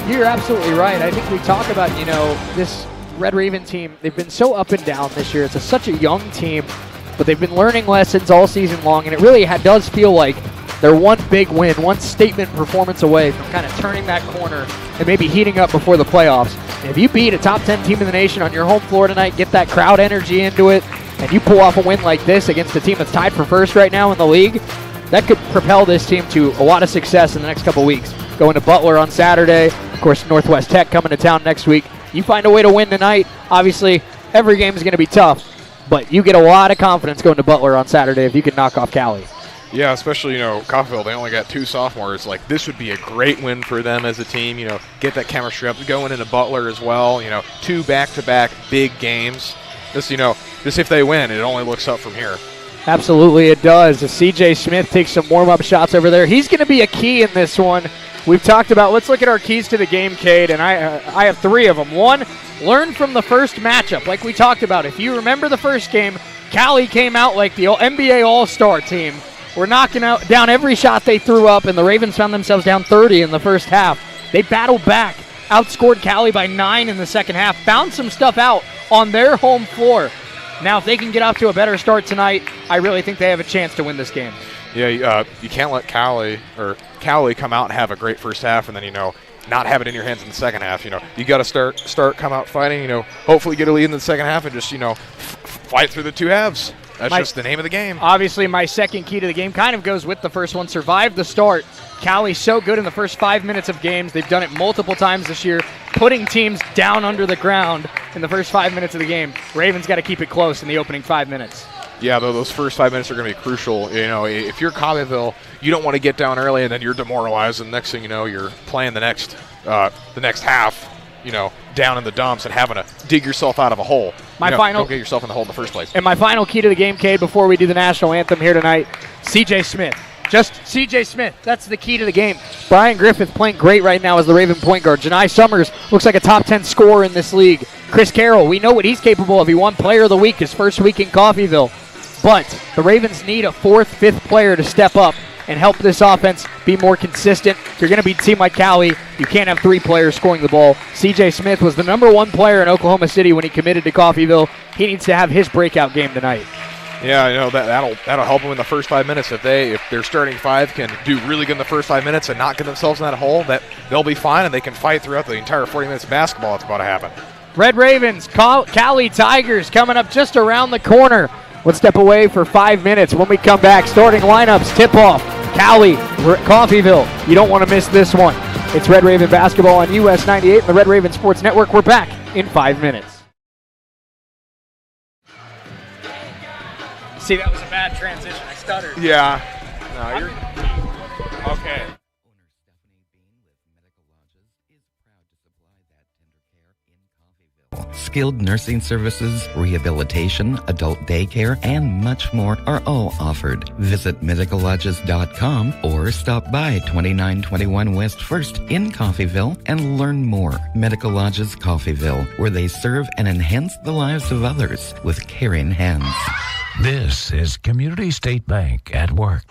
You're absolutely right. I think we talk about, this Red Raven team, they've been so up and down this year. It's such a young team, but they've been learning lessons all season long, and it really does feel like they're one big win, one statement performance away from kind of turning that corner and maybe heating up before the playoffs. And if you beat a top 10 team in the nation on your home floor tonight, get that crowd energy into it, and you pull off a win like this against a team that's tied for first right now in the league, that could propel this team to a lot of success in the next couple weeks. Going to Butler on Saturday, of course Northwest Tech coming to town next week. You find a way to win tonight, obviously every game is going to be tough, but you get a lot of confidence going to Butler on Saturday if you can knock off Cowley. Yeah, especially, Coffeyville, they only got 2 sophomores. Like, this would be a great win for them as a team, get that chemistry up, going into Butler as well, 2 back-to-back big games. Just if they win, it only looks up from here. Absolutely it does. As CJ Smith takes some warm-up shots over there, he's going to be a key in this one. We've talked about, let's look at our keys to the game, Cade, and I have 3 of them. 1, learn from the first matchup, like we talked about. If you remember the first game, Cowley came out like the NBA All-Star team. We're knocking down every shot they threw up, and the Ravens found themselves down 30 in the first half. They battled back, outscored Cowley by 9 in the second half, found some stuff out on their home floor. Now, if they can get off to a better start tonight, I really think they have a chance to win this game. Yeah, you can't let Cowley come out and have a great first half and then, not have it in your hands in the second half. You got to start come out fighting, hopefully get a lead in the second half and just, fight through the 2 halves. That's just the name of the game. Obviously, my second key to the game kind of goes with the first one. Survive the start. Cowley's so good in the first 5 minutes of games. They've done it multiple times this year, putting teams down under the ground in the first 5 minutes of the game. Ravens got to keep it close in the opening 5 minutes. Yeah, though those first 5 minutes are going to be crucial. If you're Coffeyville, you don't want to get down early and then you're demoralized, and next thing you know, you're playing the next half, down in the dumps and having to dig yourself out of a hole. Don't get yourself in the hole in the first place. And my final key to the game, Cade, before we do the national anthem here tonight, CJ Smith. Just CJ Smith. That's the key to the game. Brian Griffith playing great right now as the Raven point guard. Janai Summers looks like a top 10 scorer in this league. Chris Carroll, we know what he's capable of. He won Player of the Week his first week in Coffeyville. But the Ravens need a 4th, 5th player to step up and help this offense be more consistent. If you're going to beat a team like Cowley, you can't have 3 players scoring the ball. CJ Smith was the number 1 player in Oklahoma City when he committed to Coffeyville. He needs to have his breakout game tonight. Yeah, that'll help them in the first 5 minutes. If their starting 5 can do really good in the first 5 minutes and not get themselves in that hole, that they'll be fine and they can fight throughout the entire 40 minutes of basketball that's about to happen. Red Ravens, Cowley Tigers coming up just around the corner. Let's step away for 5 minutes. When we come back, starting lineups, tip-off, Cowley, Coffeyville. You don't want to miss this one. It's Red Raven basketball on US 98 and the Red Raven Sports Network. We're back in 5 minutes. See, that was a bad transition. I stuttered. Yeah. No, you're okay. Skilled nursing services, rehabilitation, adult daycare, and much more are all offered. Visit medicallodges.com or stop by 2921 West 1st in Coffeyville and learn more. Medical Lodges Coffeyville, where they serve and enhance the lives of others with caring hands. This is Community State Bank at work.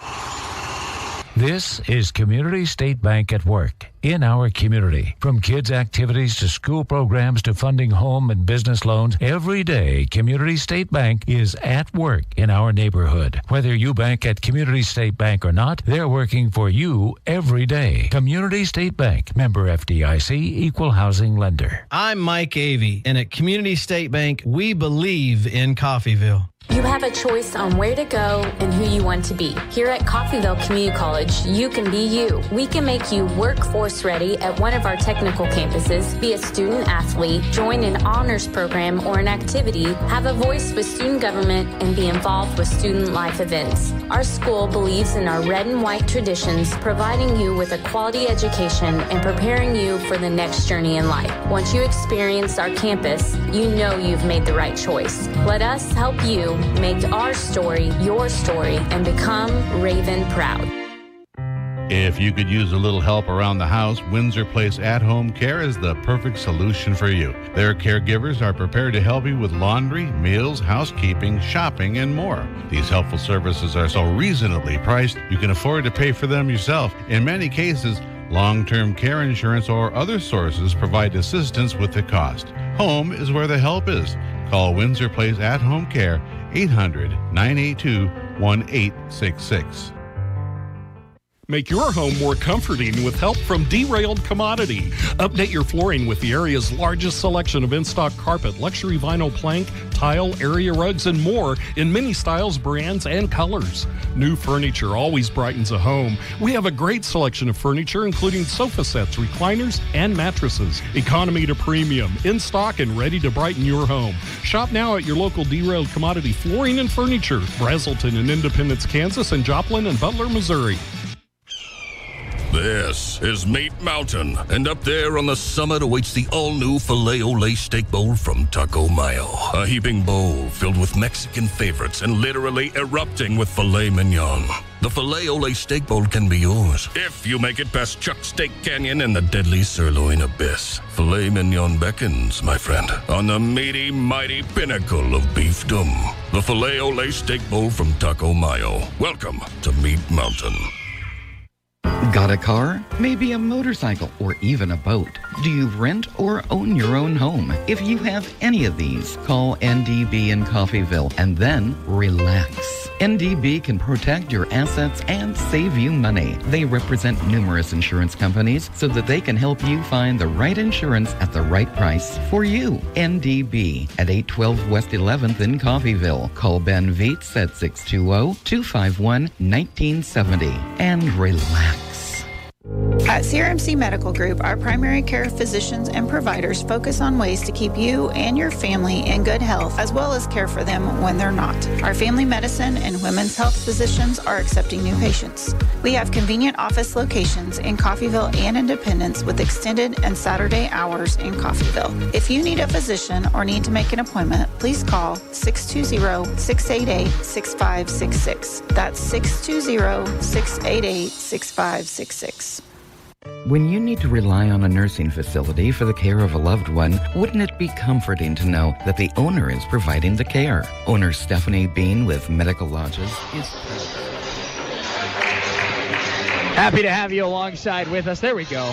This is Community State Bank at work in our community. From kids' activities to school programs to funding home and business loans, every day Community State Bank is at work in our neighborhood. Whether you bank at Community State Bank or not, they're working for you every day. Community State Bank, member FDIC, equal housing lender. I'm Mike Avey, and at Community State Bank, we believe in Coffeyville. You have a choice on where to go and who you want to be. Here at Coffeyville Community College, you can be you. We can make you workforce ready at one of our technical campuses, be a student athlete, join an honors program or an activity, have a voice with student government, and be involved with student life events. Our school believes in our red and white traditions, providing you with a quality education and preparing you for the next journey in life. Once you experience our campus, you know you've made the right choice. Let us help you make our story your story and become Raven proud. If you could use a little help around the house, Windsor Place At-Home Care is the perfect solution for you. Their caregivers are prepared to help you with laundry, meals, housekeeping, shopping, and more. These helpful services are so reasonably priced, you can afford to pay for them yourself. In many cases, Long-term care insurance or other sources provide assistance with the cost. Home is where the help is. Call Windsor Place At Home Care, 800-982-1866. Make your home more comforting with help from Derailed Commodity. Update your flooring with the area's largest selection of in-stock carpet, luxury vinyl plank, tile, area rugs, and more in many styles, brands, and colors. New furniture always brightens a home. We have a great selection of furniture, including sofa sets, recliners, and mattresses. Economy to premium, in stock and ready to brighten your home. Shop now at your local Derailed Commodity Flooring and Furniture, Brazelton in Independence, Kansas, and Joplin and Butler, Missouri. This is Meat Mountain, and up there on the summit awaits the all-new Filet-O-Lay Steak Bowl from Taco Mayo. A heaping bowl filled with Mexican favorites and literally erupting with filet mignon. The Filet-O-Lay Steak Bowl can be yours if you make it past Chuck Steak Canyon and the deadly sirloin abyss. Filet mignon beckons, my friend, on the meaty, mighty pinnacle of beefdom. The Filet-O-Lay Steak Bowl from Taco Mayo. Welcome to Meat Mountain. Got a car? Maybe a motorcycle or even a boat? Do you rent or own your own home? If you have any of these, call NDB in Coffeyville and then relax. NDB can protect your assets and save you money. They represent numerous insurance companies so that they can help you find the right insurance at the right price for you. NDB at 812 West 11th in Coffeyville. Call Ben Vietz at 620-251-1970 and relax. At CRMC Medical Group, our primary care physicians and providers focus on ways to keep you and your family in good health, as well as care for them when they're not. Our family medicine and women's health physicians are accepting new patients. We have convenient office locations in Coffeyville and Independence with extended and Saturday hours in Coffeyville. If you need a physician or need to make an appointment, please call 620-688-6566. That's 620-688-6566. When you need to rely on a nursing facility for the care of a loved one, wouldn't it be comforting to know that the owner is providing the care? Owner Stephanie Bean with Medical Lodges is happy to have you alongside with us. There we go.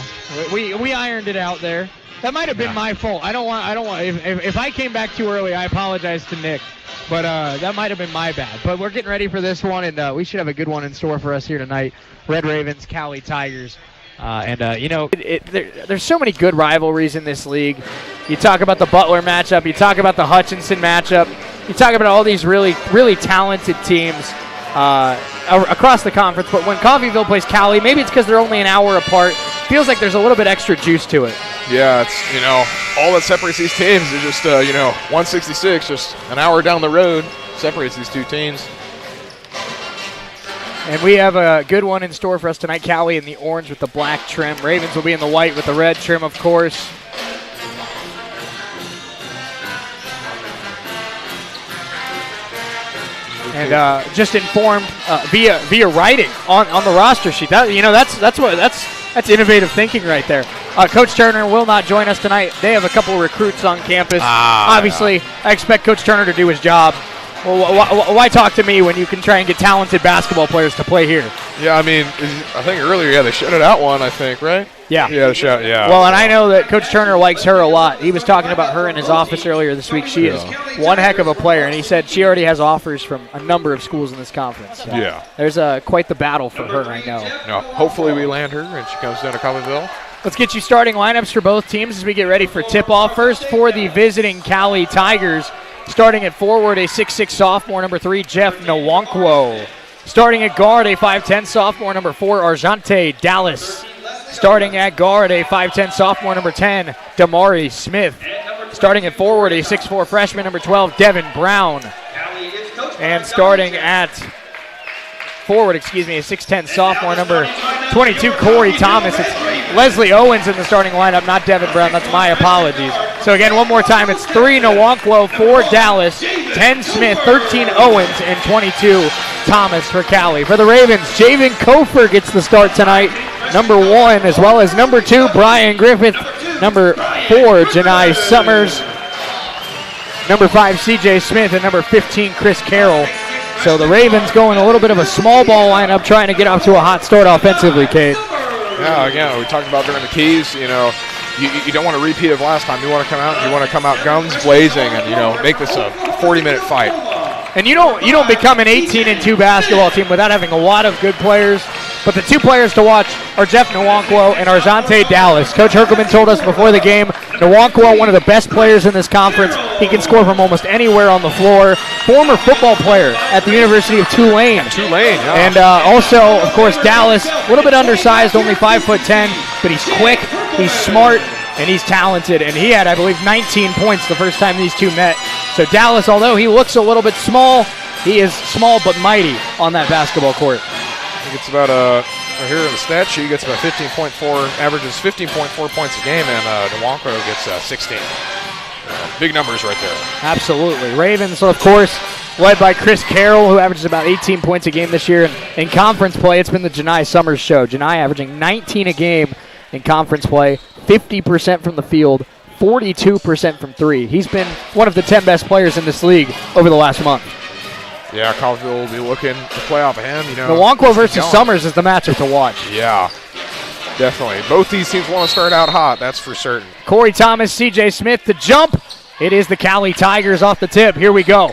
We ironed it out there. That might have been my fault. I don't want. If I came back too early, I apologize to Nick. But that might have been my bad. But we're getting ready for this one, and we should have a good one in store for us here tonight. Red Ravens, Cowley Tigers. There's so many good rivalries in this league. You talk about the Butler matchup. You talk about the Hutchinson matchup. You talk about all these really, really talented teams across the conference. But when Coffeyville plays Cowley, maybe it's because they're only an hour apart. Feels like there's a little bit extra juice to it. Yeah, it's, all that separates these teams is just, 166, just an hour down the road separates these two teams. And we have a good one in store for us tonight. Cowley in the orange with the black trim. Ravens will be in the white with the red trim, of course. And just informed via writing on the roster sheet. That's innovative thinking right there. Coach Turner will not join us tonight. They have a couple of recruits on campus. Obviously, I expect Coach Turner to do his job. Well, why talk to me when you can try and get talented basketball players to play here? Yeah, I think earlier, they shut it out one, I think, right? Yeah. Yeah, yeah. Well, and I know that Coach Turner likes her a lot. He was talking about her in his office earlier this week. She is one heck of a player, and he said she already has offers from a number of schools in this conference. So yeah. There's quite the battle for her, I know. No, hopefully we land her and she comes down to Coffeyville. Let's get you starting lineups for both teams as we get ready for tip-off. First for the visiting Cowley Tigers. Starting at forward, a 6'6 sophomore, number 3, Jeff Nwankwo. Starting at guard, a 5'10 sophomore, number 4, Arjante Dallas. Starting at guard, a 5'10 sophomore, number 10, Damari Smith. Starting at forward, a 6'4 freshman, number 12, Devin Brown. And starting at forward, a 6'10 sophomore, number 22, Corey Thomas. It's Leslie Owens in the starting lineup, not Devin Brown. That's my apologies. So again, one more time, it's 3 Nwankwo, 4 Dallas, 10 Smith, 13 Owens, and 22 Thomas for Cowley. For the Ravens, Javen Kofer gets the start tonight, number 1, as well as number 2, Brian Griffith, number 4, Janai Summers, number 5, CJ Smith, and number 15, Chris Carroll. So the Ravens going a little bit of a small ball lineup, trying to get off to a hot start offensively, Kate. Yeah, again, we talked about during the keys, you don't want a repeat of last time. You want to come out, and you want to come out guns blazing and, make this a 40-minute fight. And you don't become an 18-2 basketball team without having a lot of good players. But the two players to watch are Jeff Nwankwo and Arjante Dallas. Coach Herkelman told us before the game, Nwankwo, one of the best players in this conference. He can score from almost anywhere on the floor. Former football player at the University of Tulane. Yeah. And also, of course, Dallas, a little bit undersized, only 5'10", but he's quick, he's smart, and he's talented. And he had, I believe, 19 points the first time these two met. So Dallas, although he looks a little bit small, he is small but mighty on that basketball court. He gets about, here in the stat sheet, he gets about 15.4, averages 15.4 points a game, and Nwankwo gets 16. Big numbers right there. Absolutely. Ravens, of course, led by Chris Carroll, who averages about 18 points a game this year. And in conference play, it's been the Janai Summers show. Janai averaging 19 a game in conference play, 50% from the field, 42% from three. He's been one of the 10 best players in this league over the last month. Yeah, Collegeville will be looking to play off of him. Nwankwo versus Summers is the matchup to watch. Yeah, definitely. Both these teams want to start out hot, that's for certain. Corey Thomas, C.J. Smith, the jump. It is the Cowley Tigers off the tip. Here we go.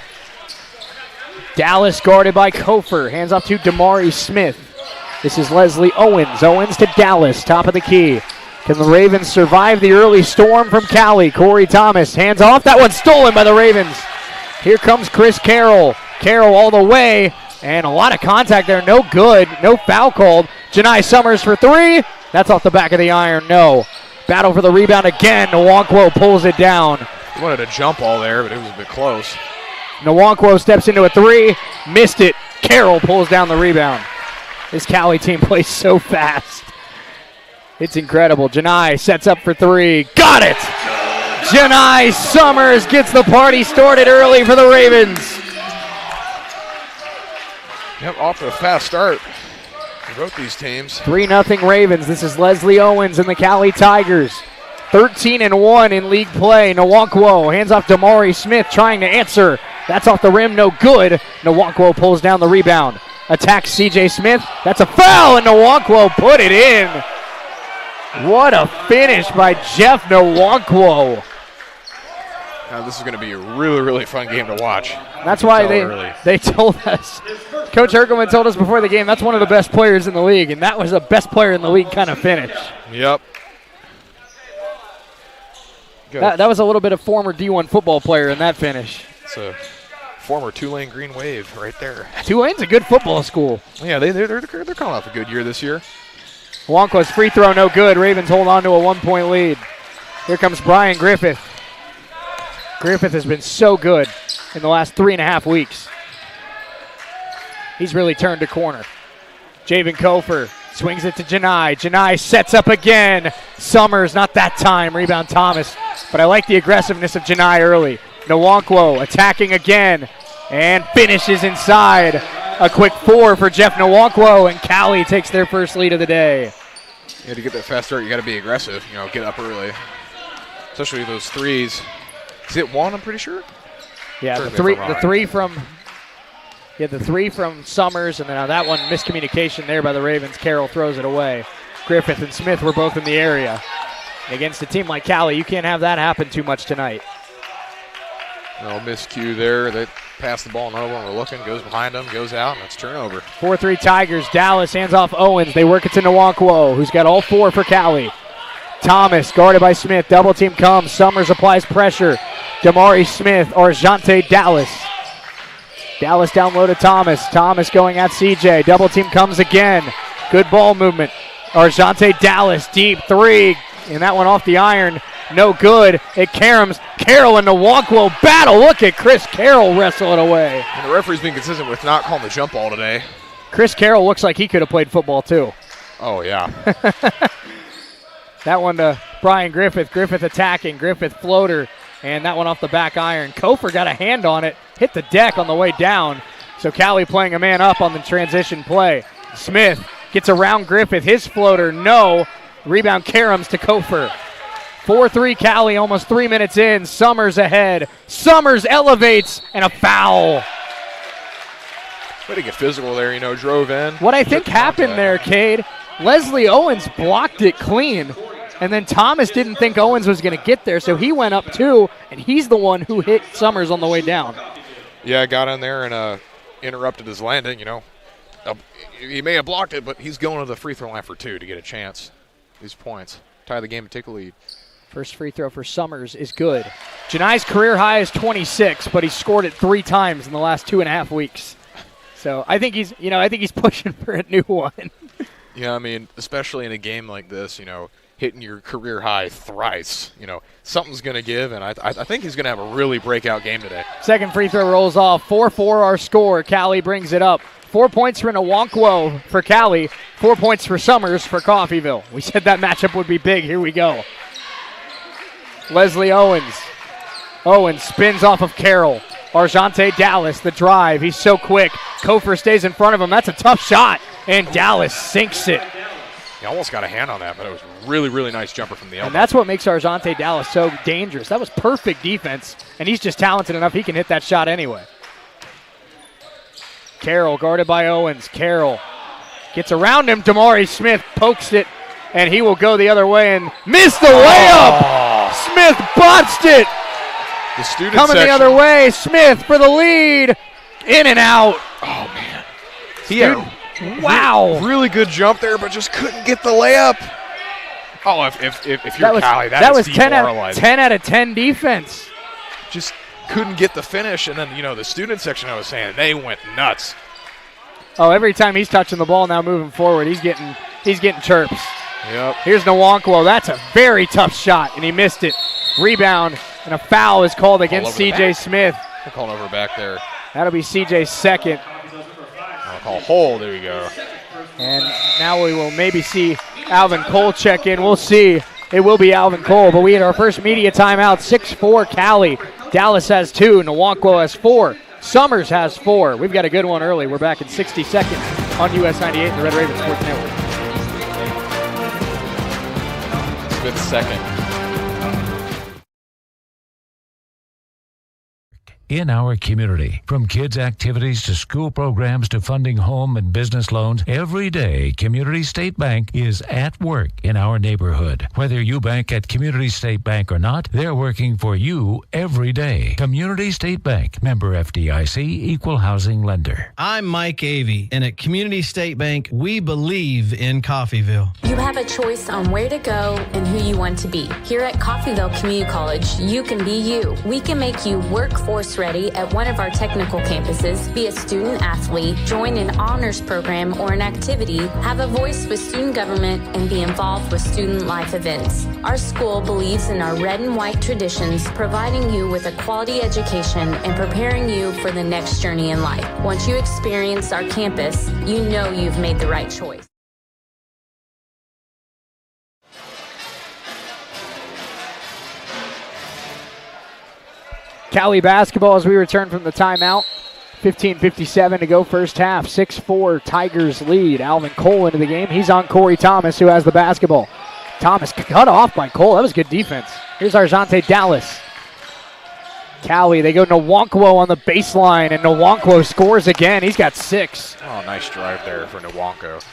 Dallas guarded by Kofer. Hands off to Damari Smith. This is Leslie Owens. Owens to Dallas, top of the key. Can the Ravens survive the early storm from Cowley? Corey Thomas, hands off. That one's stolen by the Ravens. Here comes Chris Carroll. Carroll all the way, and a lot of contact there. No good. No foul called. Janai Summers for three. That's off the back of the iron. No. Battle for the rebound again. Nwankwo pulls it down. He wanted to jump all there, but it was a bit close. Nwankwo steps into a three. Missed it. Carroll pulls down the rebound. This Cowley team plays so fast. It's incredible. Janai sets up for three. Got it! Janai Summers gets the party started early for the Ravens. Yep, off to a fast start for both these teams. 3-0 Ravens. This is Leslie Owens and the Cowley Tigers. 13-1 in league play. Nwankwo hands off Damari Smith trying to answer. That's off the rim, no good. Nwankwo pulls down the rebound. Attacks C.J. Smith. That's a foul, and Nwankwo put it in. What a finish by Jeff Nwankwo. Now this is going to be a really, really fun game to watch. That's why they told us. Coach Herkelman told us before the game that's one of the best players in the league, and that was a best player in the league kind of finish. Yep. That was a little bit of former D1 football player in that finish. It's a former Tulane Green Wave right there. Tulane's a good football school. Yeah, they're coming off a good year this year. Nwankwo's free throw no good. Ravens hold on to a 1-point lead. Here comes Brian Griffith. Griffith has been so good in the last 3.5 weeks. He's really turned a corner. Javen Kofer swings it to Janai. Janai sets up again. Summers, not that time. Rebound Thomas. But I like the aggressiveness of Janai early. Nwankwo attacking again and finishes inside. A quick four for Jeff Nwankwo, and Cowley takes their first lead of the day. Yeah, to get that fast start, you got to be aggressive. Get up early, especially those threes. Is it one? I'm pretty sure. Yeah, the three from Summers, and then that one miscommunication there by the Ravens. Carroll throws it away. Griffith and Smith were both in the area. And against a team like Cowley, you can't have that happen too much tonight. No miscue there. They pass the ball, another one we're looking, goes behind them, goes out, and it's turnover. 4-3 Tigers. Dallas hands off Owens. They work it to Nwankwo, who's got all four for Cowley. Thomas guarded by Smith. Double team comes. Summers applies pressure. Damari Smith, Arjante Dallas. Dallas down low to Thomas. Thomas going at CJ. Double team comes again. Good ball movement. Arjante Dallas, deep three. And that one off the iron. No good. It caroms. Carroll and Nwankwo battle. Look at Chris Carroll wrestle it away. And the referee's been consistent with not calling the jump ball today. Chris Carroll looks like he could have played football too. Oh, yeah. That one to Brian Griffith. Griffith attacking. Griffith floater. And that one off the back iron. Kofer got a hand on it. Hit the deck on the way down. So Cowley playing a man up on the transition play. Smith gets around Griffith. His floater, no. Rebound caroms to Kofer. 4-3 Cowley, almost 3 minutes in. Summers ahead. Summers elevates, and a foul. Way to get physical there, drove in. What I think happened there, Cade, Leslie Owens blocked it clean, and then Thomas didn't think Owens was going to get there, so he went up too, and he's the one who hit Summers on the way down. Yeah, got in there and interrupted his landing, he may have blocked it, but he's going to the free throw line for 2 to get a chance. These points. Tie the game and take a lead. First free throw for Summers is good. Janai's career high is 26, but he's scored it 3 times in the last 2.5 weeks. So I think he's pushing for a new one. Yeah, I mean, especially in a game like this, hitting your career high thrice, something's going to give, and I think he's going to have a really breakout game today. Second free throw rolls off. 4-4 our score. Cowley brings it up. 4 points for Nwankwo for Cowley. 4 points for Summers for Coffeyville. We said that matchup would be big. Here we go. Leslie Owens. Owens spins off of Carroll. Arjante Dallas, the drive. He's so quick. Kofer stays in front of him. That's a tough shot, and Dallas sinks it. He almost got a hand on that, but it was a really, really nice jumper from the elbow. And that's what makes Arjante Dallas so dangerous. That was perfect defense, and he's just talented enough he can hit that shot anyway. Carroll guarded by Owens. Carroll gets around him. Damari Smith pokes it, and he will go the other way and miss the layup. Smith botched it. The student coming section. The other way. Smith for the lead. In and out. Oh, man. He had wow. Really good jump there, but just couldn't get the layup. Oh, if you're Cowley, that was 10 out of 10 defense. Just couldn't get the finish, and then, the student section I was saying, they went nuts. Oh, every time he's touching the ball now moving forward, he's getting chirps. Yep. Here's Nwankwo. That's a very tough shot, and he missed it. Rebound, and a foul is called against C.J. Smith. They're calling over back there. That'll be C.J.'s second. I'll call hold. There we go. And now we will maybe see Alvin Cole check in. We'll see. It will be Alvin Cole, but we had our first media timeout. 6-4 Cowley. Dallas has 2. Nwankwo has 4. Summers has 4. We've got a good one early. We're back in 60 seconds on US 98 and the Red Raven Sports Network. Smith's second. In our community, from kids' activities to school programs to funding home and business loans, every day Community State Bank is at work in our neighborhood. Whether you bank at Community State Bank or not, they're working for you every day. Community State Bank, member FDIC, equal housing lender. I'm Mike Avey, and at Community State Bank, we believe in Coffeyville. You have a choice on where to go and who you want to be. Here at Coffeyville Community College, you can be you. We can make you workforce ready at one of our technical campuses, be a student athlete, join an honors program or an activity, have a voice with student government, and be involved with student life events. Our school believes in our red and white traditions, providing you with a quality education and preparing you for the next journey in life. Once you experience our campus, you know you've made the right choice. Cowley basketball as we return from the timeout. 15:57 to go first half. 6-4 Tigers lead. Alvin Cole into the game. He's on Corey Thomas, who has the basketball. Thomas cut off by Cole. That was good defense. Here's Arjante Dallas. Cowley, they go Nwankwo on the baseline, and Nwankwo scores again. He's got 6. Oh, nice drive there for Nwankwo.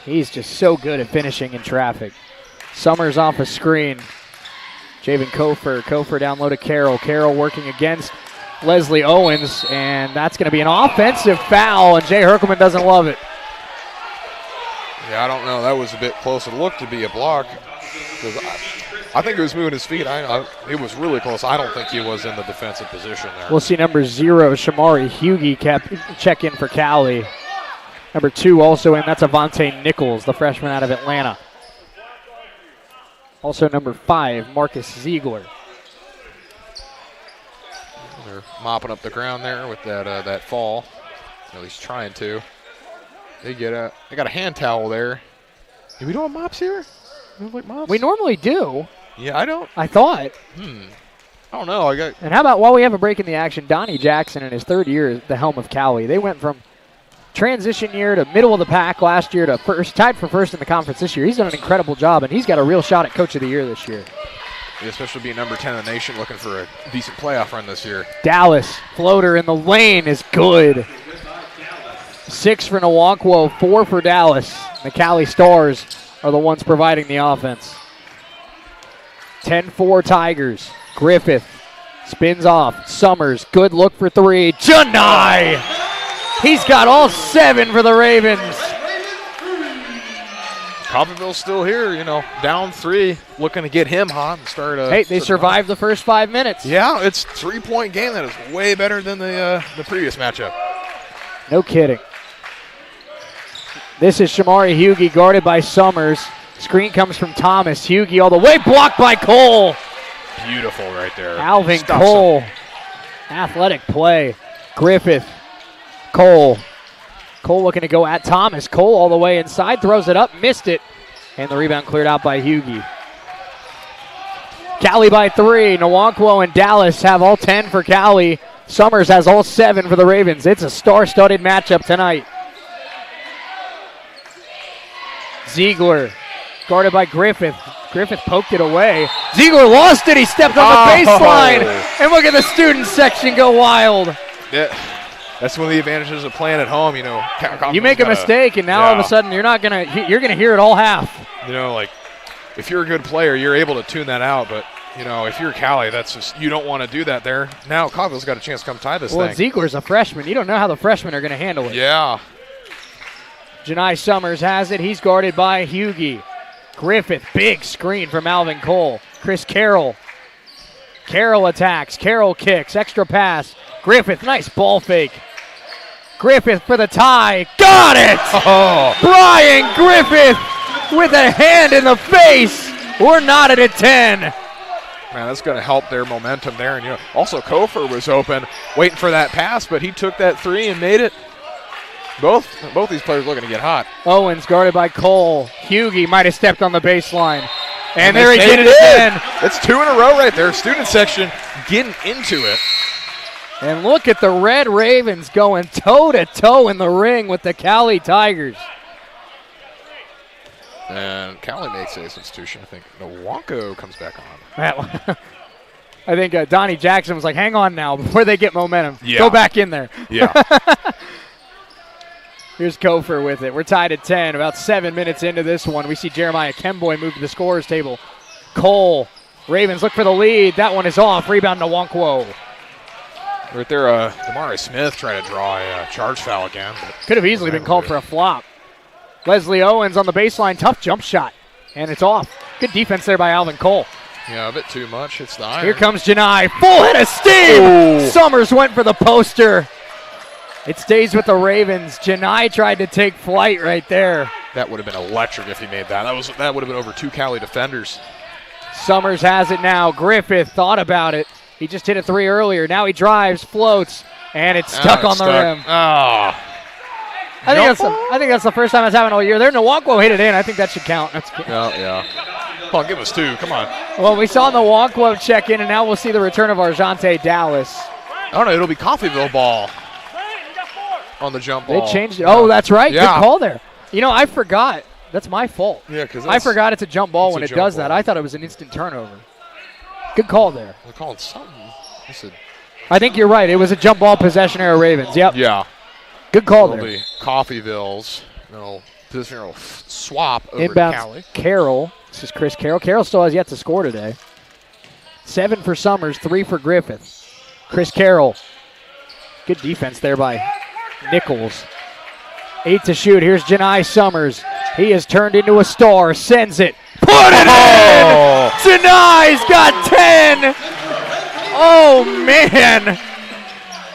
He's just so good at finishing in traffic. Summers off a screen. Javen Kofer. Kofer down low to Carroll. Carroll working against Leslie Owens, and that's going to be an offensive foul, and Jay Herkelman doesn't love it. Yeah, I don't know. That was a bit close. It looked to be a block. I think he was moving his feet. It was really close. I don't think he was in the defensive position there. We'll see number 0, Shamari Hughie, check in for Cowley. Number 2 also in. That's Avante Nichols, the freshman out of Atlanta. Also number 5, Marcus Ziegler. They're mopping up the ground there with that fall. At least trying to. They got a hand towel there. Do we do mops here? Like mops? We normally do. Yeah, I don't. I thought. I don't know. And how about while we have a break in the action, Donnie Jackson in his 3rd year at the helm of Cowley. They went from transition year to middle of the pack last year to first, tied for first in the conference this year. He's done an incredible job, and he's got a real shot at Coach of the Year this year. Yeah, especially being number 10 in the nation, looking for a decent playoff run this year. Dallas, floater in the lane is good. 6 for Nawankwo, 4 for Dallas. The Cowley Stars are the ones providing the offense. 10-4 Tigers. Griffith spins off. Summers, good look for 3. Janai! He's got all 7 for the Ravens. Coffeyville's still here, down 3, looking to get him hot and start. Hey, they survived the first 5 minutes. Yeah, it's a 3-point game. That is way better than the previous matchup. No kidding. This is Shamari Hugie guarded by Summers. Screen comes from Thomas. Hugie all the way, blocked by Cole. Beautiful right there. Alvin Stuffs Cole. him. Athletic play. Griffith. Cole. Cole looking to go at Thomas. Cole all the way inside, throws it up, missed it. And the rebound cleared out by Hugie. Cowley by 3. Nawankwo and Dallas have all 10 for Cowley. Summers has all 7 for the Ravens. It's a star-studded matchup tonight. Ziegler, guarded by Griffith. Griffith poked it away. Ziegler lost it. He stepped on the baseline. And look at the student section go wild. Yeah. That's one of the advantages of playing at home, You make a mistake, and now all of a sudden you're gonna hear it all half. If you're a good player, you're able to tune that out. But if you're Cowley, that's just you don't want to do that there. Now Coggle's got a chance to come tie this Well, thing. Ziegler's a freshman. You don't know how the freshmen are gonna handle it. Yeah. Janai Summers has it. He's guarded by Hugie. Griffith, big screen from Alvin Cole. Chris Carroll. Carroll attacks. Carroll kicks. Extra pass. Griffith, nice ball fake. Griffith for the tie. Got it! Oh. Brian Griffith with a hand in the face. We're knotted at 10. Man, that's going to help their momentum there. And also Kofer was open, waiting for that pass, but he took that 3 and made it. Both these players looking to get hot. Owens guarded by Cole. Hugie might have stepped on the baseline. And there he did it again. It's 2 in a row right there. Student section getting into it. And look at the Red Ravens going toe-to-toe in the ring with the Cowley Tigers. And Cowley makes a substitution. I think Nawanko comes back on. I think Donnie Jackson was like, hang on now before they get momentum. Yeah. Go back in there. Yeah. Here's Kofer with it. We're tied at 10. About 7 minutes into this one, we see Jeremiah Kemboy move to the scorer's table. Cole. Ravens look for the lead. That one is off. Rebound Nawankwo. Right there, Damari Smith trying to draw a charge foul again. Could have easily been called for a flop. Leslie Owens on the baseline. Tough jump shot. And it's off. Good defense there by Alvin Cole. Yeah, a bit too much. It's the iron. Here comes Janai. Full head of steam. Ooh. Summers went for the poster. It stays with the Ravens. Janai tried to take flight right there. That would have been electric if he made that. That would have been over 2 Cowley defenders. Summers has it now. Griffith thought about it. He just hit a 3 earlier. Now he drives, floats, and it's stuck on the rim. Oh. I think that's the first time that's happened all year. There, Nawankwo hit it in. I think that should count. That's good. Yeah. Come on, give us 2. Come on. Well, we saw Nawankwo check in, and now we'll see the return of Arjante Dallas. Oh, no, it'll be Coffeyville ball on the jump ball. They changed it. Oh, that's right. Yeah. Good call there. I forgot. That's my fault. Yeah, because I forgot it's a jump ball when it does that. I thought it was an instant turnover. Good call there. They're calling something. I think you're right. It was a jump ball possession error, Ravens. Yep. Yeah. Good call It'll there. be Coffeyville's positional swap over Inbounds to Cowley. Carroll. This is Chris Carroll. Carroll still has yet to score today. 7 for Summers, 3 for Griffith. Chris Carroll. Good defense there by Nichols. 8 to shoot. Here's Janai Summers. He has turned into a star. Sends it. Put it in! Janai's got 10! Oh, man.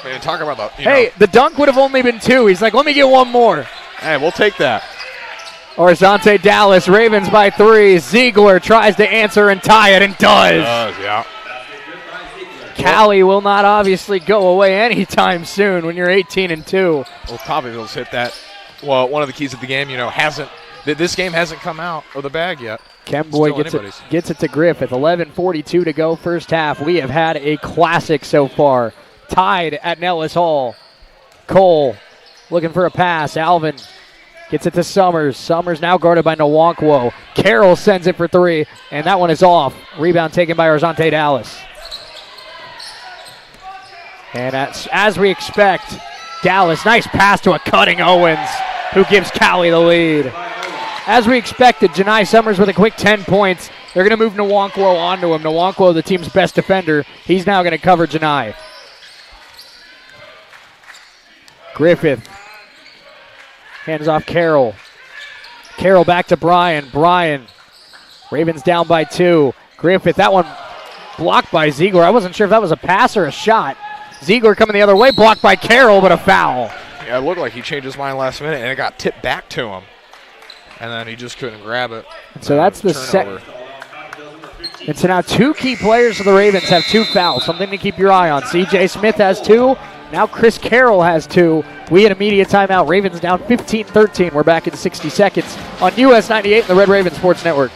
Man, talk about the, Hey, the dunk would have only been 2. He's like, let me get one more. Hey, we'll take that. Arjante Dallas, Ravens by 3. Ziegler tries to answer and tie it and does. Yeah. Cowley will not obviously go away anytime soon when you're 18-2. Well, Coffeyville's hit that. Well, one of the keys of the game, this game hasn't come out of the bag yet. Kemboy gets it to Griffith. 11:42 to go first half. We have had a classic so far. Tied at Nellis Hall. Cole looking for a pass. Alvin gets it to Summers. Summers now guarded by Nawankwo. Carroll sends it for 3, and that one is off. Rebound taken by Arjante Dallas. And as we expect, Dallas, nice pass to a cutting Owens, who gives Cowley the lead. As we expected, Janai Summers with a quick 10 points. They're going to move Nwankwo onto him. Nwankwo, the team's best defender. He's now going to cover Janai. Griffith hands off Carroll. Carroll back to Bryan. Bryan. Ravens down by 2. Griffith, that one blocked by Ziegler. I wasn't sure if that was a pass or a shot. Ziegler coming the other way, blocked by Carroll, but a foul. Yeah, it looked like he changed his mind last minute, and it got tipped back to him. And then he just couldn't grab it. So that's the second. And so now 2 key players for the Ravens have 2 fouls, something to keep your eye on. C.J. Smith has 2. Now Chris Carroll has 2. We had a media timeout. Ravens down 15-13. We're back in 60 seconds on US 98 and the Red Raven Sports Network.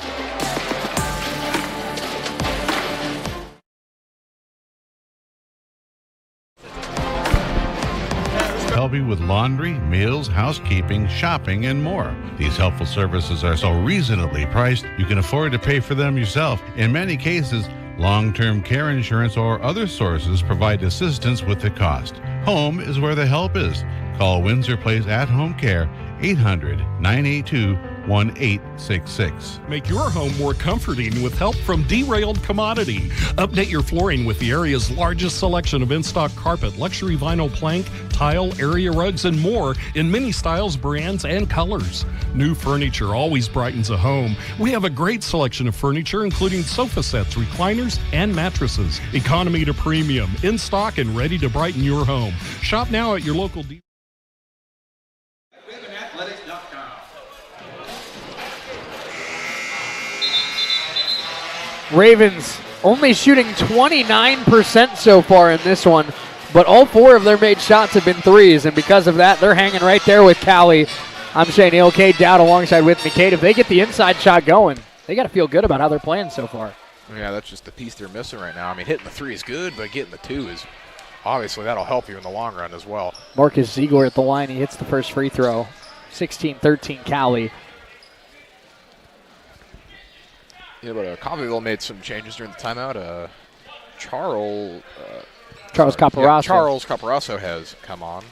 Help you with laundry, meals, housekeeping, shopping, and more. These helpful services are so reasonably priced, you can afford to pay for them yourself. In many cases, long-term care insurance or other sources provide assistance with the cost. Home is where the help is. Call Windsor Place At Home Care, 800-982-1866. Make your home more comforting with help from Derailed Commodity. Update your flooring with the area's largest selection of in-stock carpet, luxury vinyl plank, tile, area rugs, and more in many styles, brands, and colors. New furniture always brightens a home. We have a great selection of furniture, including sofa sets, recliners, and mattresses. Economy to premium, in stock and ready to brighten your home. Shop now at your local dealer. Ravens only shooting 29% so far in this one, but all 4 of their made shots have been threes, and because of that, they're hanging right there with Cowley. I'm Shane Hill, Cade Dowd alongside with me. Cade, if they get the inside shot going, they got to feel good about how they're playing so far. Yeah, that's just the piece they're missing right now. I mean, hitting the 3 is good, but getting the 2 is obviously that'll help you in the long run as well. Marcus Ziegler at the line. He hits the first free throw. 16-13 Cowley. Yeah, but Coffeyville made some changes during the timeout. Charles Caparasso. Yeah, Charles Caparasso has come on.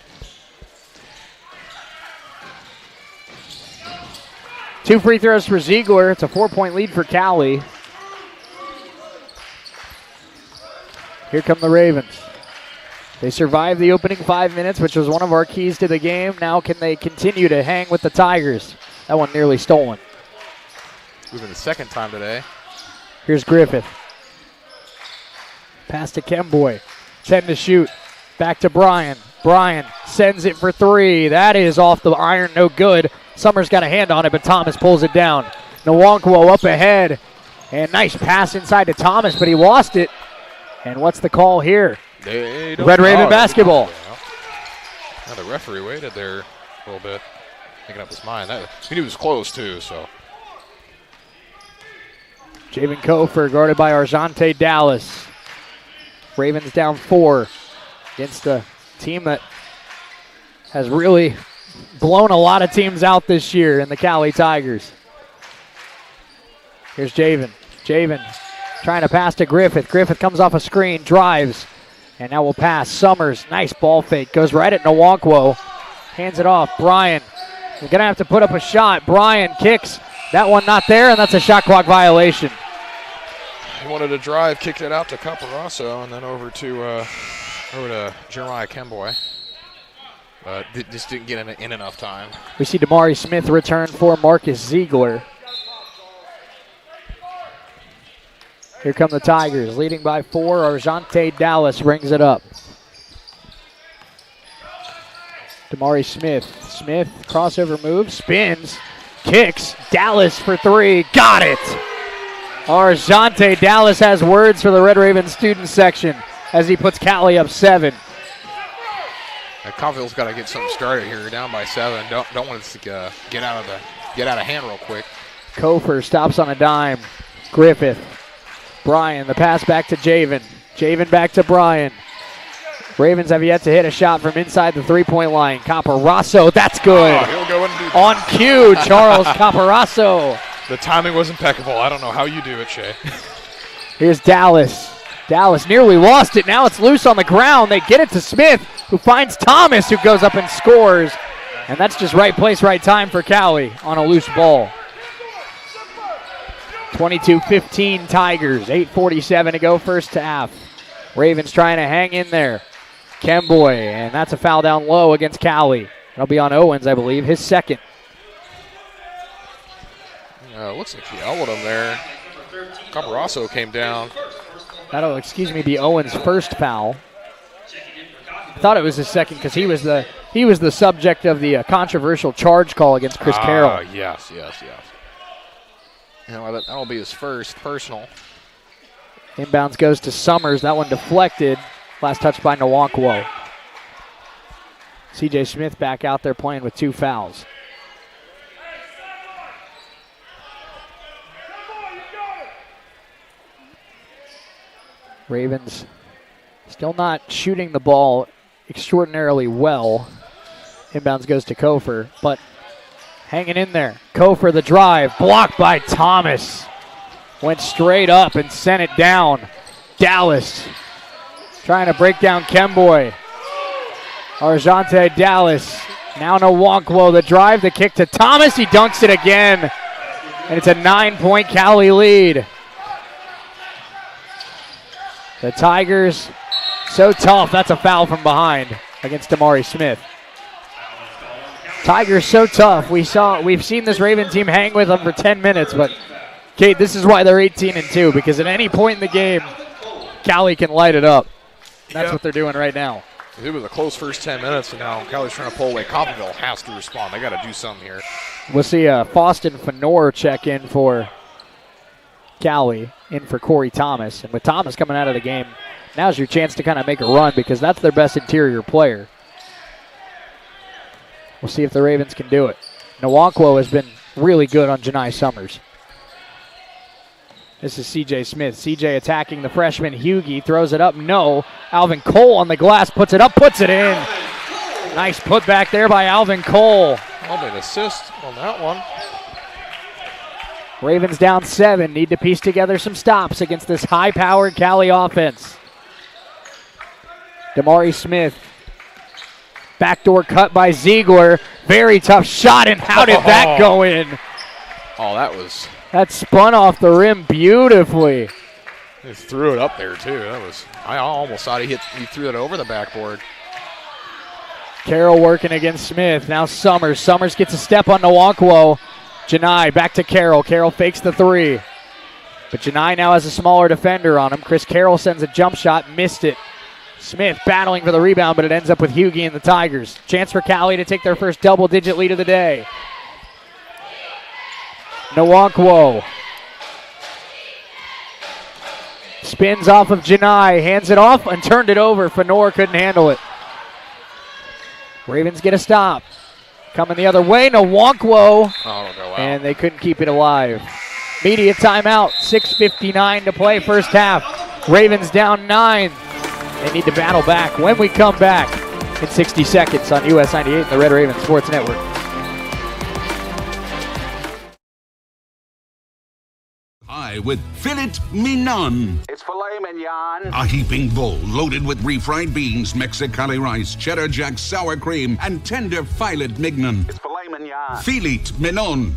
2 free throws for Ziegler. It's a 4-point lead for Cowley. Here come the Ravens. They survived the opening 5 minutes, which was one of our keys to the game. Now can they continue to hang with the Tigers? That one nearly stolen. Moving the second time today. Here's Griffith. Pass to Kemboy. 10 to shoot. Back to Bryan. Bryan sends it for 3. That is off the iron, no good. Summers got a hand on it, but Thomas pulls it down. Nwankwo up ahead. And nice pass inside to Thomas, but he lost it. And what's the call here? Red Raven basketball. Now the referee waited there a little bit, making up his mind. He knew it was close, too, so. Javen Kofer guarded by Arjante Dallas. Ravens down 4 against a team that has really blown a lot of teams out this year in the Cowley Tigers. Here's Javen. Javen trying to pass to Griffith. Griffith comes off a screen, drives, and now will pass. Summers, nice ball fake, goes right at Nwankwo. Hands it off. Bryan, we're going to have to put up a shot. Bryan kicks. That one not there, and that's a shot clock violation. He wanted to drive, kicked it out to Caparasso, and then over to Jeremiah Kemboy. But just didn't get in enough time. We see Damari Smith return for Marcus Ziegler. Here come the Tigers, leading by 4. Arjante Dallas brings it up. Damari Smith. Smith, crossover move, spins, kicks. Dallas for 3. Got it! Arjante Dallas has words for the Red Raven student section as he puts Cowley up 7. Coffeyville's got to get something started here. You're down by 7. Don't want it to get out of hand real quick. Kofer stops on a dime. Griffith. Bryan, the pass back to Javen. Javen back to Bryan. Ravens have yet to hit a shot from inside the 3-point line. Caparasso, that's good. Oh, he'll go and do that. On cue, Charles Caparasso. The timing was impeccable. I don't know how you do it, Shay. Here's Dallas. Dallas nearly lost it. Now it's loose on the ground. They get it to Smith. who finds Thomas, who goes up and scores. And that's just right place, right time for Cowley on a loose ball. 22-15 Tigers, 8:47 to go first half. Ravens trying to hang in there. Kemboy, and that's a foul down low against Cowley. That'll be on Owens, I believe, his second. Looks like he elbowed him there. Caparrasso came down. That'll, be Owens' first foul. I thought it was his second because he was the subject of the controversial charge call against Chris Carroll. Yes. That'll be his first personal. Inbounds goes to Summers. That one deflected. Last touch by Nwankwo. CJ Smith back out there playing with 2 fouls. Ravens still not shooting the ball extraordinarily well. Inbounds goes to Kofor, but hanging in there. Kofor the drive, blocked by Thomas. Went straight up and sent it down. Dallas trying to break down Kemboy. Arjante Dallas. Now Nwankwo, the drive, the kick to Thomas. He dunks it again. And it's a 9-point Cowley lead. The Tigers, so tough. That's a foul from behind against Damari Smith. Tigers so tough. We've seen this Raven team hang with them for 10 minutes, but Kate, this is why they're 18-2, because at any point in the game, Cowley can light it up. That's what they're doing right now. It was a close first 10 minutes, and now Cowley's trying to pull away. Coffeyville has to respond. They got to do something here. We'll see Faustin Fenor check in for Cowley, in for Corey Thomas. And with Thomas coming out of the game, now's your chance to kind of make a run because that's their best interior player. We'll see if the Ravens can do it. Nwankwo has been really good on Janai Summers. This is CJ Smith. CJ attacking the freshman. Hughie throws it up. No. Alvin Cole on the glass. Puts it up. Puts it in. Nice put back there by Alvin Cole. Probably an assist on that one. Ravens down 7. Need to piece together some stops against this high-powered Cowley offense. Damari Smith. Backdoor cut by Ziegler. Very tough shot, and how did that go in? Oh, that spun off the rim beautifully. He threw it up there, too. I almost thought he threw it over the backboard. Carroll working against Smith. Now Summers. Summers gets a step on Nwankwo. Janai back to Carroll. Carroll fakes the 3. But Janai now has a smaller defender on him. Chris Carroll sends a jump shot. Missed it. Smith battling for the rebound, but it ends up with Hughie and the Tigers. Chance for Cowley to take their first double-digit lead of the day. Nwankwo spins off of Janai, hands it off and turned it over. Fenor couldn't handle it. Ravens get a stop. Coming the other way, Nwankwo. And they couldn't keep it alive. Media timeout, 6:59 to play first half. Ravens down 9. They need to battle back when we come back in 60 seconds on US 98 and the Red Raven Sports Network. Hi, with filet mignon. It's filet mignon. A heaping bowl loaded with refried beans, Mexicali rice, cheddar jack, sour cream, and tender filet mignon. It's filet mignon. Filet mignon.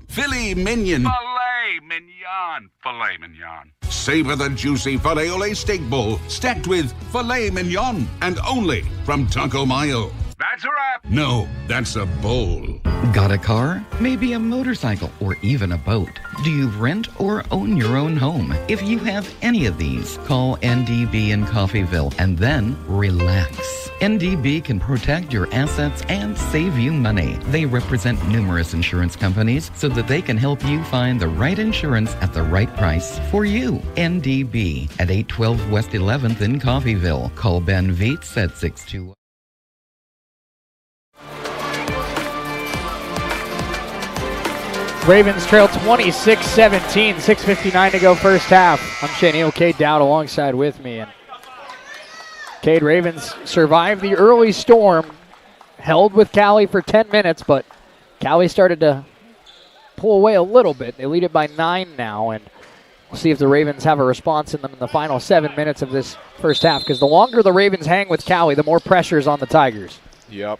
Filet mignon. Filet mignon. Filet mignon. Savor the juicy filet ole steak bowl stacked with filet mignon and only from Taco Mayo. That's a wrap. No, that's a bowl. Got a car? Maybe a motorcycle or even a boat. Do you rent or own your own home? If you have any of these, call NDB in Coffeyville and then relax. NDB can protect your assets and save you money. They represent numerous insurance companies so that they can help you find the right insurance at the right price for you. NDB at 812 West 11th in Coffeyville. Call Ben Vietz at 621. Ravens trail 26-17, 6:59 to go first half. I'm Shane Cade Dowd alongside with me. And Cade, Ravens survived the early storm, held with Cowley for 10 minutes, but Cowley started to pull away a little bit. They lead it by 9 now, and We'll see if the Ravens have a response in them in the final 7 minutes of this first half, because the longer the Ravens hang with Cowley, the more pressure is on the Tigers. Yep.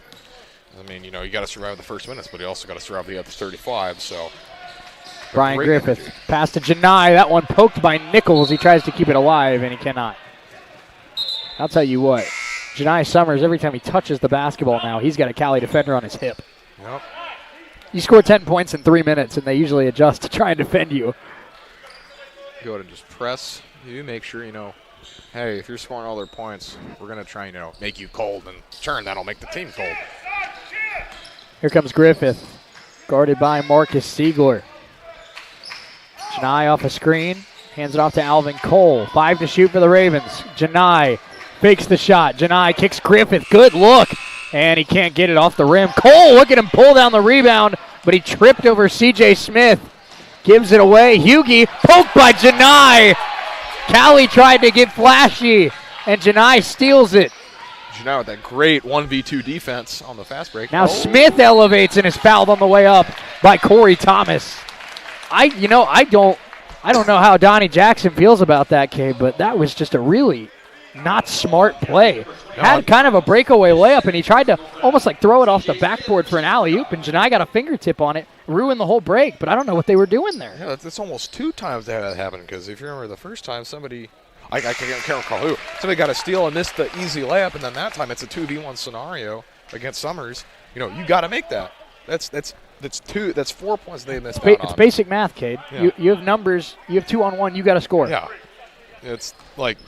I mean, you got to survive the first minutes, but you also got to survive the other 35, so. Brian Griffith, pass to Janai. That one poked by Nichols. He tries to keep it alive, and he cannot. I'll tell you what, Janai Summers, every time he touches the basketball now, he's got a Cowley defender on his hip. Yep. You score 10 points in 3 minutes, and they usually adjust to try and defend you. Go ahead and just press. You make sure, hey, if you're scoring all their points, we're going to try and, make you cold. And turn, that'll make the team cold. Here comes Griffith, guarded by Marcus Siegler. Janai off a screen, hands it off to Alvin Cole. 5 to shoot for the Ravens. Janai fakes the shot. Janai kicks Griffith. Good look. And he can't get it off the rim. Cole, look at him pull down the rebound, but he tripped over C.J. Smith. Gives it away. Hugie poked by Janai. Cowley tried to get flashy, and Janai steals it. Janai with that great 1v2 defense on the fast break. Now Smith elevates and is fouled on the way up by Corey Thomas. I don't know how Donnie Jackson feels about that, Cade, but that was just a really not smart play. Had kind of a breakaway layup, and he tried to almost like throw it off the backboard for an alley-oop, and Janai got a fingertip on it, ruined the whole break, but I don't know what they were doing there. Yeah, that's almost 2 times that happened, because if you remember the first time somebody, I can't recall who, somebody got a steal and missed the easy layup, and then that time it's a 2v1 scenario against Summers. You got to make that. That's 4 points they missed out on. It's basic math, Cade. Yeah. You have numbers, you have 2-on-1, you got to score. Yeah. It's like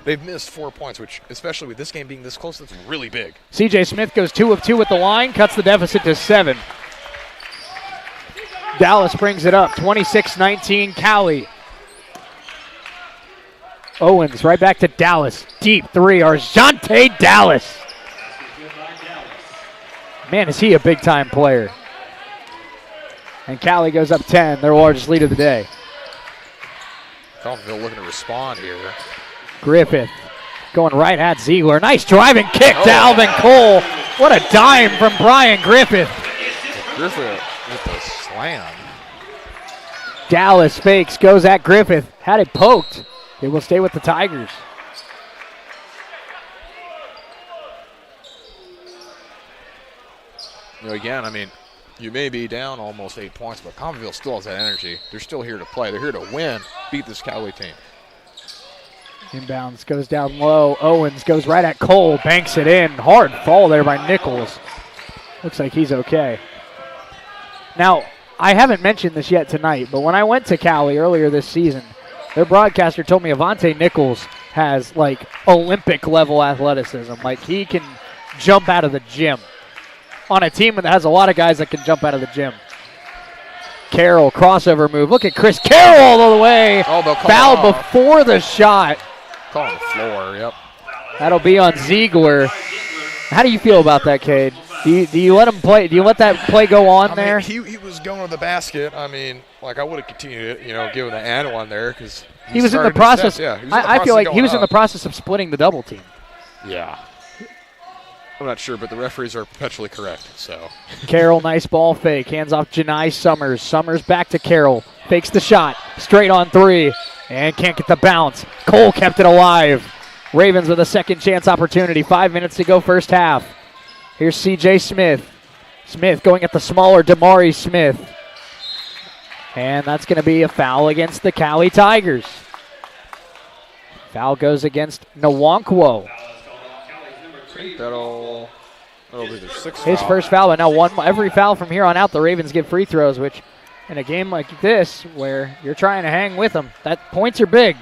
they've missed 4 points, which, especially with this game being this close, that's really big. C.J. Smith goes 2 of 2 at the line, cuts the deficit to 7. Dallas brings it up, 26-19, Cowley. Owens right back to Dallas. Deep 3, Arjante Dallas. Man, is he a big-time player. And Cowley goes up 10, their largest lead of the day. Coffeyville looking to respond here. Griffith going right at Ziegler. Nice driving kick to Alvin Cole. What a dime from Brian Griffith. Griffith with the slam. Dallas fakes, goes at Griffith. Had it poked. It will stay with the Tigers. Again, I mean, you may be down almost 8 points, but Coffeyville still has that energy. They're still here to play. They're here to win, beat this Cowley team. Inbounds goes down low. Owens goes right at Cole, banks it in. Hard fall there by Nichols. Looks like he's okay. Now, I haven't mentioned this yet tonight, but when I went to Cowley earlier this season, their broadcaster told me Avante Nichols has, like, Olympic-level athleticism. Like, he can jump out of the gym on a team that has a lot of guys that can jump out of the gym. Carroll, crossover move. Look at Chris Carroll all the way. Foul before the shot. Call on the floor, yep. That'll be on Ziegler. How do you feel about that, Cade? Do you let him play? Do you let that play go on there? He was going to the basket. I mean, like, I would have continued it, given the and one there, because he was in the process. I feel like he was in the process of splitting the double team. Yeah. I'm not sure, but the referees are perpetually correct. So Carroll, nice ball fake. Hands off Janai Summers. Summers back to Carroll. Fakes the shot. Straight on 3. And can't get the bounce. Cole kept it alive. Ravens with a second chance opportunity. 5 minutes to go first half. Here's C.J. Smith. Smith going at the smaller Damari Smith. And that's going to be a foul against the Cowley Tigers. Foul goes against Nwankwo. That'll be their 6th His foul. first foul, but now every foul from here on out, the Ravens get free throws, which in a game like this where you're trying to hang with them, that points are big.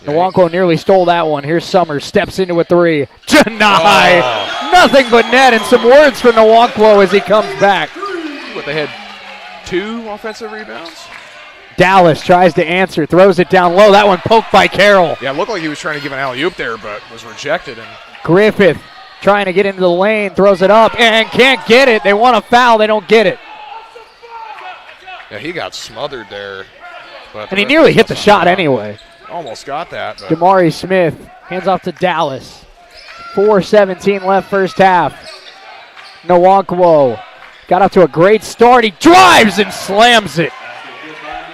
Nwankwo nearly stole that one. Here's Summers, steps into a 3. Janai! Nothing but net, and some words from Nwankwo as he comes back. What, they had 2 offensive rebounds? Dallas tries to answer, throws it down low. That one poked by Carroll. Yeah, it looked like he was trying to give an alley-oop there, but was rejected. And Griffith trying to get into the lane, throws it up, and can't get it. They want a foul, they don't get it. Yeah, he got smothered there. And he nearly hit the shot anyway. Almost got that. But Damari Smith hands off to Dallas. 4:17 left first half. Nwankwo got off to a great start. He drives and slams it.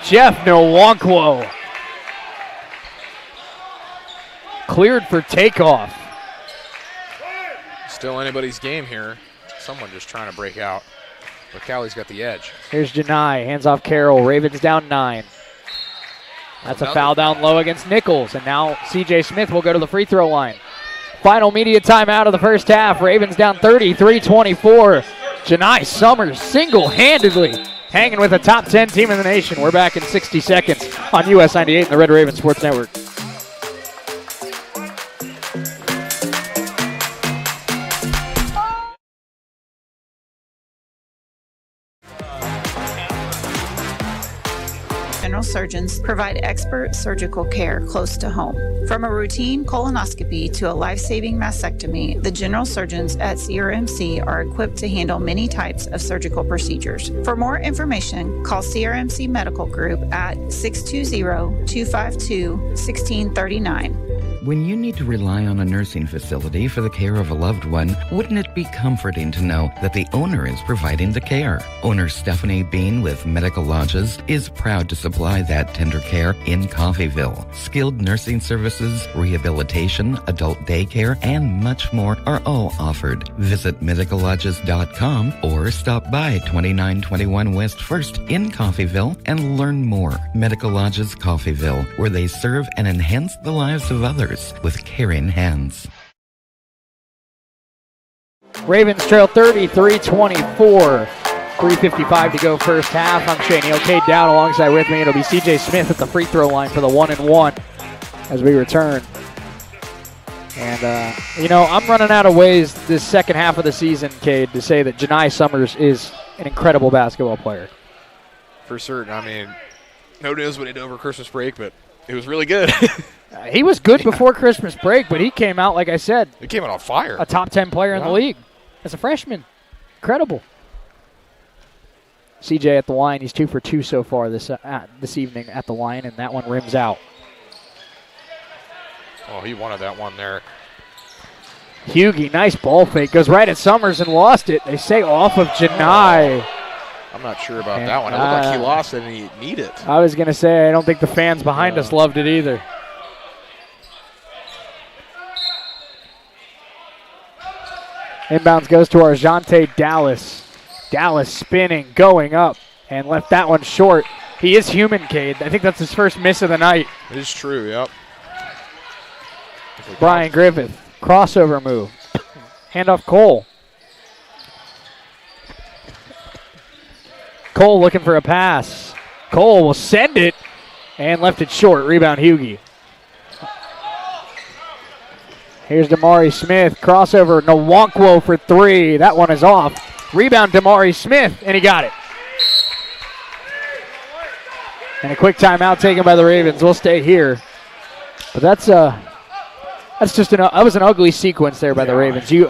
Jeff Nwankwo. cleared for takeoff. Still anybody's game here. Someone just trying to break out. But Cowley's got the edge. Here's Janai, hands off Carroll. Ravens down 9. That's a foul down low against Nichols. And now CJ Smith will go to the free throw line. Final media timeout of the first half. Ravens down 33-24. Janai Summers single-handedly hanging with a top 10 team in the nation. We're back in 60 seconds on US 98 and the Red Raven Sports Network. General surgeons provide expert surgical care close to home. From a routine colonoscopy to a life-saving mastectomy, the general surgeons at CRMC are equipped to handle many types of surgical procedures. For more information, call CRMC Medical Group at 620-252-1639. When you need to rely on a nursing facility for the care of a loved one, wouldn't it be comforting to know that the owner is providing the care? Owner Stephanie Bean with Medical Lodges is proud to supply that tender care in Coffeyville. Skilled nursing services, rehabilitation, adult daycare, and much more are all offered. Visit medicallodges.com or stop by 2921 West 1st in Coffeyville and learn more. Medical Lodges Coffeyville, where they serve and enhance the lives of others with caring hands. Ravens trail 33-24. 3:55 to go first half. I'm Shane O'Kade down alongside with me. It'll be CJ Smith at the free throw line for the 1-and-1 as we return. And, I'm running out of ways this second half of the season, Cade, to say that Janai Summers is an incredible basketball player. For certain. I mean, nobody knows what he did over Christmas break, but it was really good. He was good before Christmas break, but he came out, like I said. He came out on fire. A top 10 player in the league as a freshman. Incredible. CJ at the line. He's 2 for 2 so far this evening at the line, and that one rims out. Oh, he wanted that one there. Hugie, nice ball fake. Goes right at Summers and lost it. They say off of Janai. I'm not sure about that one. It looked like he lost it and he needed it. I was going to say, I don't think the fans behind us loved it either. Inbounds goes to Arjante Dallas. Dallas spinning, going up, and left that one short. He is human, Cade. I think that's his first miss of the night. It is true, yep. Brian Griffith, crossover move. Handoff Cole. Cole looking for a pass. Cole will send it and left it short. Rebound Hugie. Here's Damari Smith. Crossover. Nwankwo for 3. That one is off. Rebound Damari Smith, and he got it. And a quick timeout taken by the Ravens. We'll stay here. But that's just that was an ugly sequence there by the Ravens. You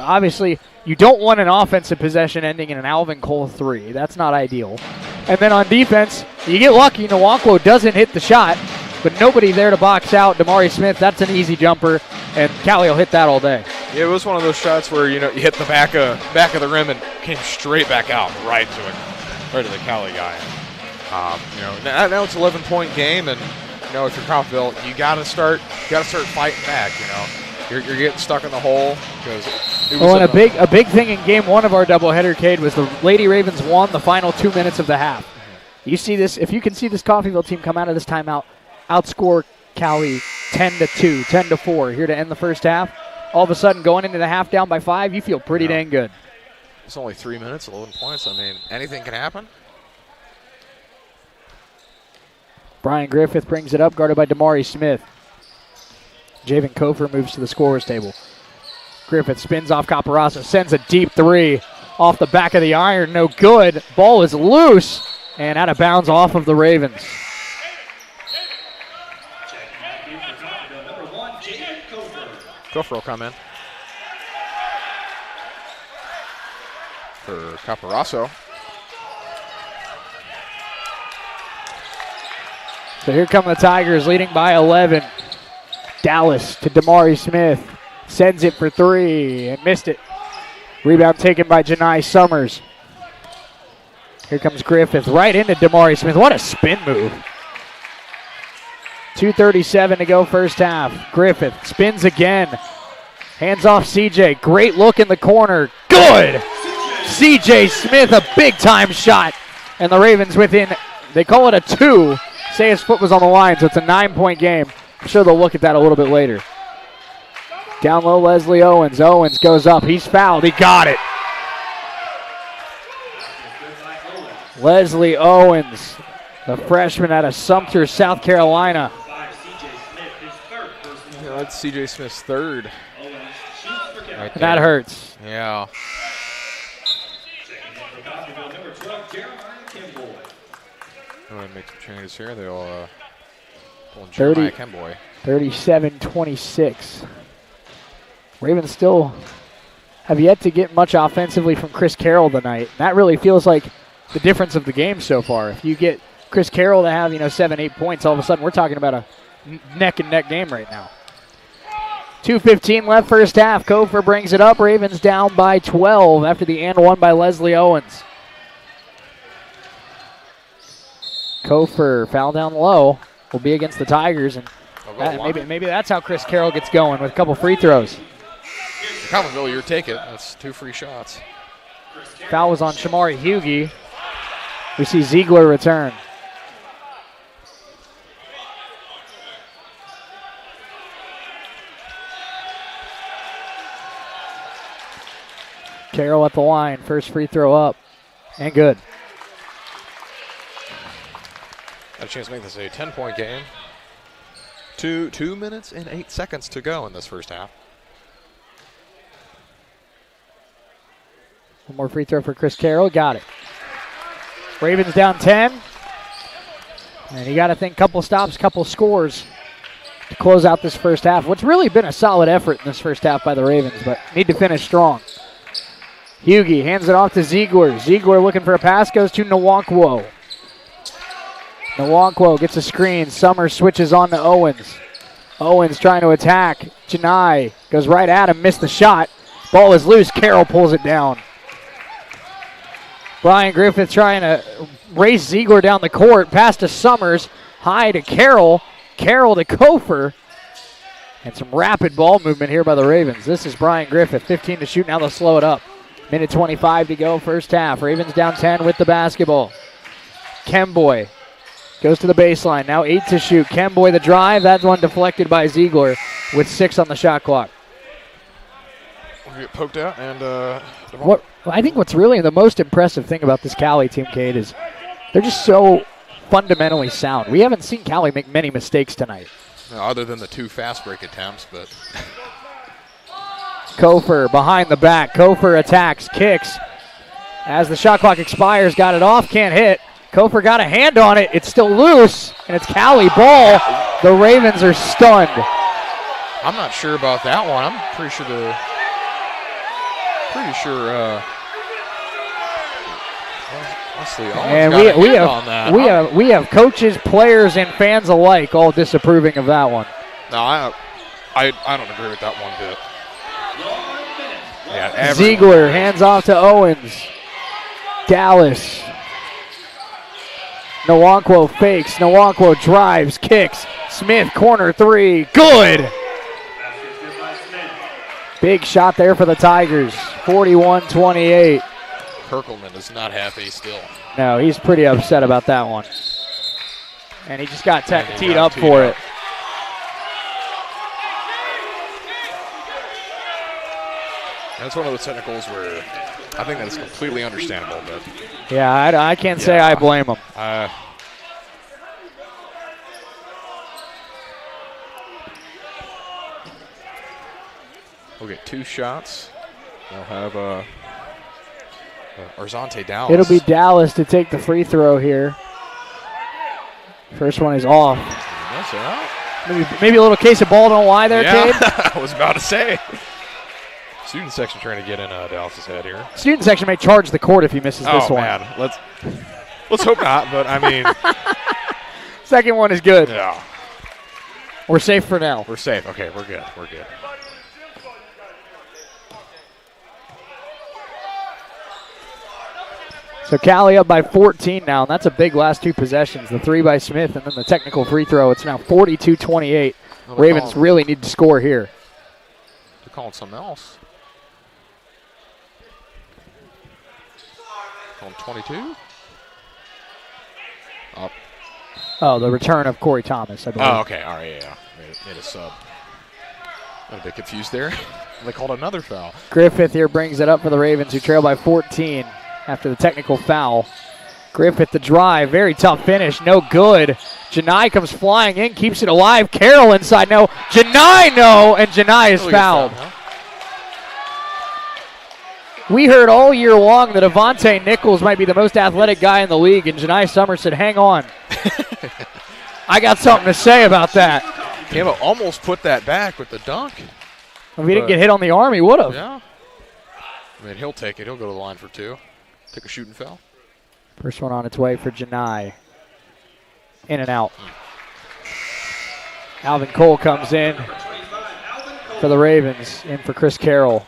don't want an offensive possession ending in an Alvin Cole 3. That's not ideal. And then on defense, you get lucky. Nwankwo doesn't hit the shot, but nobody there to box out. Damari Smith, that's an easy jumper, and Cowley will hit that all day. Yeah, it was one of those shots where you hit the back of the rim and came straight back out, right to the Cowley guy. Now it's an 11-point game, and if you're Coffeyville, you gotta start fighting back. You're getting stuck in the hole because. And a big thing in game 1 of our doubleheader, Cade, was the Lady Ravens won the final 2 minutes of the half. You see this? If you can see this Coffeyville team come out of this timeout, outscore Cowley 10-2, 10-4 here to end the first half. All of a sudden, going into the half down by 5, you feel pretty dang good. It's only 3 minutes, 11 points. I mean, anything can happen. Brian Griffith brings it up, guarded by Damari Smith. Javen Kofer moves to the scorer's table. Griffith spins off Caparazzo, sends a deep 3 off the back of the iron. No good. Ball is loose and out of bounds off of the Ravens. Kofer will come in for Caparazzo. So here come the Tigers leading by 11. Dallas to Damari Smith. Sends it for 3 and missed it. Rebound taken by Janai Summers. Here comes Griffith right into Damari Smith. What a spin move. 2:37 to go first half. Griffith spins again. Hands off CJ. Great look in the corner. Good! CJ Smith, a big-time shot. And the Ravens within, they call it a 2. Say his foot was on the line, so it's a 9-point game. I'm sure they'll look at that a little bit later. Down low, Leslie Owens. Owens goes up. He's fouled. He got it. Leslie Owens, the freshman out of Sumter, South Carolina. Yeah, that's CJ Smith's third. Right there. That hurts. Yeah. I'm going to make some changes here. They'll pull Jeremiah Kemboy. 37-26. Ravens still have yet to get much offensively from Chris Carroll tonight. That really feels like the difference of the game so far. If you get Chris Carroll to have, 7, 8 points, all of a sudden we're talking about a neck-and-neck game right now. 2:15 left first half. Kofor brings it up. Ravens down by 12 after the and one by Leslie Owens. Kofor foul down low. Will be against the Tigers, and maybe that's how Chris Carroll gets going with a couple free throws. Coffeyville, your take it. That's 2 free shots. Foul was on Shamari Hughie. We see Ziegler return. Carroll at the line. First free throw up. And good. Got a chance to make this a 10-point game. 2 minutes and 8 seconds to go in this first half. One more free throw for Chris Carroll. Got it. Ravens down 10. And you got to think couple stops, couple scores to close out this first half. What's really been a solid effort in this first half by the Ravens, but need to finish strong. Hughie hands it off to Ziegler. Ziegler looking for a pass, goes to Nwankwo. Nwankwo gets a screen. Summers switches on to Owens. Owens trying to attack. Janai goes right at him, missed the shot. Ball is loose. Carroll pulls it down. Brian Griffith trying to race Ziegler down the court. Pass to Summers. High to Carroll. Carroll to Kofor. And some rapid ball movement here by the Ravens. This is Brian Griffith. 15 to shoot. Now they'll slow it up. Minute 25 to go first half. Ravens down 10 with the basketball. Kemboy goes to the baseline. Now 8 to shoot. Kemboy the drive. That one deflected by Ziegler with 6 on the shot clock. We get poked out and I think what's really the most impressive thing about this Cowley team, Cade, is they're just so fundamentally sound. We haven't seen Cowley make many mistakes tonight. No, other than the 2 fast break attempts, but Kofor behind the back. Kofor attacks, kicks. As the shot clock expires, got it off, can't hit. Kofor got a hand on it. It's still loose, and it's Cowley ball. The Ravens are stunned. I'm not sure about that one. I'm pretty sure Leslie Owens got a hand on that. We have coaches, players, and fans alike all disapproving of that one. No, I don't agree with that one bit. Yeah, Ziegler hands off to Owens. Dallas. Nwankwo fakes. Nwankwo drives, kicks. Smith, corner 3. Good! Big shot there for the Tigers. 41-28. Kirkleman is not happy still. No, he's pretty upset about that one. And he just got teed up for it. That's one of those technicals where I think that's completely understandable. But yeah, I can't say I blame him. We'll get 2 shots. They'll have Arzante Dallas. It'll be Dallas to take the free throw here. First one is off. That's all right. Maybe a little case of ball don't lie there, Cade. I was about to say. Student section trying to get in Dallas's head here. Student section may charge the court if he misses this one. Man. Let's hope not, but I mean. Second one is good. Yeah. We're safe for now. We're safe. Okay, we're good. We're good. So Cowley up by 14 now, and that's a big last two possessions. The 3 by Smith and then the technical free throw. It's now 42-28. Ravens really need to score here. They're calling something else. Calling 22? Up. Oh, the return of Corey Thomas, I believe. Oh, okay. All right, yeah. Made a sub. I'm a bit confused there. They called another foul. Griffith here brings it up for the Ravens, who trail by 14 after the technical foul. Griffith the drive, very tough finish, no good. Janai comes flying in, keeps it alive. Carroll inside, no. Janai, no, and Janai is fouled. We heard all year long that Avante Nichols might be the most athletic guy in the league, and Janai Summers said, hang on. I got something to say about that. Camo almost put that back with the dunk. If he didn't get hit on the arm, he would have. Yeah. I mean, he'll take it. He'll go to the line for 2. Take a shooting foul. First one on its way for Janai. In and out. Alvin Cole comes in for the Ravens, in for Chris Carroll.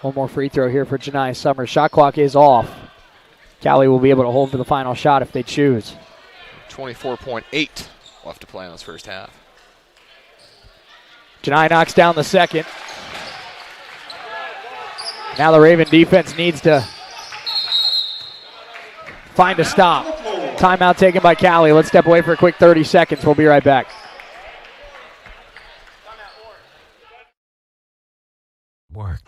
One more free throw here for Janai Summers. Shot clock is off. Cowley will be able to hold for the final shot if they choose. 24.8 left to play in this first half. Janai knocks down the second. Now the Raven defense needs to find a stop. Timeout taken by Cowley. Let's step away for a quick 30 seconds. We'll be right back. Work.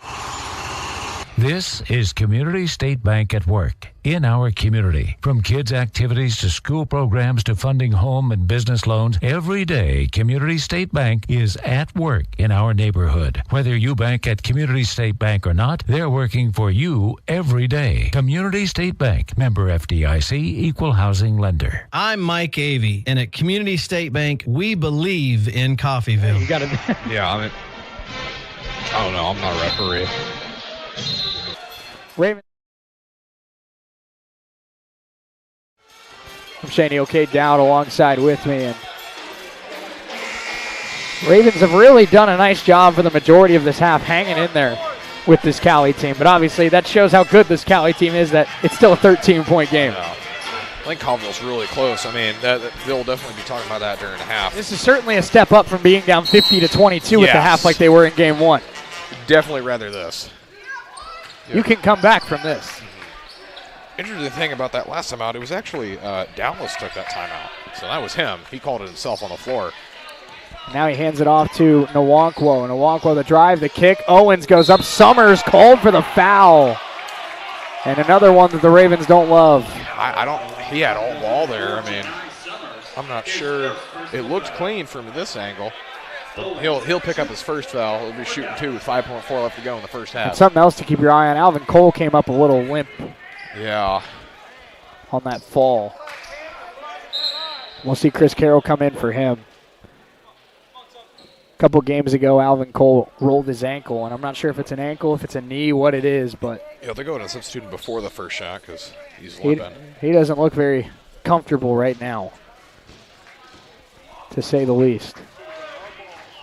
This is Community State Bank at Work in our community. From kids' activities to school programs to funding home and business loans, every day Community State Bank is at work in our neighborhood. Whether you bank at Community State Bank or not, they're working for you every day. Community State Bank, member FDIC, equal housing lender. I'm Mike Avey, and at Community State Bank, we believe in Coffeyville. You got to. Yeah, I don't know. I'm not a referee. Ravens. I'm Shane O'Kade down alongside with me, and Ravens have really done a nice job for the majority of this half hanging in there with this Cowley team. But obviously that shows how good this Cowley team is, that it's still a 13-point game. Yeah. I think Colville's really close. I mean, they'll definitely be talking about that during the half. This is certainly a step up from being down 50-22 with the half like they were in game 1. Definitely rather this. You can come back from this. Interesting thing about that last time out, it was actually Dallas took that timeout. So that was him. He called it himself on the floor. Now he hands it off to Nwankwo. Nwankwo the drive, the kick. Owens goes up. Summers called for the foul. And another one that the Ravens don't love. He had all ball there. I mean, I'm not sure. It looked clean from this angle. But he'll pick up his first foul. He'll be shooting 2 with 5.4 left to go in the first half. And something else to keep your eye on. Alvin Cole came up a little limp. Yeah. On that fall. We'll see Chris Carroll come in for him. A couple games ago, Alvin Cole rolled his ankle, and I'm not sure if it's an ankle, if it's a knee, what it is, but Yeah, they're going to substitute him before the first shot because he's limping. He doesn't look very comfortable right now, to say the least.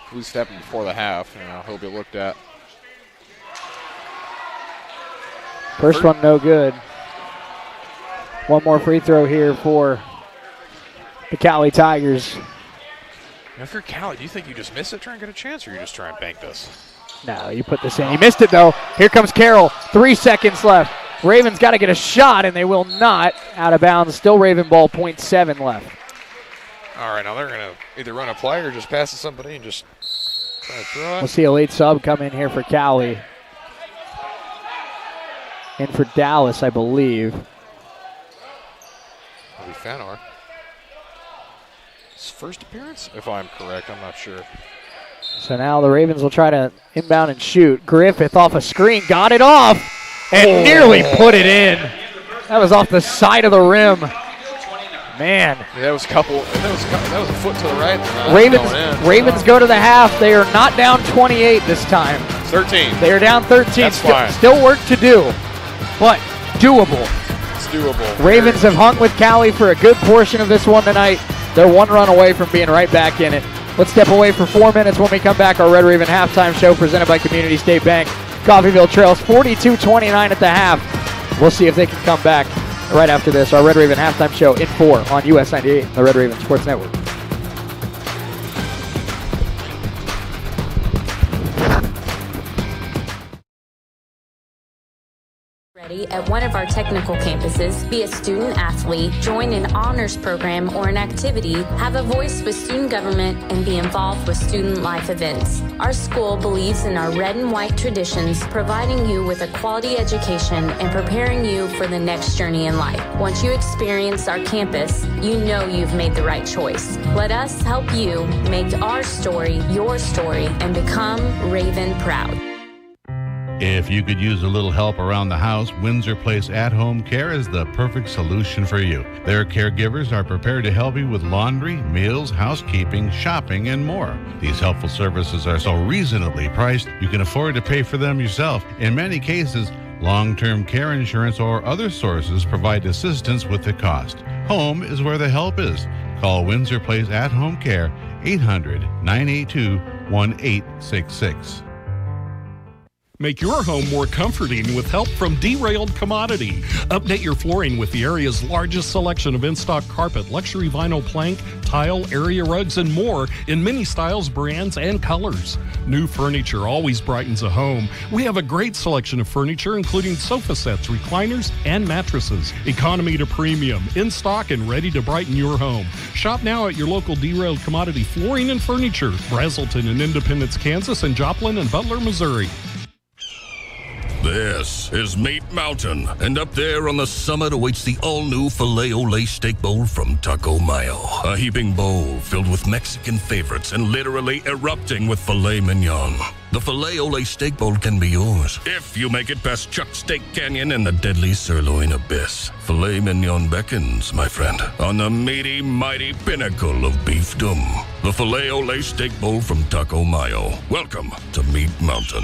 At least happened before the half. He'll be looked at. First one, no good. One more free throw here for the Cowley Tigers. Now, if you're Cowley, do you think you just miss it, try and get a chance, or you just try and bank this? No, you put this in. He missed it, though. Here comes Carroll. 3 seconds left. Ravens got to get a shot, and they will not. Out of bounds. Still Raven ball, 0.7 left. All right, now they're going to either run a play or just pass to somebody and just try to throw it. We'll see a late sub come in here for Cowley. In for Dallas, I believe. It'll be Fanor. His first appearance, if I'm correct. I'm not sure. So now the Ravens will try to inbound and shoot. Griffith off a screen, got it off, and nearly put it in. That was off the side of the rim. Man. Yeah, that was a foot to the right. Ravens go to the half. They are not down 28 this time. 13. They are down 13. That's fine. Still work to do, but doable. It's doable. Ravens have hung with Cowley for a good portion of this one tonight. They're one run away from being right back in it. Let's step away for 4 minutes. When we come back, our Red Raven halftime show presented by Community State Bank. Coffeyville trails 42-29 at the half. We'll see if they can come back right after this. Our Red Raven halftime show in 4 on US 98, the Red Raven Sports Network. At one of our technical campuses, be a student athlete, join an honors program or an activity, have a voice with student government, and be involved with student life events. Our school believes in our red and white traditions, providing you with a quality education and preparing you for the next journey in life. Once you experience our campus, you know you've made the right choice. Let us help you make our story your story and become Raven proud. If you could use a little help around the house, Windsor Place At-Home Care is the perfect solution for you. Their caregivers are prepared to help you with laundry, meals, housekeeping, shopping, and more. These helpful services are so reasonably priced, you can afford to pay for them yourself. In many cases, long-term care insurance or other sources provide assistance with the cost. Home is where the help is. Call Windsor Place At-Home Care, 800-982-1866. Make your home more comforting with help from Derailed Commodity. Update your flooring with the area's largest selection of in-stock carpet, luxury vinyl plank, tile, area rugs, and more in many styles, brands, and colors. New furniture always brightens a home. We have a great selection of furniture, including sofa sets, recliners, and mattresses. Economy to premium, in stock and ready to brighten your home. Shop now at your local Derailed Commodity Flooring and Furniture, Brazelton in Independence, Kansas, and Joplin and Butler, Missouri. This is Meat Mountain, and up there on the summit awaits the all-new Filet-O-Lay Steak Bowl from Taco Mayo. A heaping bowl filled with Mexican favorites and literally erupting with filet mignon. The Filet-O-Lay Steak Bowl can be yours if you make it past Chuck Steak Canyon and the deadly sirloin abyss. Filet mignon beckons, my friend, on the meaty, mighty pinnacle of beefdom. The Filet-O-Lay Steak Bowl from Taco Mayo. Welcome to Meat Mountain.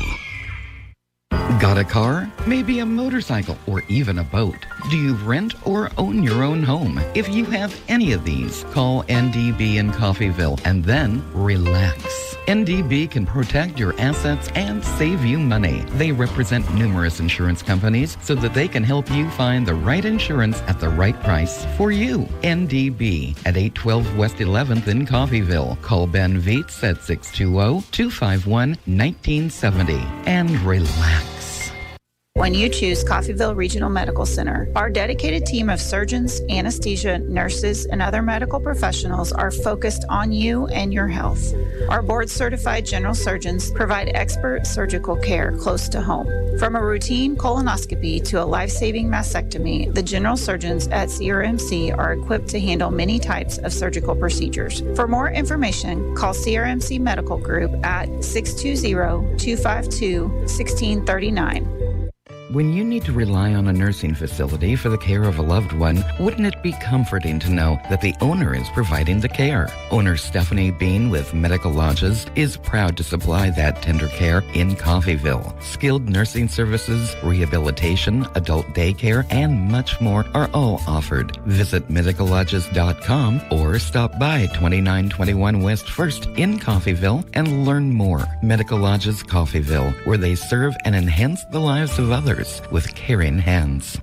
Got a car? Maybe a motorcycle or even a boat? Do you rent or own your own home? If you have any of these, call NDB in Coffeyville and then relax. NDB can protect your assets and save you money. They represent numerous insurance companies so that they can help you find the right insurance at the right price for you. NDB at 812 West 11th in Coffeyville. Call Ben Vietz at 620-251-1970 and relax. When you choose Coffeyville Regional Medical Center, our dedicated team of surgeons, anesthesia, nurses, and other medical professionals are focused on you and your health. Our board-certified general surgeons provide expert surgical care close to home. From a routine colonoscopy to a life-saving mastectomy, the general surgeons at CRMC are equipped to handle many types of surgical procedures. For more information, call CRMC Medical Group at 620-252-1639. When you need to rely on a nursing facility for the care of a loved one, wouldn't it be comforting to know that the owner is providing the care? Owner Stephanie Bean with Medical Lodges is proud to supply that tender care in Coffeyville. Skilled nursing services, rehabilitation, adult daycare, and much more are all offered. Visit medicallodges.com or stop by 2921 West 1st in Coffeyville and learn more. Medical Lodges Coffeyville, where they serve and enhance the lives of others with caring hands.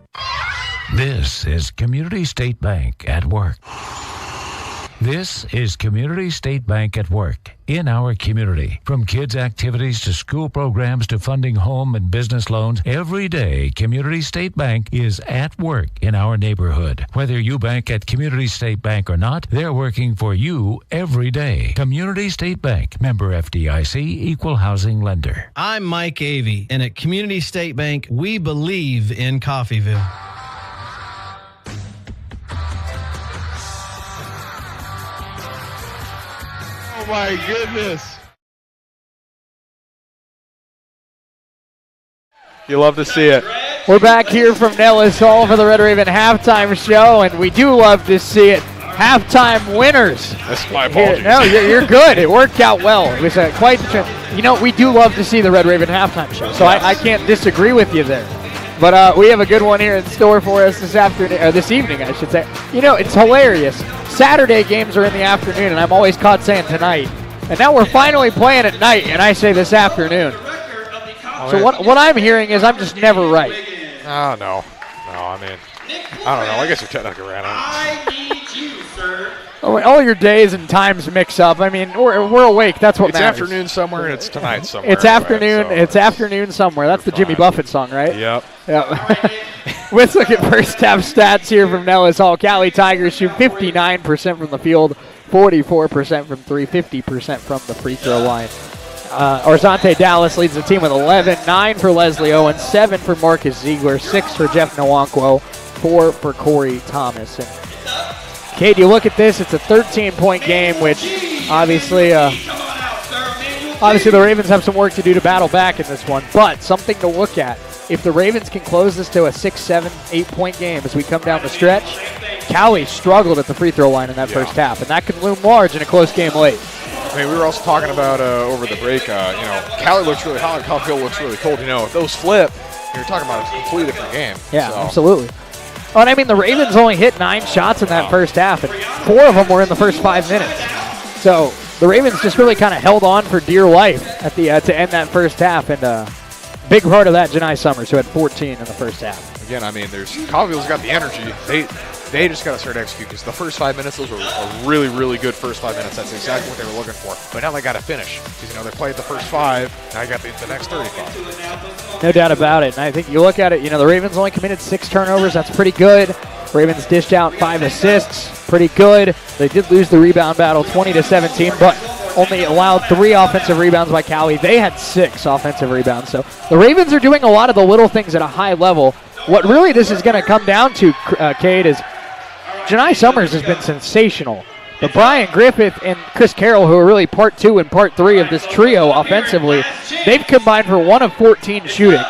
This is Community State Bank at work. This is Community State Bank at work in our community. From kids' activities to school programs to funding home and business loans, every day Community State Bank is at work in our neighborhood. Whether you bank at Community State Bank or not, they're working for you every day. Community State Bank, member FDIC, equal housing lender. I'm Mike Avey, and at Community State Bank, we believe in Coffeyville. Oh my goodness. You love to see it. We're back here from Nellis Hall for the Red Raven halftime show, and we do love to see it. Halftime winners. That's my apologies. No, you're good. It worked out well. It was quite the trend. You know, we do love to see the Red Raven halftime show, so I can't disagree with you there. But we have a good one here in store for us this afternoon, or this evening, I should say. You know, it's hilarious. Saturday games are in the afternoon, and I'm always caught saying tonight. And now we're finally playing at night, and I say this afternoon. Oh, So what I'm hearing is I'm just never right. Oh, no. No, I mean, I don't know. I guess you're technically right. All your days and times mix up. I mean, we're awake. That's what matters. It's afternoon somewhere and it's tonight somewhere. It's afternoon. It's afternoon somewhere. That's the Jimmy Buffett song, right? Yep. Let's look at first half stats here from Nellis Hall. Cowley Tigers shoot 59% from the field, 44% from 3, 50% from the free throw line. Orzante Dallas leads the team with 11, 9 for Leslie Owens, 7 for Marcus Ziegler, 6 for Jeff Nwankwo, 4 for Corey Thomas. And Cade, you look at this, it's a 13-point game, which obviously the Ravens have some work to do to battle back in this one, but something to look at. If the Ravens can close this to a 6, 7, 8-point game as we come down the stretch, Cowley struggled at the free throw line in that first half, and that can loom large in a close game late. I mean, we were also talking about over the break, Cowley looks really hot, Coffeyville looks really cold. If those flip, you're talking about a completely different game. Yeah, absolutely. Oh, and I mean, the Ravens only hit 9 shots in that first half, and 4 of them were in the first 5 minutes. So the Ravens just really kind of held on for dear life at the to end that first half, and big part of that, Janai Summers, who had 14 in the first half. Again, I mean, Coffeyville's got the energy. They just got to start executing, because the first 5 minutes, those were a really, really good first 5 minutes. That's exactly what they were looking for. But now they got to finish, because they played the first 5. Now you got the next 35. No doubt about it. And I think you look at it, the Ravens only committed 6 turnovers. That's pretty good. Ravens dished out 5 assists. Pretty good. They did lose the rebound battle 20-17, but only allowed 3 offensive rebounds by Cowley. They had 6 offensive rebounds. So the Ravens are doing a lot of the little things at a high level. What really this is going to come down to, Cade, is Janai Summers has been sensational. But Brian Griffith and Chris Carroll, who are really part 2 and part 3 of this trio offensively, they've combined for 1 of 14 shooting.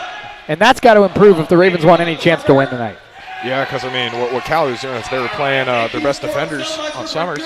And that's got to improve if the Ravens want any chance to win tonight. Yeah, because, I mean, what Cowley was doing is they were playing their best defenders on Summers.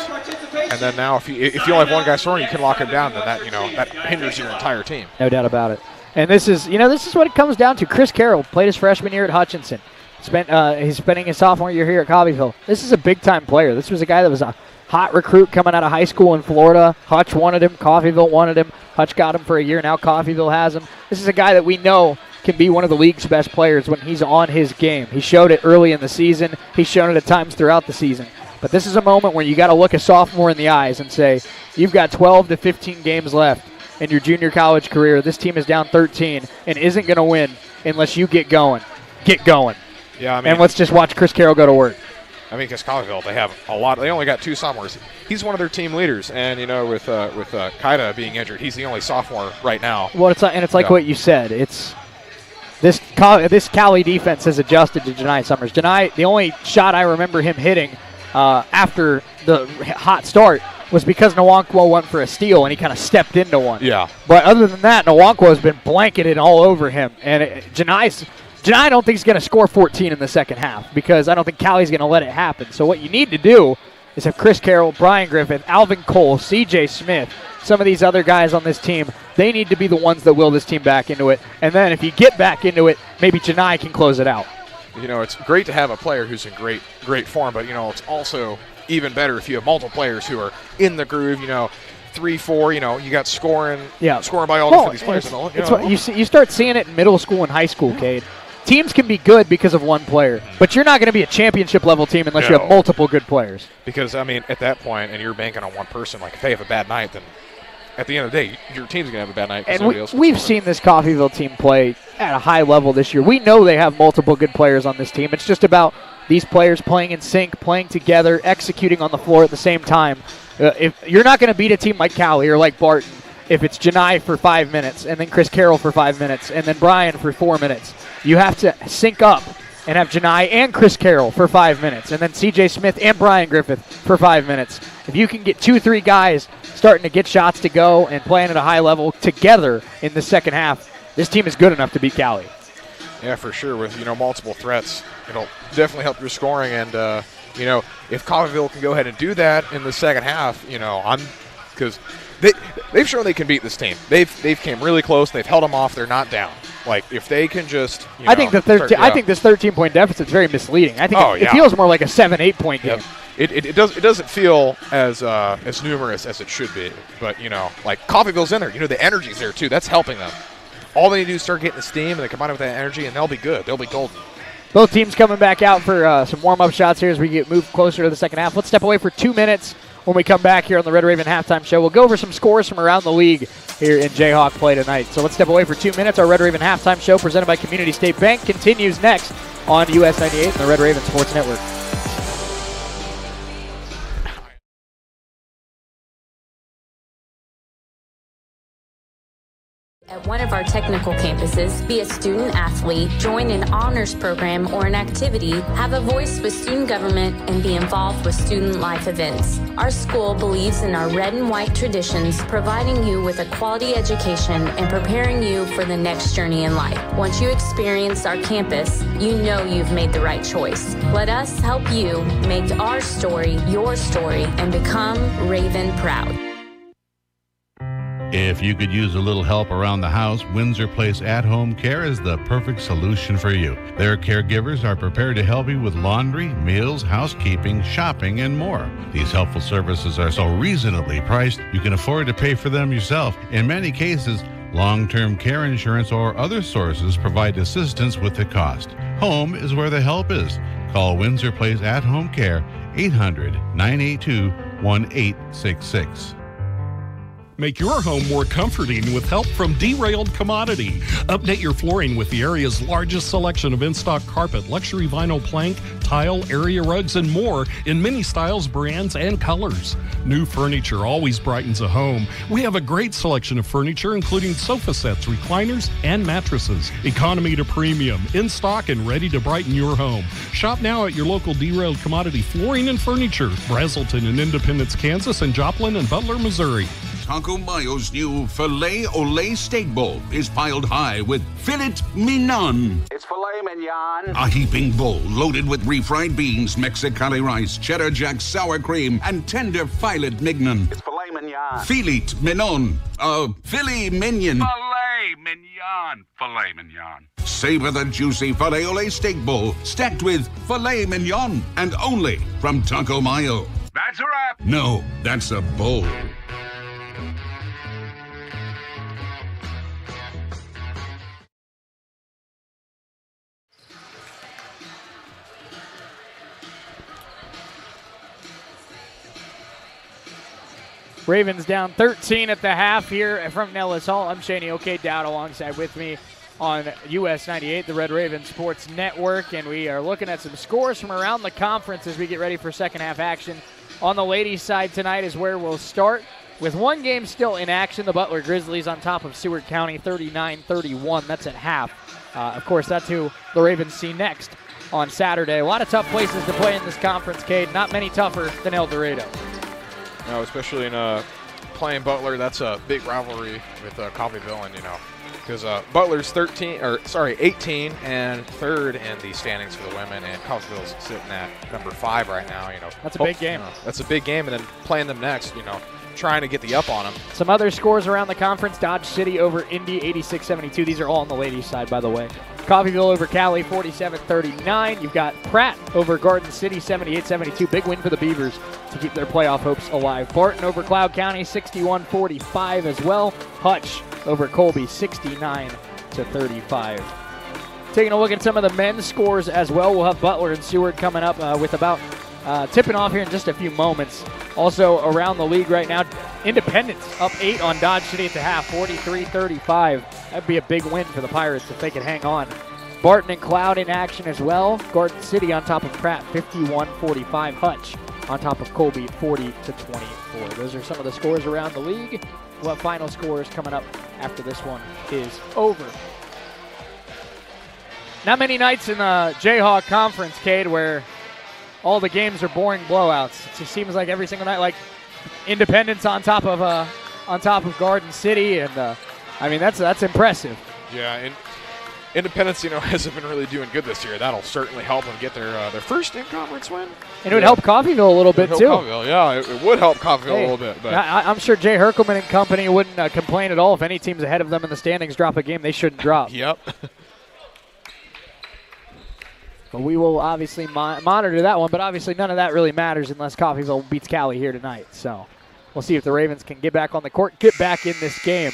And then now if you only have one guy scoring, you can lock him down, then that hinders your entire team. No doubt about it. And this is what it comes down to. Chris Carroll played his freshman year at Hutchinson. He's spending his sophomore year here at Coffeyville. This is a big-time player. This was a guy that was a hot recruit coming out of high school in Florida. Hutch wanted him. Coffeyville wanted him. Hutch got him for a year. Now Coffeyville has him. This is a guy that we know can be one of the league's best players when he's on his game. He showed it early in the season. He's shown it at times throughout the season. But this is a moment where you got to look a sophomore in the eyes and say, you've got 12 to 15 games left in your junior college career. This team is down 13 and isn't going to win unless you get going. Get going. Yeah, I mean, and let's just watch Chris Carroll go to work. I mean, because Coffeyville, they have a lot. They only got 2 sophomores. He's one of their team leaders, and with Kaida being injured, he's the only sophomore right now. Well, it's like what you said. It's this Cowley defense has adjusted to Janai Summers. Janai, the only shot I remember him hitting after the hot start was because Nwankwo went for a steal and he kind of stepped into one. Yeah. But other than that, Nwankwo has been blanketed all over him, and Janai, I don't think he's going to score 14 in the second half because I don't think Cowley's going to let it happen. So what you need to do is have Chris Carroll, Brian Griffith, Alvin Cole, C.J. Smith, some of these other guys on this team, they need to be the ones that will this team back into it. And then if you get back into it, maybe Janai can close it out. It's great to have a player who's in great form, but, it's also even better if you have multiple players who are in the groove, 3, 4, you got scoring by all of these players. You start seeing it in middle school and high school, Cade. Teams can be good because of one player, but you're not going to be a championship-level team unless you have multiple good players. Because, I mean, at that point, and you're banking on one person, like if they have a bad night, then at the end of the day, your team's going to have a bad night. And we've seen this Coffeyville team play at a high level this year. We know they have multiple good players on this team. It's just about these players playing in sync, playing together, executing on the floor at the same time. If you're not going to beat a team like Cowley or like Barton if it's Janai for 5 minutes and then Chris Carroll for 5 minutes and then Brian for 4 minutes. You have to sync up and have Janai and Chris Carroll for 5 minutes and then C.J. Smith and Brian Griffith for 5 minutes. If you can get 2-3 guys starting to get shots to go and playing at a high level together in the second half, this team is good enough to beat Cowley. Yeah, for sure. With, multiple threats, it'll definitely help your scoring. And, if Coffeyville can go ahead and do that in the second half, because they've shown they can beat this team. They've came really close. They've held them off. They're not down. Like, if they can just, I think this 13-point deficit is very misleading. I think it feels more like a 7-8 point game. Yep. It doesn't feel as numerous as it should be. But, like, Coffeyville's in there. The energy's there, too. That's helping them. all they need to do is start getting the steam, and they combine it with that energy, and they'll be good. They'll be golden. Both teams coming back out for some warm-up shots here as we get moved closer to the second half. Let's step away for 2 minutes. When we come back here on the Red Raven Halftime Show, we'll go over some scores from around the league here in Jayhawk play tonight. So let's step away for 2 minutes. Our Red Raven Halftime Show, presented by Community State Bank, continues next on US 98 and the Red Raven Sports Network. At one of our technical campuses, be a student athlete, join an honors program or an activity, have a voice with student government, and be involved with student life events. Our school believes in our red and white traditions, providing you with a quality education and preparing you for the next journey in life. Once you experience our campus, you know you've made the right choice. Let us help you make our story your story and become Raven proud. If you could use a little help around the house, Windsor Place At-Home Care is the perfect solution for you. Their caregivers are prepared to help you with laundry, meals, housekeeping, shopping, and more. These helpful services are so reasonably priced, you can afford to pay for them yourself. In many cases, long-term care insurance or other sources provide assistance with the cost. Home is where the help is. Call Windsor Place At-Home Care, 800-982-1866. Make your home more comforting with help from Derailed Commodity. Update your flooring with the area's largest selection of in-stock carpet, luxury vinyl plank, tile, area rugs, and more in many styles, brands, and colors. New furniture always brightens a home. We have a great selection of furniture, including sofa sets, recliners, and mattresses. Economy to premium, in stock and ready to brighten your home. Shop now at your local Derailed Commodity Flooring and Furniture, Brazelton in Independence, Kansas, and Joplin and Butler, Missouri. Taco Mayo's new Filet Olay Steak Bowl is piled high with filet mignon. It's filet mignon. A heaping bowl loaded with refried beans, Mexicali rice, cheddar jack sour cream, and tender filet mignon. It's filet mignon. Filet mignon. Filet mignon. Filet mignon. Filet mignon. Savor the juicy Filet Olay Steak Bowl stacked with filet mignon and only from Taco Mayo. That's a wrap. No, that's a bowl. Ravens down 13 at the half here from Nellis Hall. I'm Shaney O'Kay-Dowd alongside with me on US 98, the Red Raven Sports Network, and we are looking at some scores from around the conference as we get ready for second half action. On the ladies' side tonight is where we'll start with one game still in action. The Butler Grizzlies on top of Seward County 39-31. That's at half. Of course, that's who the Ravens see next on Saturday. A lot of tough places to play in this conference, Cade. Not many tougher than El Dorado. No, especially in playing Butler, that's a big rivalry with Coffeyville, and because Butler's 18 and third in the standings for the women, and Coffeyville's sitting at number 5 right now. That's a big game. That's a big game, and then playing them next, trying to get the up on them. Some other scores around the conference: Dodge City over Indy 86-72. These are all on the ladies' side, by the way. Coffeyville over Cowley 47-39. You've got Pratt over Garden City 78-72. Big win for the Beavers to keep their playoff hopes alive. Barton over Cloud County 61-45 as well. Hutch over Colby 69-35. Taking a look at some of the men's scores as well. We'll have Butler and Seward coming up with about tipping off here in just a few moments. Also around the league right now, Independence up 8 on Dodge City at the half, 43-35. That'd be a big win for the Pirates if they could hang on. Barton and Cloud in action as well. Garden City on top of Pratt, 51-45. Hutch on top of Colby, 40-24. Those are some of the scores around the league. We'll have final scores coming up after this one is over. Not many nights in the Jayhawk Conference, Cade, where all the games are boring blowouts. It just seems like every single night, like Independence on top of Garden City, and that's impressive. Yeah, and Independence, hasn't been really doing good this year. That'll certainly help them get their first in-conference win. And it would help Coffeyville a little bit too. It would help Coffeyville a little bit. But I'm sure Jay Herkelman and company wouldn't complain at all if any teams ahead of them in the standings drop a game they shouldn't drop. Yep. But we will obviously monitor that one, but obviously none of that really matters unless Coffeyville beats Cowley here tonight. So we'll see if the Ravens can get back on the court, get back in this game.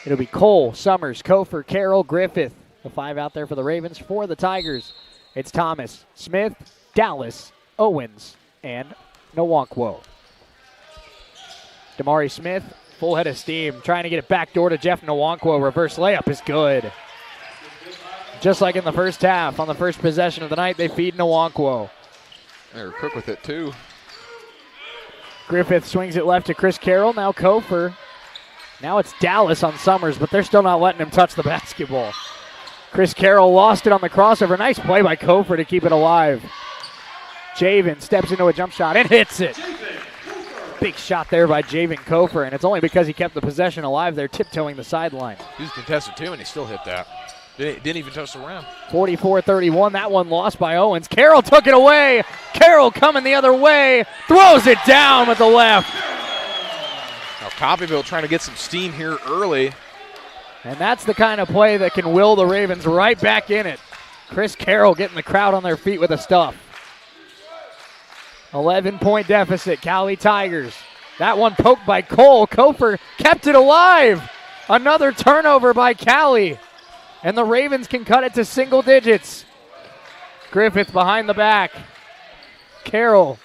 It'll be Cole, Summers, Kofer, Carroll, Griffith. The 5 out there for the Ravens. For the Tigers, it's Thomas, Smith, Dallas, Owens, and Nwankwo. Damari Smith, full head of steam, trying to get it back door to Jeff Nwankwo. Reverse layup is good. Just like in the first half, on the first possession of the night, they feed Nwankwo. They were quick with it, too. Griffith swings it left to Chris Carroll. Now Kofer. Now it's Dallas on Summers, but they're still not letting him touch the basketball. Chris Carroll lost it on the crossover. Nice play by Kofer to keep it alive. Javen steps into a jump shot and hits it. Big shot there by Javen Kofer, and it's only because he kept the possession alive there, tiptoeing the sideline. He was contested, too, and he still hit that. Didn't even touch the rim. 44-31, that one lost by Owens. Carroll took it away. Carroll coming the other way, throws it down with the left. Now Coffeyville trying to get some steam here early. And that's the kind of play that can will the Ravens right back in it. Chris Carroll getting the crowd on their feet with the stuff. 11-point deficit, Cowley Tigers. That one poked by Cole. Kofer kept it alive. Another turnover by Cowley. And the Ravens can cut it to single digits. Griffith behind the back. Carroll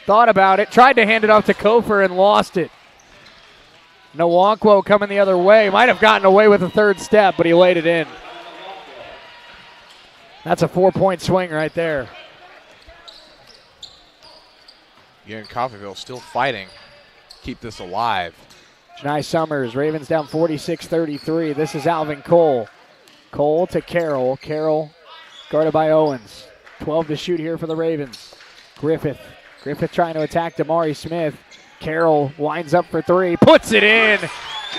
thought about it, tried to hand it off to Kofer and lost it. Nwankwo coming the other way. Might have gotten away with a third step, but he laid it in. That's a 4-point swing right there. Again, Coffeyville still fighting. Keep this alive. Janai Summers, Ravens down 46-33. This is Alvin Cole. Cole to Carroll. Carroll guarded by Owens. 12 to shoot here for the Ravens. Griffith trying to attack Damari Smith. Carroll winds up for 3, puts it in.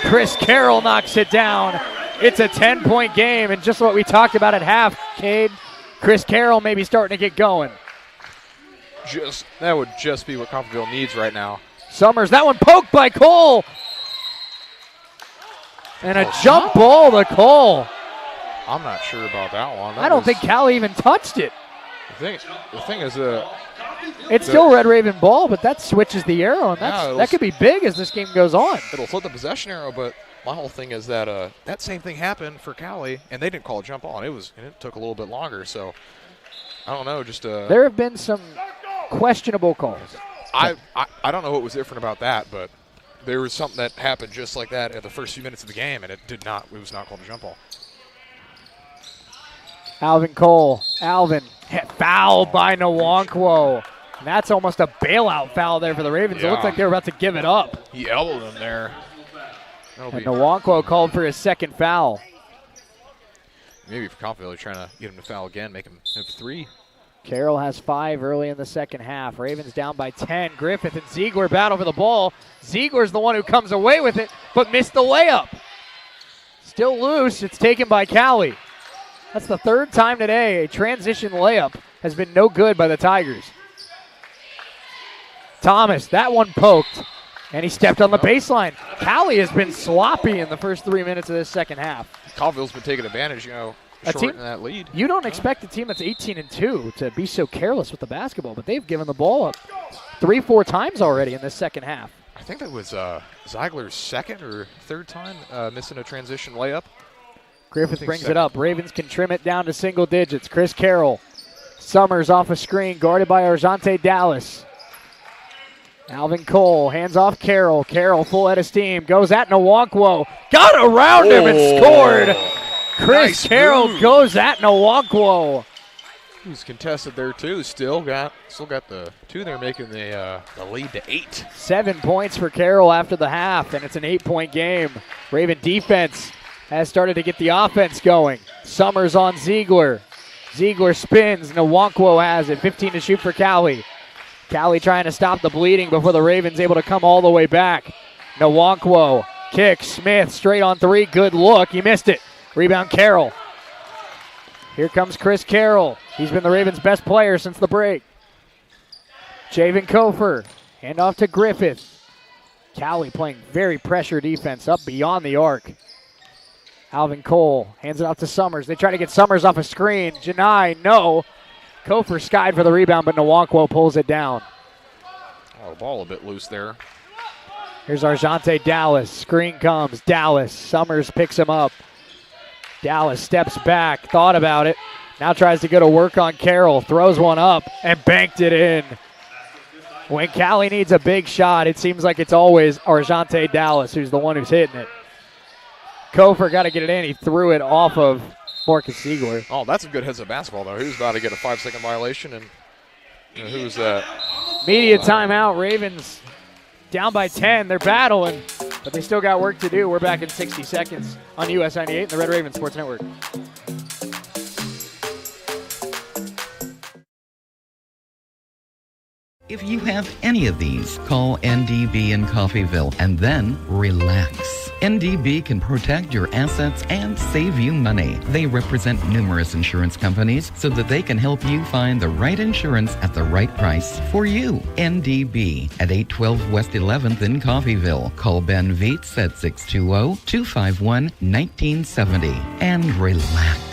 Chris Carroll knocks it down. It's a 10-point game, and just what we talked about at half, Cade. Chris Carroll maybe starting to get going. That would just be what Coffeyville needs right now. Summers, that one poked by Cole. And a jump ball to Cole. I'm not sure about that one. I don't think Cowley even touched it. The thing is, it's still Red Raven ball, but that switches the arrow, and that could be big as this game goes on. It'll flip the possession arrow, but my whole thing is that that same thing happened for Cowley, and they didn't call a jump ball, and it took a little bit longer. So I don't know. There have been some questionable calls. I don't know what was different about that, but there was something that happened just like that at the first few minutes of the game, and it was not called a jump ball. Alvin Cole. Alvin fouled by Nwankwo. And that's almost a bailout foul there for the Ravens. Yeah. It looked like they were about to give it up. He elbowed him there. And Nwankwo called for his second foul. Maybe for Coffeyville, trying to get him to foul again, make him have 3. Carroll has 5 early in the second half. Ravens down by 10. Griffith and Ziegler battle for the ball. Ziegler's the one who comes away with it, but missed the layup. Still loose. It's taken by Cowley. That's the third time today a transition layup has been no good by the Tigers. Thomas, that one poked, and he stepped on the baseline. Cowley has been sloppy in the first 3 minutes of this second half. Coffeyville's been taking advantage, shortening that lead. You don't expect a team that's 18-2 to be so careless with the basketball, but they've given the ball up 3-4 times already in this second half. I think that was Ziegler's second or third time missing a transition layup. Griffith brings it up. Ravens can trim it down to single digits. Chris Carroll. Summers off a screen, guarded by Arjante Dallas. Alvin Cole, hands off Carroll. Carroll, full head of steam, goes at Nwankwo. Got around him and scored. Chris Carroll goes at Nwankwo. He's contested there too. Still got the 2 there, making the lead to 8. 7 points for Carroll after the half, and it's an 8-point game. Raven defense has started to get the offense going. Summers on Ziegler. Ziegler spins. Nwankwo has it. 15 to shoot for Cowley. Cowley trying to stop the bleeding before the Ravens able to come all the way back. Nwankwo kicks. Smith straight on 3. Good look. He missed it. Rebound Carroll. Here comes Chris Carroll. He's been the Ravens' best player since the break. Javen Kofer. Hand off to Griffith. Cowley playing very pressure defense up beyond the arc. Alvin Cole hands it off to Summers. They try to get Summers off a screen. Janai, no. Kofer skied for the rebound, but Nwankwo pulls it down. Oh, the ball a bit loose there. Here's Argente Dallas. Screen comes. Dallas. Summers picks him up. Dallas steps back. Thought about it. Now tries to go to work on Carroll. Throws one up and banked it in. When Cowley needs a big shot, it seems like it's always Argente Dallas who's the one who's hitting it. Kofer got to get it in. He threw it off of Marcus Ziegler. Oh, that's a good heads up basketball, though. He was about to get a 5-second violation, and who was that? Media timeout. Ravens down by 10. They're battling, but they still got work to do. We're back in 60 seconds on US 98 and the Red Raven Sports Network. If you have any of these, call NDB in Coffeyville and then relax. NDB can protect your assets and save you money. They represent numerous insurance companies so that they can help you find the right insurance at the right price for you. NDB at 812 West 11th in Coffeyville. Call Ben Vietz at 620-251-1970 and relax.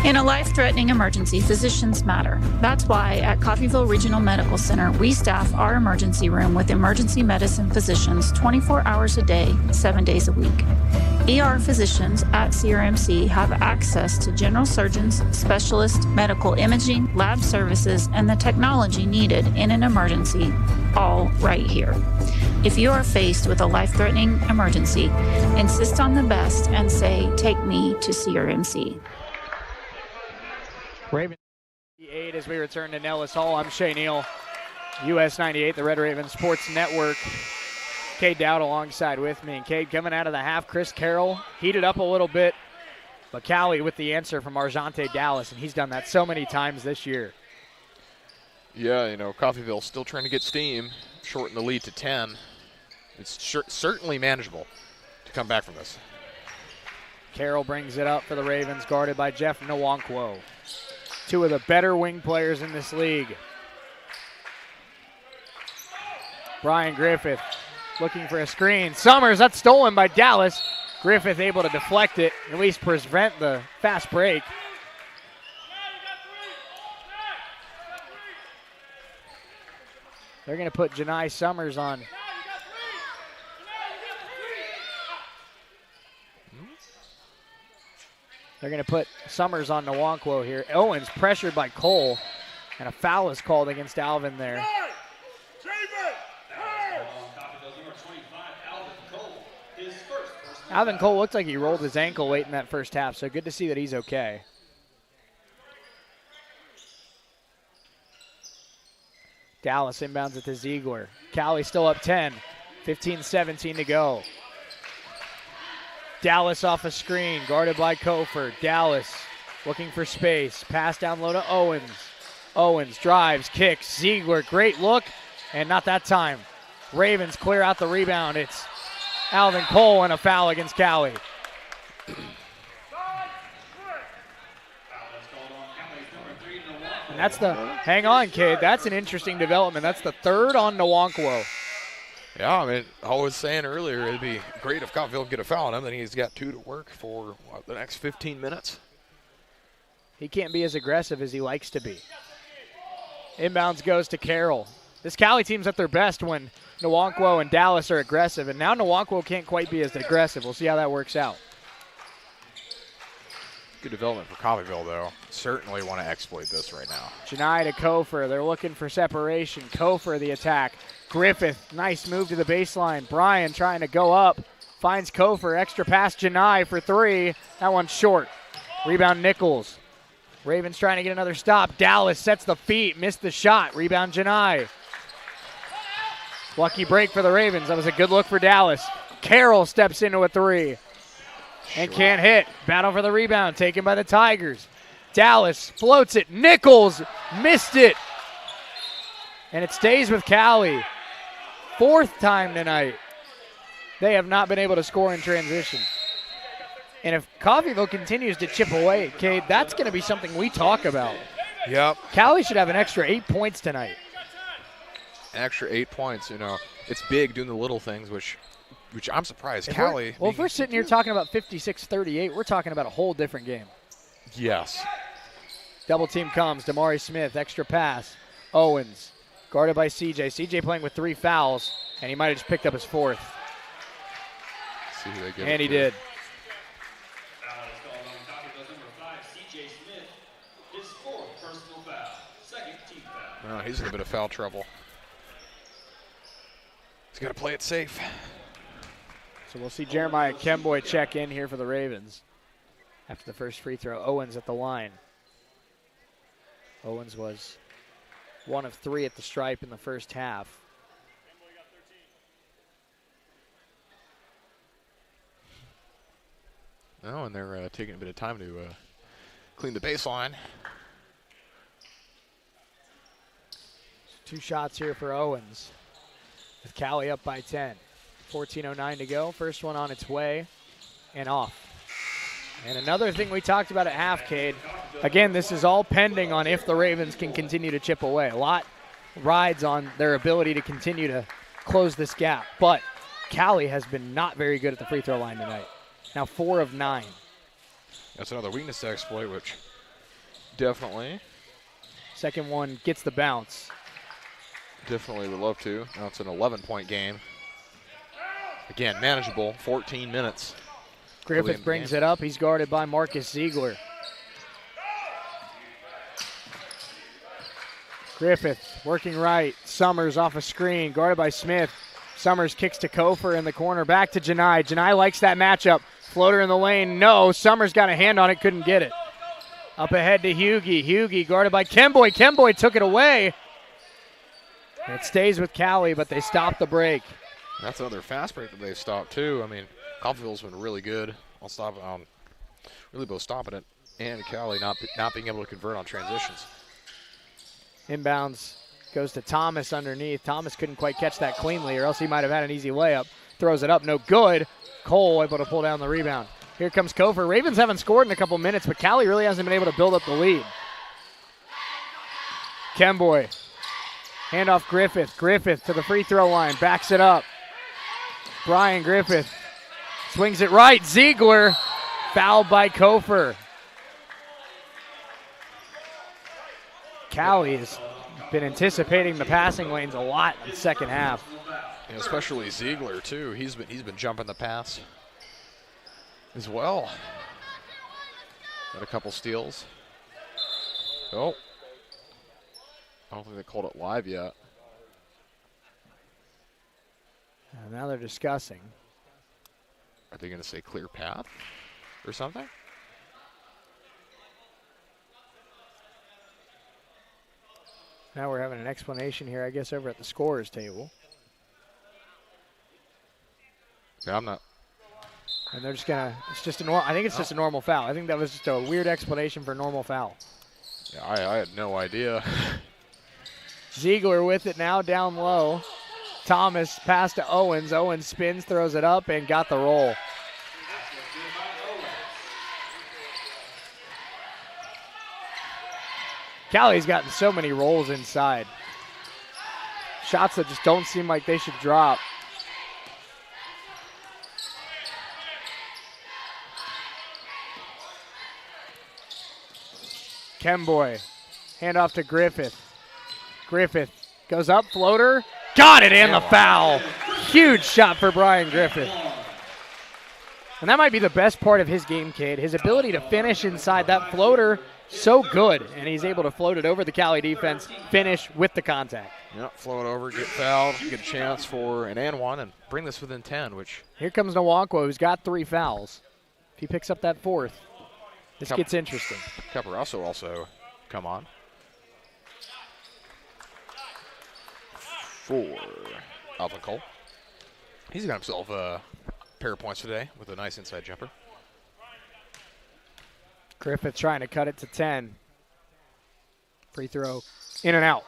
In a life-threatening emergency, physicians matter. That's why at Coffeyville Regional Medical Center, we staff our emergency room with emergency medicine physicians 24 hours a day, 7 days a week. ER physicians at CRMC have access to general surgeons, specialists, medical imaging, lab services, and the technology needed in an emergency, all right here. If you are faced with a life-threatening emergency, insist on the best and say, "Take me to CRMC." Ravens 8 as we return to Nellis Hall. I'm Shea Neal, US 98, the Red Raven Sports Network. Cade Dowd alongside with me. And Cade coming out of the half. Chris Carroll heated up a little bit, but Cowley with the answer from Argente Dallas, and he's done that so many times this year. Yeah, Coffeyville still trying to get steam, shorten the lead to 10. It's certainly manageable to come back from this. Carroll brings it up for the Ravens, guarded by Jeff Nwankwo. Two of the better wing players in this league. Brian Griffith looking for a screen. Summers, that's stolen by Dallas. Griffith able to deflect it, at least prevent the fast break. They're going to put Janai Summers on. They're going to put Summers on Nwankwo here. Owens pressured by Cole, and a foul is called against Alvin there. Alvin Cole looked like he rolled his ankle late in that first half, so good to see that he's okay. Dallas inbounds it to Ziegler. Cowley still up 10, 15-17 to go. Dallas off a screen, guarded by Kofer. Dallas looking for space. Pass down low to Owens. Owens drives, kicks. Ziegler, great look, and not that time. Ravens clear out the rebound. It's Alvin Cole and a foul against Cowley. And that's hang on, kid. That's an interesting development. That's the third on Nwankwo. Yeah, I was saying earlier it'd be great if Coffeyville could get a foul on him. Then he's got 2 to work for the next 15 minutes. He can't be as aggressive as he likes to be. Inbounds goes to Carroll. This Cowley team's at their best when Nwankwo and Dallas are aggressive, and now Nwankwo can't quite be as aggressive. We'll see how that works out. Good development for Coffeyville, though. Certainly want to exploit this right now. Janai to Kofer. They're looking for separation. Kofer the attack. Griffith, nice move to the baseline. Bryan trying to go up. Finds Kofer. Extra pass Janai for 3. That one's short. Rebound Nichols. Ravens trying to get another stop. Dallas sets the feet. Missed the shot. Rebound Janai. Lucky break for the Ravens. That was a good look for Dallas. Carroll steps into a 3. And can't hit. Battle for the rebound. Taken by the Tigers. Dallas floats it. Nichols missed it. And it stays with Cowley. 4th time tonight. They have not been able to score in transition. And if Coffeyville continues to chip away at Cade, that's going to be something we talk about. Yep. Cowley should have an extra 8 points tonight. An extra 8 points, It's big doing the little things, which I'm surprised. Cowley. If we're sitting here talking about 56-38, we're talking about a whole different game. Yes. Double team comes. Damari Smith, extra pass. Owens, guarded by CJ. CJ playing with 3 fouls, and he might have just picked up his 4th. see who they give And it he to. did. Oh, he's in a bit of foul trouble. He's got to play it safe. So we'll see Jeremiah Kemboy check in here for the Ravens after the first free throw. Owens at the line. Owens was 1 of 3 at the stripe in the first half. Oh, and they're taking a bit of time to clean the baseline. 2 shots here for Owens, with Cowley up by 10. 14:09 to go. First one on its way and off. And another thing we talked about at half, Cade, again, this is all pending on if the Ravens can continue to chip away. A lot rides on their ability to continue to close this gap. But Cowley has been not very good at the free throw line tonight. Now 4 of 9. That's another weakness to exploit, which definitely. Second one gets the bounce. Definitely would love to. Now it's an 11-point game. Again, manageable, 14 minutes. Griffith brings it up. He's guarded by Marcus Ziegler. Griffith working right. Summers off a screen, guarded by Smith. Summers kicks to Kofer in the corner. Back to Janai. Janai likes that matchup. Floater in the lane. No. Summers got a hand on it. Couldn't get it. Up ahead to Hugie. Hugie guarded by Kemboy. Kemboy took it away. It stays with Cowley, but they stop the break. That's another fast break that they've stopped, too. I mean, Coffeyville's been really good on really both stopping it and Cowley not being able to convert on transitions. Inbounds goes to Thomas underneath. Thomas couldn't quite catch that cleanly, or else he might have had an easy layup. Throws it up, no good. Cole able to pull down the rebound. Here comes Kofer. Ravens haven't scored in a couple minutes, but Cowley really hasn't been able to build up the lead. Kemboy. Handoff Griffith. Griffith to the free throw line. Backs it up. Brian Griffith swings it right. Ziegler fouled by Kofer. Cowley has been anticipating the passing lanes a lot in the second half. And especially Ziegler too. He's been jumping the pass as well. Got a couple steals. Oh. I don't think they called it live yet. Now they're discussing. Are they going to say clear path or something? Now we're having an explanation here, I guess, over at the scorer's table. Yeah, I'm not. And they're just going to, it's just a normal, I think it's just a normal foul. I think that was just a weird explanation for a normal foul. Yeah, I had no idea. Ziegler with it now down low. Thomas pass to Owens. Owens spins, throws it up, and got the roll. Cowley's gotten so many rolls inside. Shots that just don't seem like they should drop. Kemboy. Hand off to Griffith. Griffith goes up, floater. Got it, and the foul. Huge shot for Brian Griffith. And that might be the best part of his game, Cade. His ability to finish inside that floater, so good. And he's able to float it over the Cowley defense, finish with the contact. Yep, float over, get fouled, get a chance for an and one, and bring this within 10, which... Here comes Nwankwo, who's got 3 fouls. If he picks up that 4th, this gets interesting. Caparoso also come on. For Alvin Cole. He's got himself a pair of points today with a nice inside jumper. Griffith trying to cut it to 10. Free throw in and out.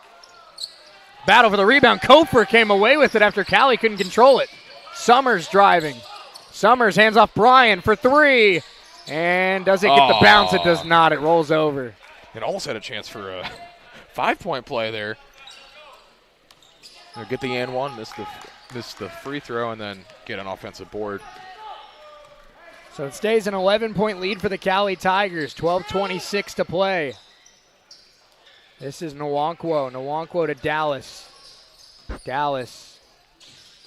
Battle for the rebound. Kofer came away with it after Cowley couldn't control it. Summers driving. Summers hands off Brian for 3. And does it get the bounce? It does not. It rolls over. It almost had a chance for a 5-point play there. They'll get the and one, miss the free throw, and then get an offensive board. So it stays an 11-point lead for the Cowley Tigers. 12:26 to play. This is Nwankwo. Nwankwo to Dallas. Dallas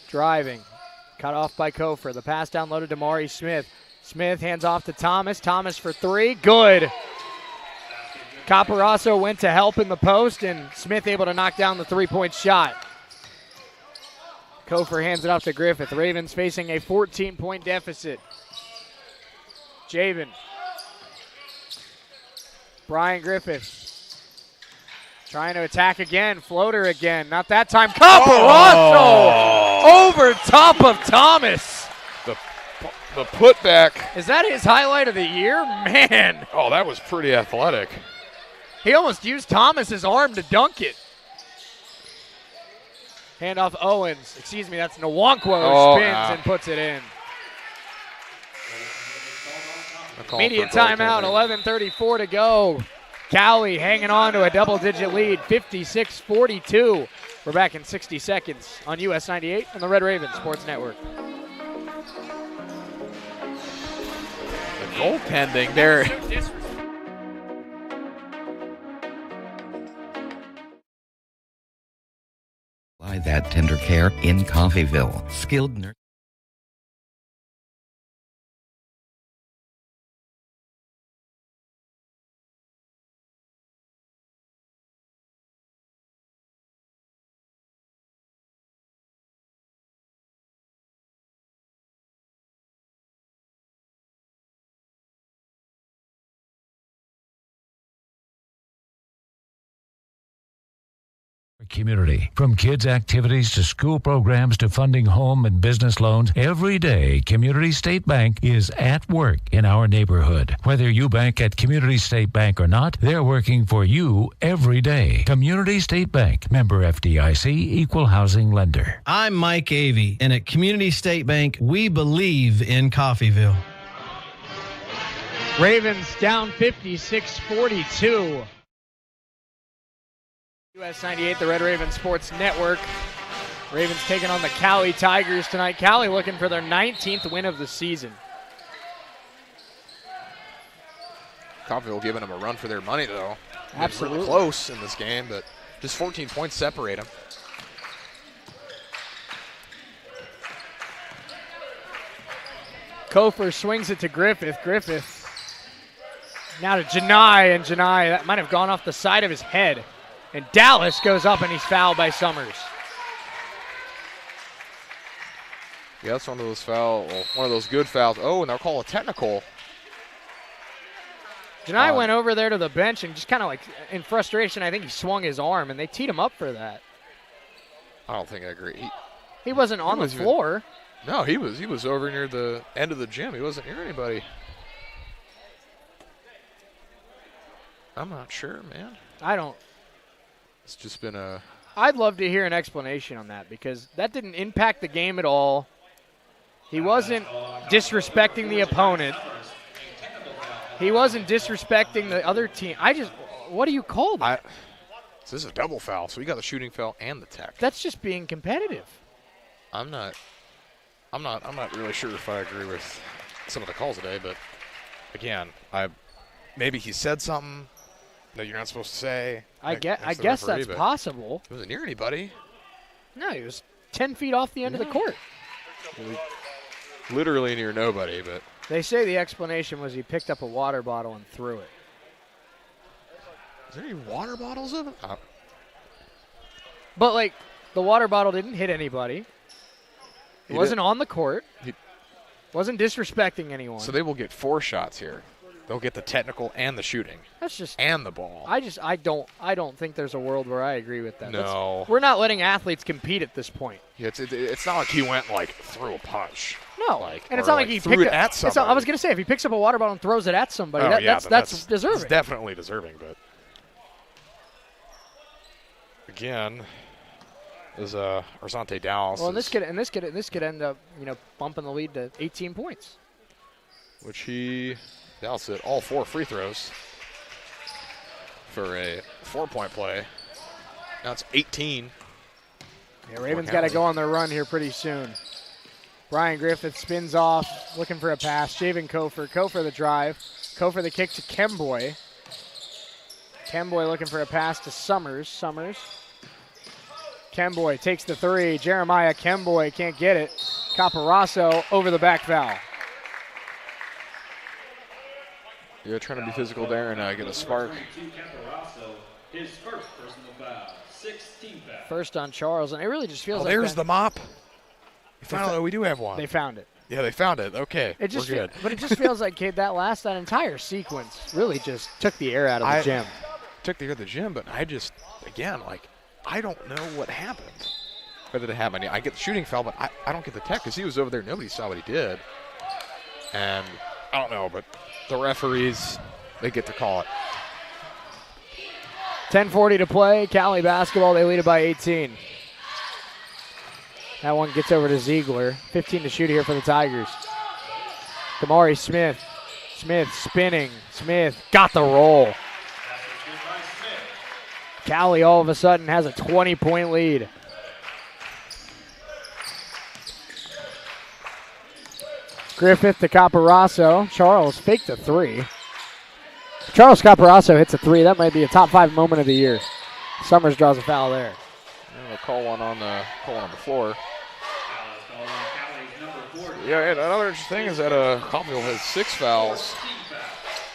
driving. Cut off by Kofor. The pass down low to Damari Smith. Smith hands off to Thomas. Thomas for three. Good. Caparazzo went to help in the post, and Smith able to knock down the three-point shot. Kofor hands it off to Griffith. Ravens facing a 14-point deficit. Javen. Brian Griffith. Trying to attack again. Floater again. Not that time. Caparazzo over top of Thomas. The putback. Is that his highlight of the year? Man. Oh, that was pretty athletic. He almost used Thomas's arm to dunk it. Handoff Owens. Excuse me, that's Nwankwo who spins and puts it in. Immediate timeout, 11:34 to go. Cowley hanging on to a double-digit lead, 56-42. We're back in 60 seconds on US 98 and the Red Raven Sports Network. The goaltending there. By that tender care in Coffeyville. Skilled nurse. Community. From kids' activities to school programs to funding home and business loans, every day Community State Bank is at work in our neighborhood. Whether you bank at Community State Bank or not, they're working for you every day. Community State Bank, member FDIC, equal housing lender. I'm Mike Avey, and at Community State Bank, we believe in Coffeyville. Ravens down 56-42. US 98, the Red Raven Sports Network. Ravens taking on the Cowley Tigers tonight. Cowley looking for their 19th win of the season. Coffeyville giving them a run for their money, though. Absolutely. Really close in this game, but just 14 points separate them. Kofor swings it to Griffith. Griffith now to Janai, and Janai, that might have gone off the side of his head. And Dallas goes up and he's fouled by Summers. Yeah, that's one of those good fouls. Oh, and they'll call a technical. Janai went over there to the bench and just kind of like in frustration, I think he swung his arm and they teed him up for that. I don't think I agree. He wasn't on the floor. No, he was over near the end of the gym. He wasn't near anybody. I'm not sure, man. It's just been a... I'd love to hear an explanation on that because that didn't impact the game at all. He wasn't disrespecting the opponent. He wasn't disrespecting the other team. What do you call that? This is a double foul, so we got the shooting foul and the tech. That's just being competitive. I'm not really sure if I agree with some of the calls today, but again, maybe he said something that you're not supposed to say. I guess that's possible. He wasn't near anybody. No, he was 10 feet off the end of the court. Literally near nobody, but... They say the explanation was he picked up a water bottle and threw it. Is there any water bottles of it? But, like, the water bottle didn't hit anybody. It wasn't on the court. Wasn't disrespecting anyone. So they will get 4 shots here. They'll get the technical and the shooting. That's just and the ball. I don't think there's a world where I agree with that. No. We're not letting athletes compete at this point. Yeah, it's not like he went like threw a punch. No. And it's not like he threw it at somebody. I was going to say if he picks up a water bottle and throws it at somebody, that's deserving. It's definitely deserving, but again, is Arzante Dallas. Well, and this could end up, bumping the lead to 18 points. Which Dallas hit all 4 free throws for a 4-point play. Now it's 18. Yeah, Ravens got to go on their run here pretty soon. Brian Griffith spins off, looking for a pass. Javen Kofor the drive. Kofor the kick to Kemboy. Kemboy looking for a pass to Summers. Kemboy takes the 3. Jeremiah Kemboy can't get it. Caparasso over the back foul. Yeah, trying to be physical there and get a spark. His first personal foul, 16 foul. First on Charles, and it really just feels like there's that. the mop. Finally, we do have one. They found it. Yeah, they found it. Okay, It just we're good. but it just feels like, Kate, that entire sequence really just took the air out of the gym. Took the air out of the gym, but I just, again, I don't know what happened. Whether it happened, I get the shooting foul, but I don't get the tech because he was over there. Nobody saw what he did. And I don't know, but the referees, they get to call it. 10:40 to play. Cowley basketball, they lead it by 18. That one gets over to Ziegler. 15 to shoot here for the Tigers. Damari Smith. Smith spinning. Smith got the roll. Cowley all of a sudden has a 20-point lead. Griffith to Caparasso. Charles faked the three. Charles Caparasso hits a three. That might be a top 5 moment of the year. Summers draws a foul there. They'll call one on the floor. Yeah, and another interesting thing is that Coffeyville has 6 fouls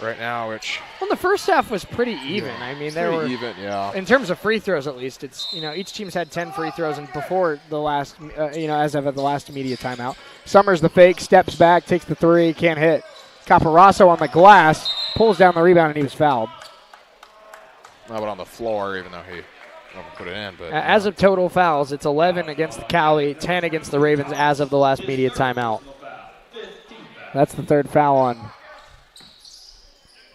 right now, which. Well, the first half was pretty even. Yeah, I mean, there were even, yeah. In terms of free throws, at least, it's each team's had 10 free throws, and before the last, as of the last immediate timeout, Summers the fake, steps back, takes the three, can't hit. Caparasso on the glass, pulls down the rebound, and he was fouled. No, but on the floor, even though he put it in. But as of total fouls, it's 11 against the Cowley, 10 against the Ravens as of the last immediate timeout. That's the third foul on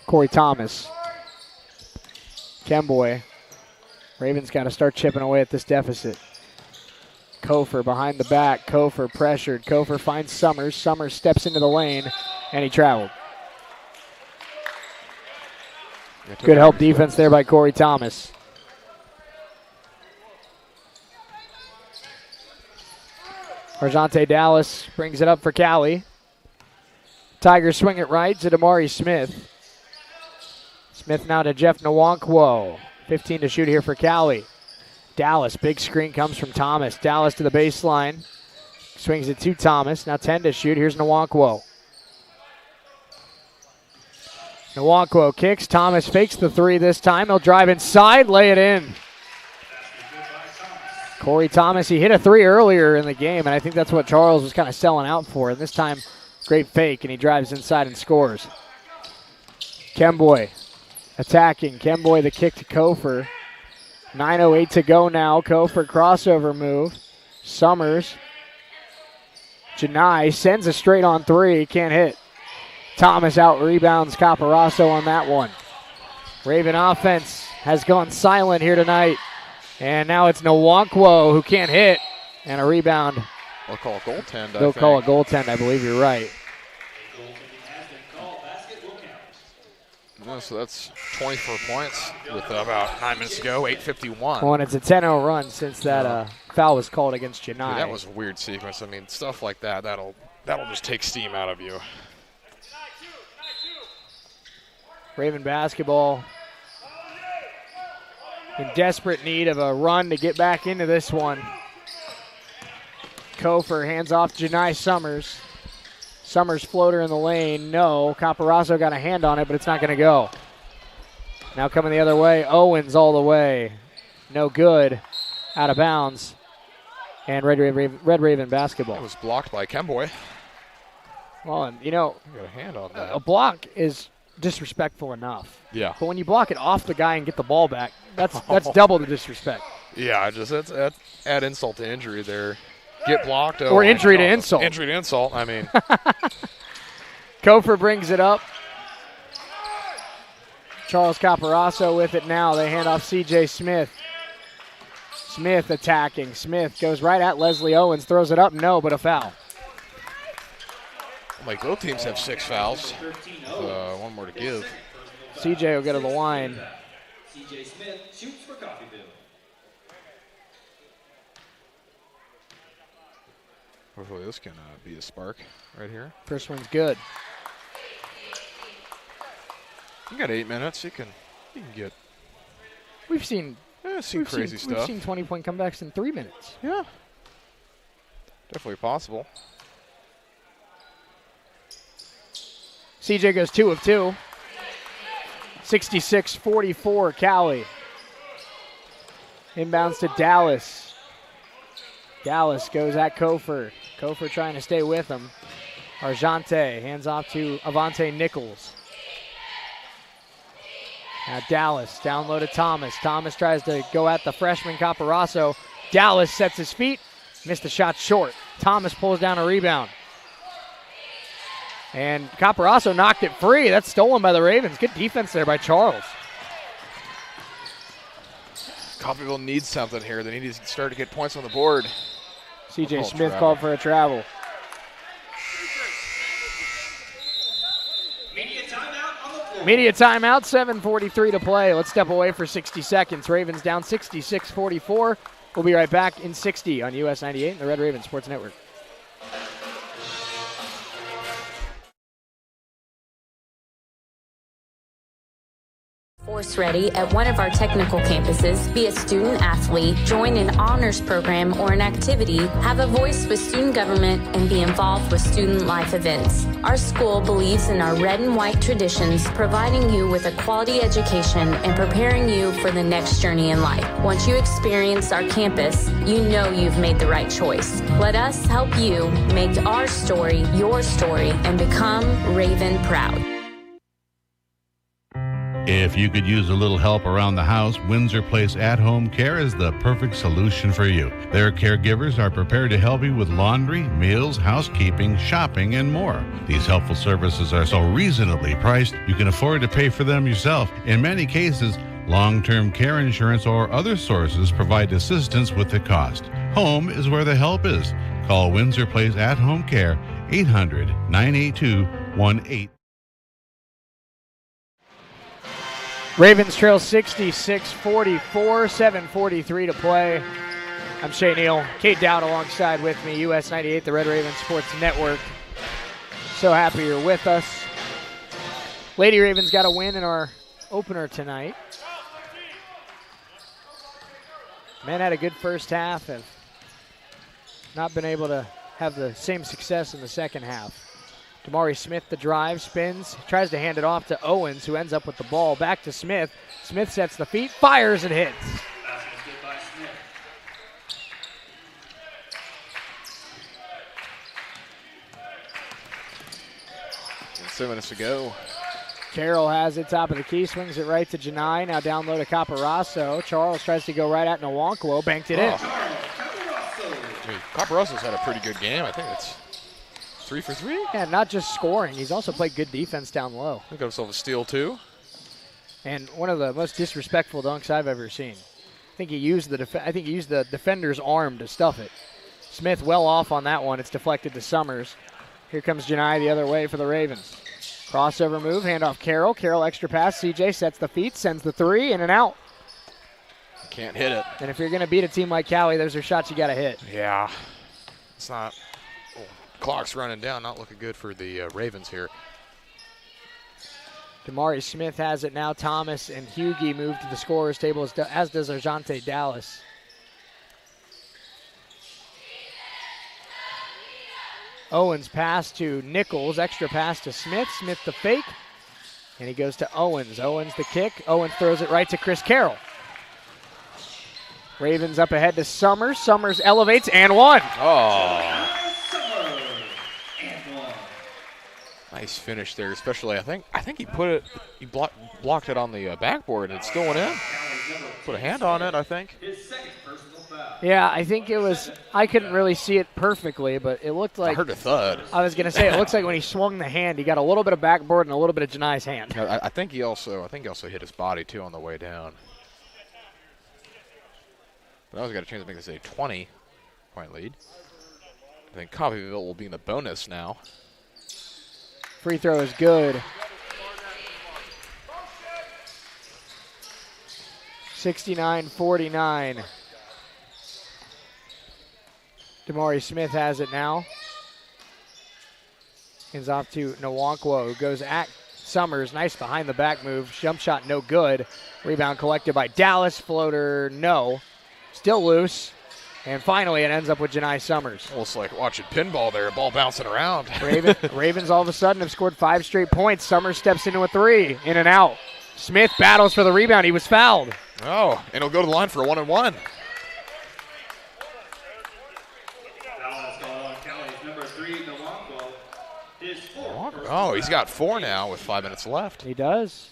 Corey Thomas. Kemboy. Ravens got to start chipping away at this deficit. Kofer behind the back. Kofer pressured. Kofer finds Summers. Summers steps into the lane, and he traveled. Good help defense there by Corey Thomas. Arjante Dallas brings it up for Cowley. Tigers swing it right to Damari Smith. Smith now to Jeff Nwankwo. 15 to shoot here for Cowley. Dallas, big screen comes from Thomas. Dallas to the baseline. Swings it to Thomas. Now 10 to shoot. Here's Nwankwo. Nwankwo kicks. Thomas fakes the three this time. He'll drive inside, lay it in. Corey Thomas, he hit a three earlier in the game, and I think that's what Charles was kind of selling out for. And this time, great fake, and he drives inside and scores. Kemboy attacking. Kemboy the kick to Kofer. 9:08 to go now. Kofer crossover move. Summers. Janai sends a straight on three. Can't hit. Thomas out rebounds Caparasso on that one. Raven offense has gone silent here tonight. And now it's Nwankwo who can't hit. And a rebound. They'll call a goaltend, They'll call a goaltend, I believe you're right. No, so that's 24 points with about 9 minutes to go, 8:51. Well, and it's a 10-0 run since that foul was called against Janai. Dude, that was a weird sequence. I mean, stuff like that, that'll just take steam out of you. Raven basketball in desperate need of a run to get back into this one. Kofer hands off Janai Summers. Summers floater in the lane. No. Caparasso got a hand on it, but it's not going to go. Now coming the other way. Owens all the way. No good. Out of bounds. And Red Raven basketball. It was blocked by Kemboy. Well, and you know, got a hand on that. A block is disrespectful enough. Yeah. But when you block it off the guy and get the ball back, that's double the disrespect. Yeah, that's add insult to injury there. Get blocked. Or injury to insult. Injury to insult, I mean. Kofer brings it up. Charles Caparasso with it now. They hand off C.J. Smith. Smith attacking. Smith goes right at Leslie Owens. Throws it up. No, but a foul. Like both teams have 6 fouls. One more to give. C.J. will go to the line. C.J. Smith shoots for Coffeyville. Hopefully this can be a spark right here. First one's good. You got 8 minutes. You can get. We've seen crazy stuff. We've seen 20-point comebacks in 3 minutes. Yeah. Definitely possible. CJ goes 2 of 2. 66-44, Cowley. Inbounds to Dallas. Dallas goes at Kofor. Kofor trying to stay with him. Argente hands off to Avante Nichols. Now Dallas down low to Thomas. Thomas tries to go at the freshman Caporaso. Dallas sets his feet. Missed the shot short. Thomas pulls down a rebound. And Caporaso knocked it free. That's stolen by the Ravens. Good defense there by Charles. Coffeyville needs something here. They need to start to get points on the board. CJ Smith called for a travel. Media timeout, 7:43 to play. Let's step away for 60 seconds. Ravens down 66-44. We'll be right back in 60 on US 98 and the Red Raven Sports Network. Force ready at one of our technical campuses, be a student athlete, join an honors program or an activity, have a voice with student government, and be involved with student life events. Our school believes in our red and white traditions, providing you with a quality education and preparing you for the next journey in life. Once you experience our campus, you know you've made the right choice. Let us help you make our story your story and become Raven proud. If you could use a little help around the house, Windsor Place At-Home Care is the perfect solution for you. Their caregivers are prepared to help you with laundry, meals, housekeeping, shopping, and more. These helpful services are so reasonably priced, you can afford to pay for them yourself. In many cases, long-term care insurance or other sources provide assistance with the cost. Home is where the help is. Call Windsor Place At-Home Care, 800-982-18. Ravens trail 66-44, 7:43 to play. I'm Shea Neal, Kate Dowd alongside with me, US 98, the Red Raven Sports Network. So happy you're with us. Lady Ravens got a win in our opener tonight. Men had a good first half, have not been able to have the same success in the second half. Damari Smith, the drive, spins, tries to hand it off to Owens, who ends up with the ball. Back to Smith. Smith sets the feet, fires, and hits. 7 minutes to go. Carroll has it, top of the key, swings it right to Janai. Now down low to Caporaso. Charles tries to go right at Nwankwo, banked it in. Caparaso's had a pretty good game. I think it's 3 for 3. Yeah, not just scoring. He's also played good defense down low. He got himself a steal, too. And one of the most disrespectful dunks I've ever seen. I think he used the defender's arm to stuff it. Smith well off on that one. It's deflected to Summers. Here comes Janai the other way for the Ravens. Crossover move, handoff Carroll. Carroll extra pass. CJ sets the feet, sends the three, in and out. Can't hit it. And if you're going to beat a team like Cowley, those are shots you got to hit. Yeah. It's not. Oh, clock's running down. Not looking good for the Ravens here. Damari Smith has it now. Thomas and Hughie move to the scorer's table, as does Argente Dallas. Owens pass to Nichols, extra pass to Smith. Smith the fake, and he goes to Owens. Owens the kick. Owens throws it right to Chris Carroll. Ravens up ahead to Summers. Summers elevates and one. Oh. Nice finish there, especially I think he blocked it on the backboard and it still went in. Put a hand on it, I think. Yeah, I think it was. I couldn't really see it perfectly, but it looked like. I heard a thud. I was gonna say it looks like when he swung the hand, he got a little bit of backboard and a little bit of Janai's hand. I think he also hit his body too on the way down. But now he's got a chance to make this a 20-point lead. I think Coffeyville will be in the bonus now. Free throw is good. 69-49. Damari Smith has it now. Hands off to Nwankwo, who goes at Summers. Nice behind the back move. Jump shot no good. Rebound collected by Dallas. Floater no. Still loose. And finally, it ends up with Janai Summers. Almost like watching pinball there, ball bouncing around. Ravens all of a sudden have scored 5 straight points. Summers steps into a 3, in and out. Smith battles for the rebound. He was fouled. Oh, and he'll go to the line for a 1-and-1. Oh, he's got 4 now with 5 minutes left. He does.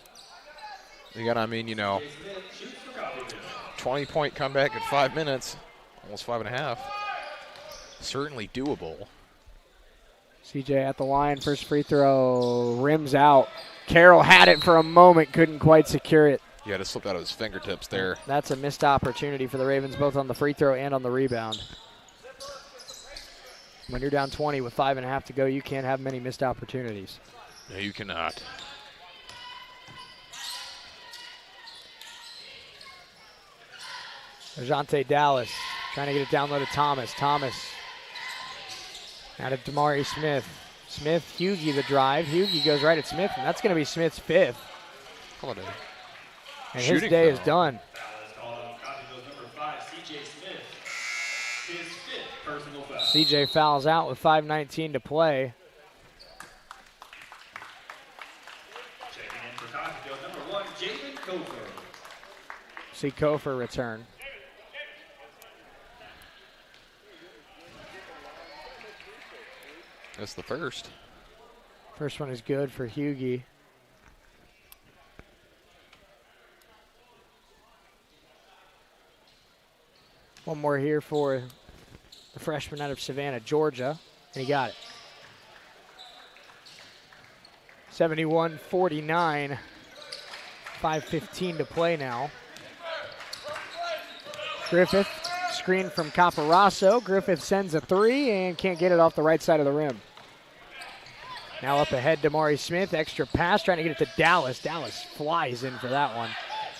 You got, 20-point comeback in 5 minutes, almost 5.5. Certainly doable. CJ at the line, first free throw, rims out. Carroll had it for a moment, couldn't quite secure it. He had it slipped out of his fingertips there. That's a missed opportunity for the Ravens, both on the free throw and on the rebound. When you're down 20 with 5.5 to go, you can't have many missed opportunities. No, you cannot. Ajante Dallas trying to get it down low to Thomas. Thomas out of Damari Smith. Smith, Hughie the drive. Hughie goes right at Smith, and that's going to be Smith's 5th. And his day is done. CJ fouls out with 5:19 to play. Checking in for Coffeyville, number 1, Jaden Kofer. See Kofer return. That's the first. First one is good for Hughie. One more here for the freshman out of Savannah, Georgia, and he got it. 71-49, 5:15 to play now. Griffith, screen from Caparasso. Griffith sends a 3 and can't get it off the right side of the rim. Now up ahead, Damari Smith, extra pass, trying to get it to Dallas. Dallas flies in for that one.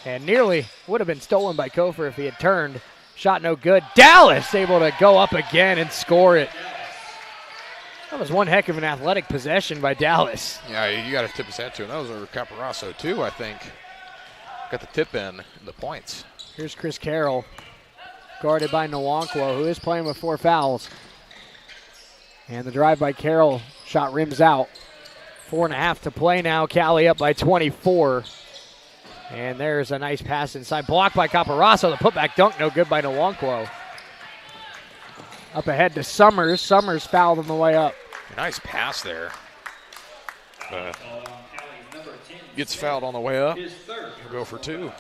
And nearly would have been stolen by Kofer if he had turned. Shot no good. Dallas able to go up again and score it. That was one heck of an athletic possession by Dallas. Yeah, you got to tip his hat to him. That was over Caparasso, too, I think. Got the tip in the points. Here's Chris Carroll, guarded by Nwankwo, who is playing with 4 fouls. And the drive by Carroll, shot rims out. 4.5 to play now. Cowley up by 24. And there's a nice pass inside. Blocked by Caparasso. The putback dunk, no good by Nwankwo. Up ahead to Summers. Summers fouled on the way up. Nice pass there. Gets fouled on the way up. He'll go for 2.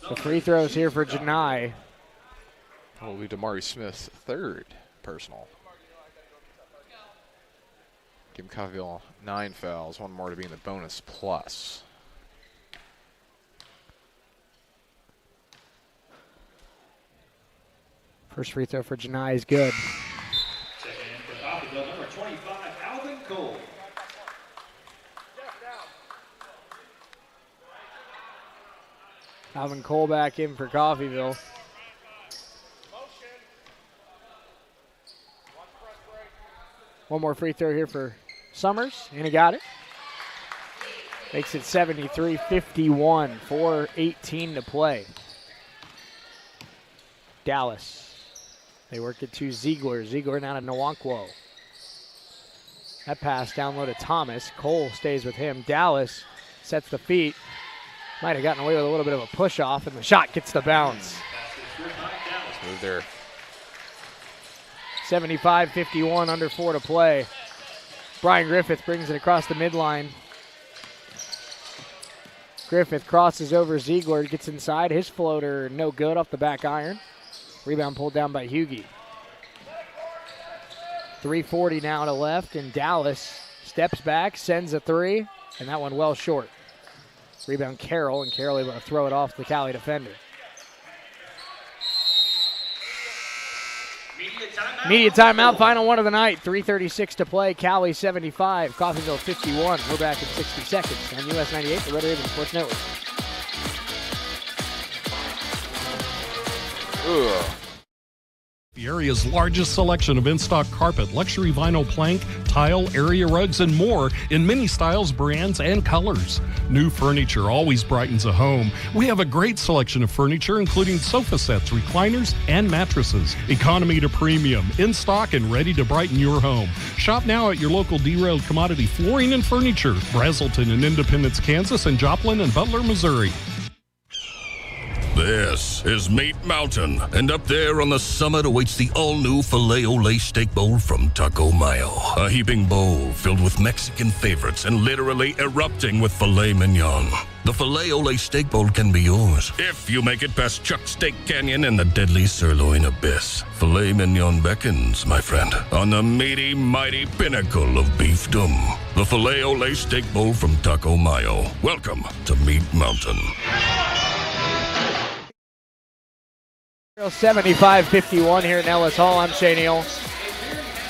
The free throws here for Janai. Will be Damari Smith's 3rd personal. Give Coffeyville 9 fouls, 1 more to be in the bonus plus. First free throw for Janai is good. Checking in for Coffeyville, number 25, Alvin Cole. Alvin Cole back in for Coffeyville. One more free throw here for Summers, and he got it. Makes it 73-51, 4:18 to play. Dallas. They work it to Ziegler. Ziegler now to Nwankwo. That pass down low to Thomas. Cole stays with him. Dallas sets the feet. Might have gotten away with a little bit of a push off, and the shot gets the bounce. Move there. 75-51, under 4 to play. Brian Griffith brings it across the midline. Griffith crosses over Ziegler, gets inside. His floater, no good off the back iron. Rebound pulled down by Hughie. 3:40 now to left, and Dallas steps back, sends a 3, and that one well short. Rebound Carroll, and Carroll able to throw it off the Cowley defender. Media timeout, final one of the night. 3:36 to play. Cowley 75, Coffeyville 51. We're back in 60 seconds on US 98, the Red Raven Sports Network. The area's largest selection of in-stock carpet, luxury vinyl plank, tile, area rugs, and more in many styles, brands, and colors. New furniture always brightens a home. We have a great selection of furniture, including sofa sets, recliners, and mattresses. Economy to premium, in stock and ready to brighten your home. Shop now at your local Derailed Commodity Flooring and Furniture, Brazelton in Independence, Kansas, and Joplin and Butler, Missouri. This is Meat Mountain, and up there on the summit awaits the all-new Filet-O-Lay steak bowl from Taco Mayo. A heaping bowl filled with Mexican favorites and literally erupting with filet mignon. The Filet-O-Lay steak bowl can be yours if you make it past Chuck's Steak Canyon and the deadly sirloin abyss. Filet mignon beckons, my friend, on the meaty, mighty pinnacle of beefdom. The Filet-O-Lay steak bowl from Taco Mayo. Welcome to Meat Mountain. 75-51 here at Nellis Hall. I'm Shane Neal.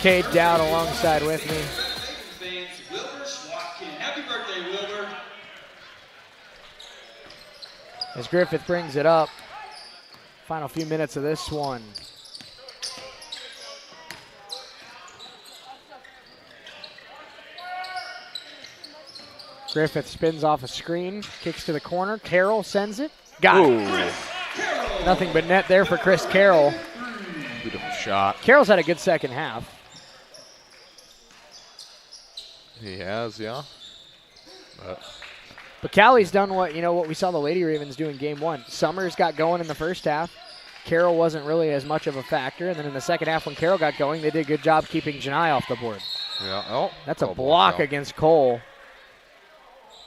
Cade Dowd alongside with me. Happy birthday, Wilbur. As Griffith brings it up. Final few minutes of this one. Griffith spins off a screen, kicks to the corner. Carroll sends it. Got it. Nothing but net there for Chris Carroll. Beautiful shot. Carroll's had a good second half. He has, yeah. But Cowley's done what we saw the Lady Ravens do in game one. Summers got going in the first half. Carroll wasn't really as much of a factor. And then in the second half when Carroll got going, they did a good job keeping Janai off the board. Yeah. Oh, that's a block against Cole.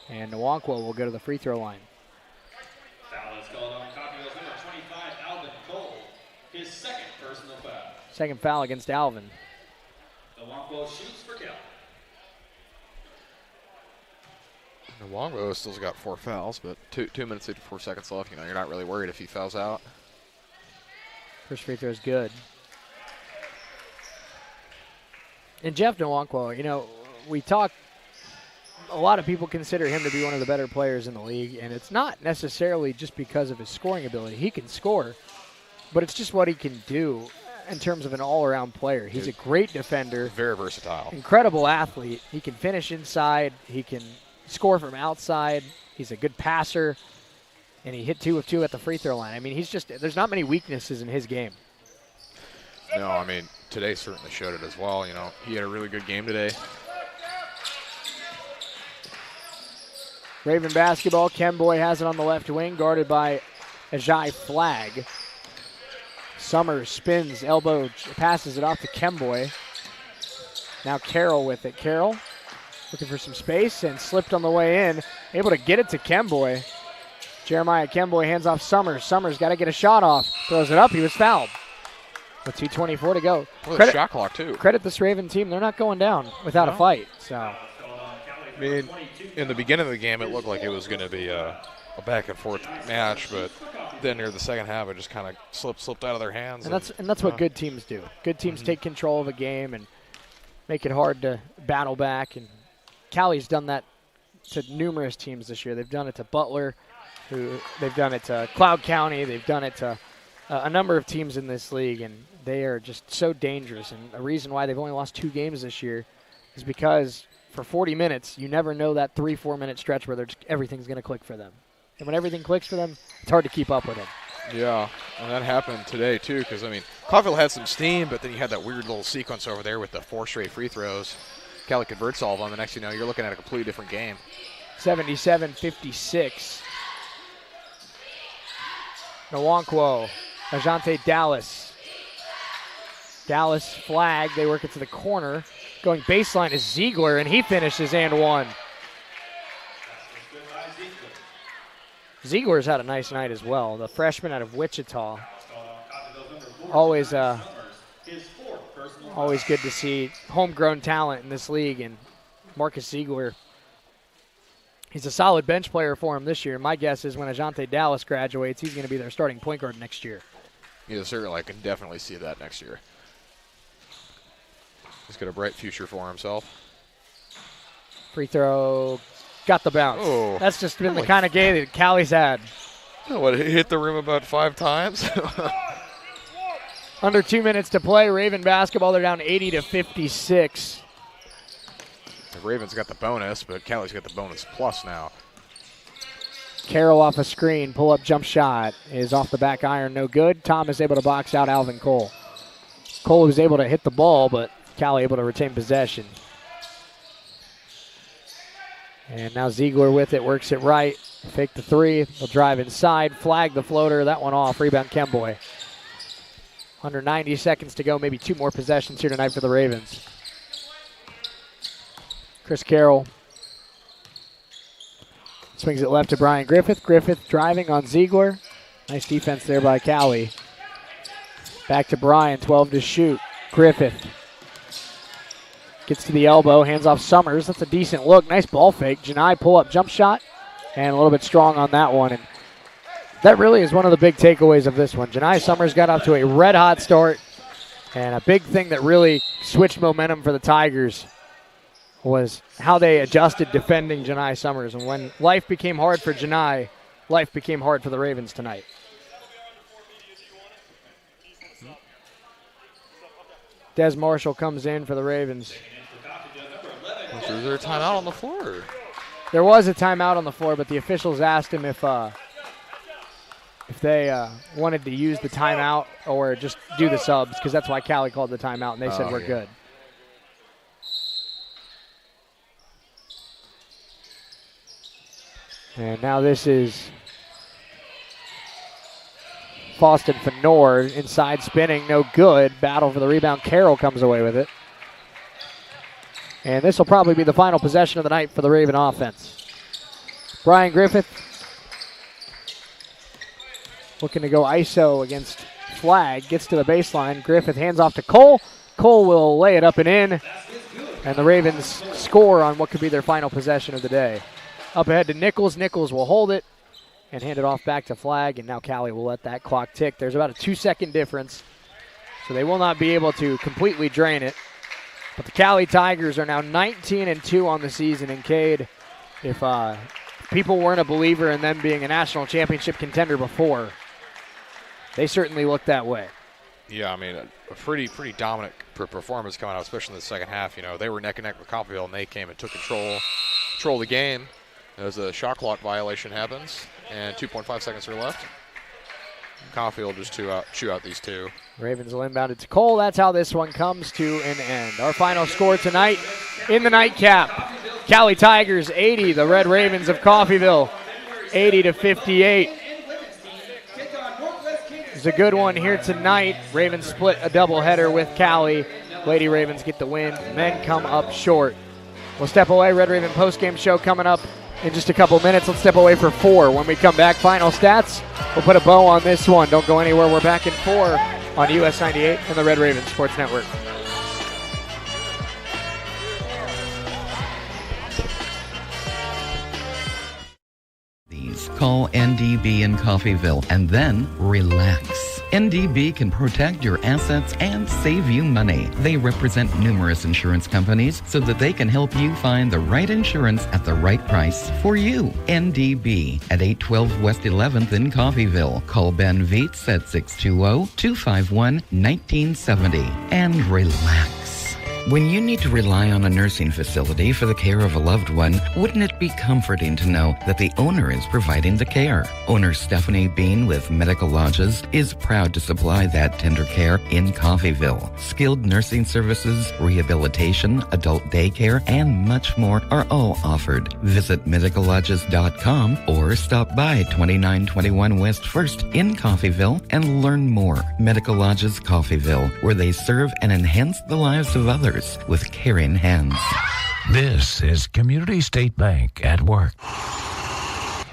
And Nwankwo will go to the free throw line. Foul is called on Coffeyville's number 25, Alvin Cole. His second personal foul. Second foul against Alvin. Nwankwo shoots for Cal. Nwankwo still's got 4 fouls, but 2 minutes, 54 seconds left. You're not really worried if he fouls out. First free throw is good. And Jeff Nwankwo, we talk. A lot of people consider him to be one of the better players in the league, and it's not necessarily just because of his scoring ability. He can score, but it's just what he can do in terms of an all-around player. He's a great defender. Very versatile. Incredible athlete. He can finish inside. He can score from outside. He's a good passer, and he hit 2 of 2 at the free throw line. I mean, there's not many weaknesses in his game. No, I mean, today certainly showed it as well. He had a really good game today. Raven basketball. Kemboy has it on the left wing, guarded by Ajay Flagg. Summers spins, elbow, passes it off to Kemboy. Now Carroll with it. Carroll looking for some space and slipped on the way in. Able to get it to Kemboy. Jeremiah Kemboy hands off Summers. Summers got to get a shot off. Throws it up. He was fouled. With 2:24 to go. Well, shot clock, too. Credit this Raven team. They're not going down without a fight. So, I mean, in the beginning of the game, it looked like it was going to be a back-and-forth match, but then near the second half, it just kind of slipped out of their hands. And that's what good teams do. Good teams take control of a game and make it hard to battle back. And Cowley's done that to numerous teams this year. They've done it to Butler. They've done it to Cloud County. They've done it to a number of teams in this league, and they are just so dangerous. And a reason why they've only lost 2 games this year is because for 40 minutes, you never know that 3-4 minute stretch where everything's going to click for them. And when everything clicks for them, it's hard to keep up with it. Yeah, and that happened today, too, because, I mean, Coffeyville had some steam, but then you had that weird little sequence over there with the 4 straight free throws. Cowley converts all of them. The next thing you know, you're looking at a completely different game. 77-56. Nwankwo, Ajante Dallas. Dallas flag. They work it to the corner. Going baseline is Ziegler, and he finishes and one. Ziegler's had a nice night as well. The freshman out of Wichita. Always good to see homegrown talent in this league, and Marcus Ziegler. He's a solid bench player for him this year. My guess is when Ajante Dallas graduates, he's going to be their starting point guard next year. Yeah, certainly. I can definitely see that next year. He's got a bright future for himself. Free throw, got the bounce. Oh. That's just been the kind of game that Cowley's had. What, it hit the rim about 5 times? Under 2 minutes to play. Raven basketball, they're down 80-56. The Ravens got the bonus, but Cowley's got the bonus plus now. Carroll off a screen, pull-up jump shot is off the back iron, no good. Tom is able to box out Alvin Cole. Cole was able to hit the ball, but Cowley able to retain possession. And now Ziegler with it, works it right. Fake the three, they'll drive inside, flag the floater, that one off, rebound Kemboy. Under 90 seconds to go, maybe 2 more possessions here tonight for the Ravens. Chris Carroll swings it left to Brian Griffith. Griffith driving on Ziegler. Nice defense there by Cowley. Back to Brian, 12 to shoot. Griffith gets to the elbow, hands off Summers. That's a decent look. Nice ball fake. Janai pull-up jump shot, and a little bit strong on that one. And that really is one of the big takeaways of this one. Janai Summers got off to a red-hot start, and a big thing that really switched momentum for the Tigers was how they adjusted defending Janai Summers. And when life became hard for Janai, life became hard for the Ravens tonight. Des Marshall comes in for the Ravens. Is there a timeout on the floor? There was a timeout on the floor, but the officials asked him if they wanted to use the timeout or just do the subs, because that's why Cowley called the timeout, and they said we're good. And now this is Faustin Fenord inside spinning, no good. Battle for the rebound. Carroll comes away with it. And this will probably be the final possession of the night for the Raven offense. Brian Griffith looking to go ISO against Flag. Gets to the baseline. Griffith hands off to Cole. Cole will lay it up and in. And the Ravens score on what could be their final possession of the day. Up ahead to Nichols. Nichols will hold it and hand it off back to Flag. And now Cowley will let that clock tick. There's about a 2-second difference. So they will not be able to completely drain it. But the Cowley Tigers are now 19-2 on the season. And Cade, if people weren't a believer in them being a national championship contender before, they certainly look that way. Yeah, I mean, a pretty dominant performance coming out, especially in the second half. You know, they were neck and neck with Coffeyville, and they came and took control of the game. As a shot clock violation happens, and 2.5 seconds are left. Coffeyville just chew out these two. Ravens will inbound it to Cole. That's how this one comes to an end. Our final score tonight in the nightcap. Cowley Tigers 80, the Red Ravens of Coffeyville 80-58. It's a good one here tonight. Ravens split a doubleheader with Cowley. Lady Ravens get the win. Men come up short. We'll step away. Red Raven postgame show coming up in just a couple minutes. Let's step away for 4. When we come back, final stats. We'll put a bow on this one. Don't go anywhere. We're back in 4 on US 98 and the Red Raven Sports Network. Call NDB in Coffeyville and then relax. NDB can protect your assets and save you money. They represent numerous insurance companies so that they can help you find the right insurance at the right price for you. NDB at 812 West 11th in Coffeyville. Call Ben Vietz at 620-251-1970 and relax. When you need to rely on a nursing facility for the care of a loved one, wouldn't it be comforting to know that the owner is providing the care? Owner Stephanie Bean with Medical Lodges is proud to supply that tender care in Coffeyville. Skilled nursing services, rehabilitation, adult daycare, and much more are all offered. Visit medicallodges.com or stop by 2921 West 1st in Coffeyville and learn more. Medical Lodges Coffeyville, where they serve and enhance the lives of others with caring hands. This is Community State Bank at work.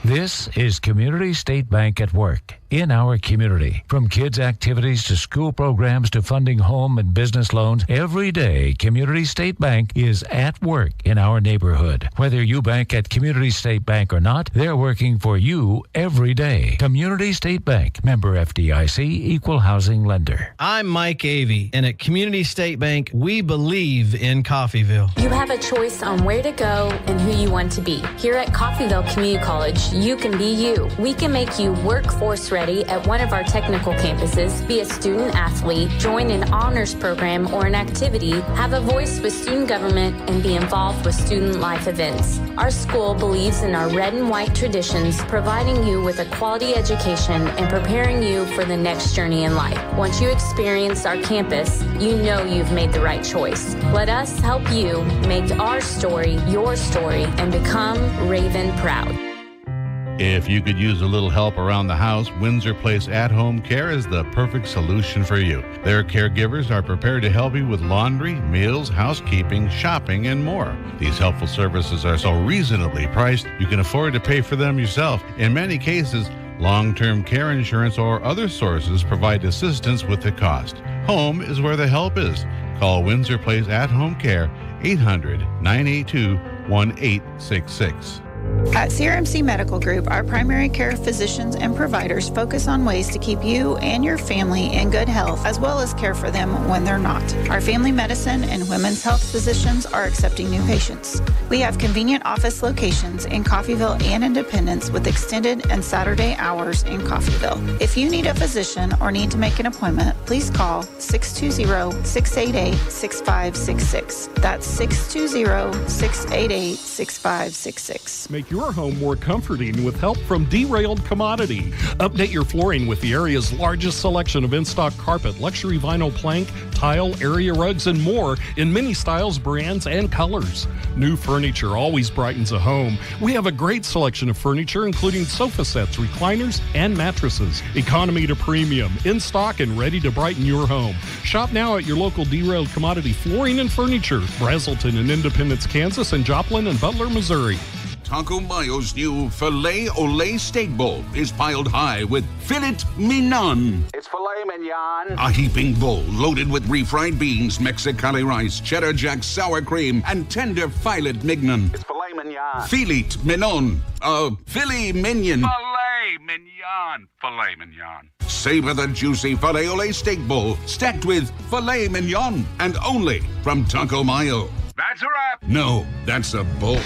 This is Community State Bank at work in our community. From kids' activities to school programs to funding home and business loans, every day Community State Bank is at work in our neighborhood. Whether you bank at Community State Bank or not, they're working for you every day. Community State Bank, member FDIC, equal housing lender. I'm Mike Avey, and at Community State Bank, we believe in Coffeyville. You have a choice on where to go and who you want to be. Here at Coffeyville Community College, you can be you. We can make you workforce ready at one of our technical campuses, be a student athlete, join an honors program or an activity, have a voice with student government, and be involved with student life events. Our school believes in our red and white traditions, providing you with a quality education and preparing you for the next journey in life. Once you experience our campus, you know you've made the right choice. Let us help you make our story your story and become Raven proud. If you could use a little help around the house, Windsor Place At-Home Care is the perfect solution for you. Their caregivers are prepared to help you with laundry, meals, housekeeping, shopping, and more. These helpful services are so reasonably priced, you can afford to pay for them yourself. In many cases, long-term care insurance or other sources provide assistance with the cost. Home is where the help is. Call Windsor Place At-Home Care, 800-982-1866. At CRMC Medical Group, our primary care physicians and providers focus on ways to keep you and your family in good health, as well as care for them when they're not. Our family medicine and women's health physicians are accepting new patients. We have convenient office locations in Coffeyville and Independence with extended and Saturday hours in Coffeyville. If you need a physician or need to make an appointment, please call 620-688-6566. That's 620-688-6566. Make your home more comforting with help from Derailed Commodity. Update your flooring with the area's largest selection of in-stock carpet, luxury vinyl plank, tile, area rugs, and more in many styles, brands, and colors. New furniture always brightens a home. We have a great selection of furniture, including sofa sets, recliners, and mattresses. Economy to premium, in stock and ready to brighten your home. Shop now at your local Derailed Commodity Flooring and Furniture, Brazelton in Independence, Kansas, and Joplin and Butler, Missouri. Taco Mayo's new filet ole steak bowl is piled high with filet mignon. It's filet mignon. A heaping bowl loaded with refried beans, Mexicali rice, cheddar jack sour cream, and tender filet mignon. It's filet mignon. Filet mignon. Filet mignon. Filet mignon. Filet mignon. Savor the juicy filet ole steak bowl stacked with filet mignon and only from Taco Mayo. That's a wrap. No, that's a bowl.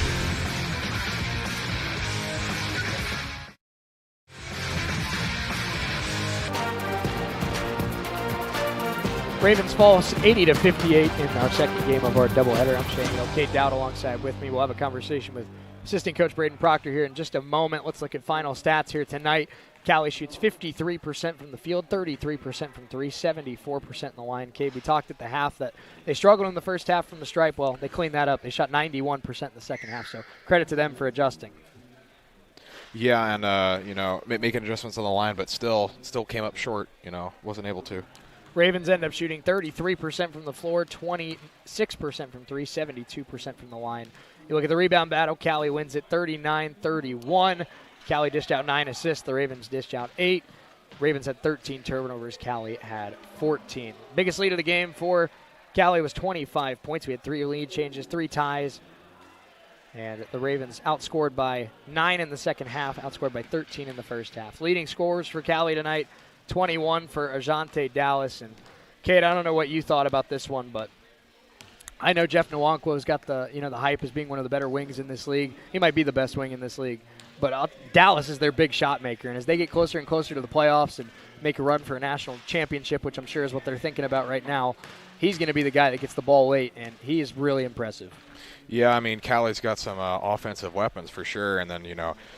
Ravens fall 80-58 in our second game of our doubleheader. I'm Shane Hill. Kate Dowd alongside with me. We'll have a conversation with assistant coach Braden Proctor here in just a moment. Let's look at final stats here tonight. Cowley shoots 53% from the field, 33% from three, 74% in the line. Kate, we talked at the half that they struggled in the first half from the stripe. Well, they cleaned that up. They shot 91% in the second half, so credit to them for adjusting. Yeah, and making adjustments on the line, but still came up short. Wasn't able to. Ravens end up shooting 33% from the floor, 26% from three, 72% from the line. You look at the rebound battle, Cowley wins it 39-31. Cowley dished out 9 assists. The Ravens dished out 8. Ravens had 13 turnovers. Cowley had 14. Biggest lead of the game for Cowley was 25 points. We had 3 lead changes, 3 ties. And the Ravens outscored by 9 in the second half, outscored by 13 in the first half. Leading scorers for Cowley tonight, 21 for Ajante Dallas. And Kate, I don't know what you thought about this one, but I know Jeff Nwankwo's got the hype as being one of the better wings in this league. He might be the best wing in this league. But Dallas is their big shot maker, and as they get closer and closer to the playoffs and make a run for a national championship, which I'm sure is what they're thinking about right now, he's going to be the guy that gets the ball late, and he is really impressive. Yeah, I mean, Cowley's got some offensive weapons for sure, and then,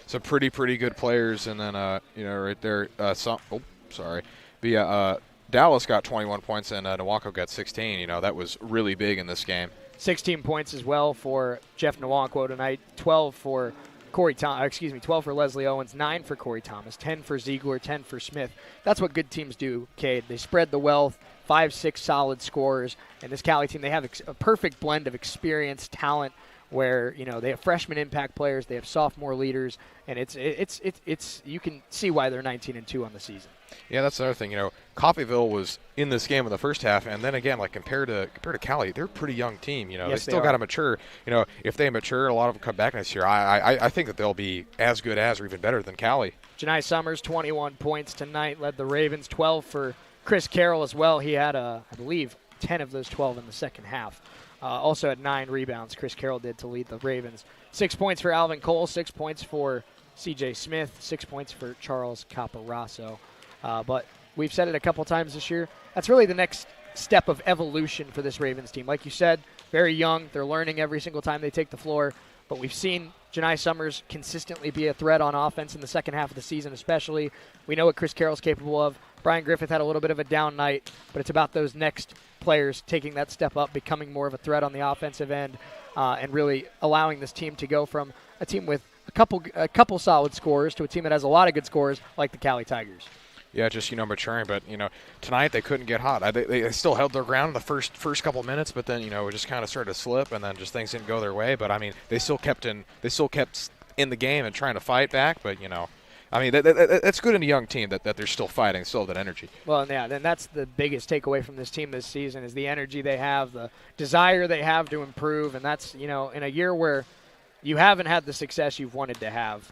some pretty good players, and then, right there, Dallas got 21 points, and Nwankwo got 16. That was really big in this game. 16 points as well for Jeff Nwankwo tonight, 12 for 12 for Leslie Owens, 9 for Corey Thomas, 10 for Ziegler, 10 for Smith. That's what good teams do, Cade. They spread the wealth, 5-6 solid scorers. And this Cowley team, they have a perfect blend of experience, talent, where they have freshman impact players, they have sophomore leaders, and it's you can see why they're 19-2 on the season. Yeah, that's another thing. Coffeyville was in this game in the first half, and then again, like compared to Cowley, they're a pretty young team. Yes, they still got to mature. If they mature, a lot of them come back next year. I think that they'll be as good as or even better than Cowley. Janai Summers, 21 points tonight, led the Ravens. 12 for Chris Carroll as well. He had, I believe, 10 of those 12 in the second half. Also had 9 rebounds. Chris Carroll did to lead the Ravens. 6 points for Alvin Cole. 6 points for C.J. Smith, 6 points for Charles Caparasso. But we've said it a couple times this year. That's really the next step of evolution for this Ravens team. Like you said, very young. They're learning every single time they take the floor. But we've seen Janai Summers consistently be a threat on offense in the second half of the season especially. We know what Chris Carroll's capable of. Brian Griffith had a little bit of a down night, but it's about those next players taking that step up, becoming more of a threat on the offensive end, and really allowing this team to go from a team with a couple solid scorers to a team that has a lot of good scorers like the Cowley Tigers. Yeah, just, maturing. But, tonight they couldn't get hot. They still held their ground in the first couple minutes, but then, it just kind of started to slip, and then just things didn't go their way. But, they still kept in the game and trying to fight back. But, that's good in a young team that they're still fighting, still have that energy. Well, yeah, then that's the biggest takeaway from this team this season is the energy they have, the desire they have to improve. And that's, in a year where you haven't had the success you've wanted to have,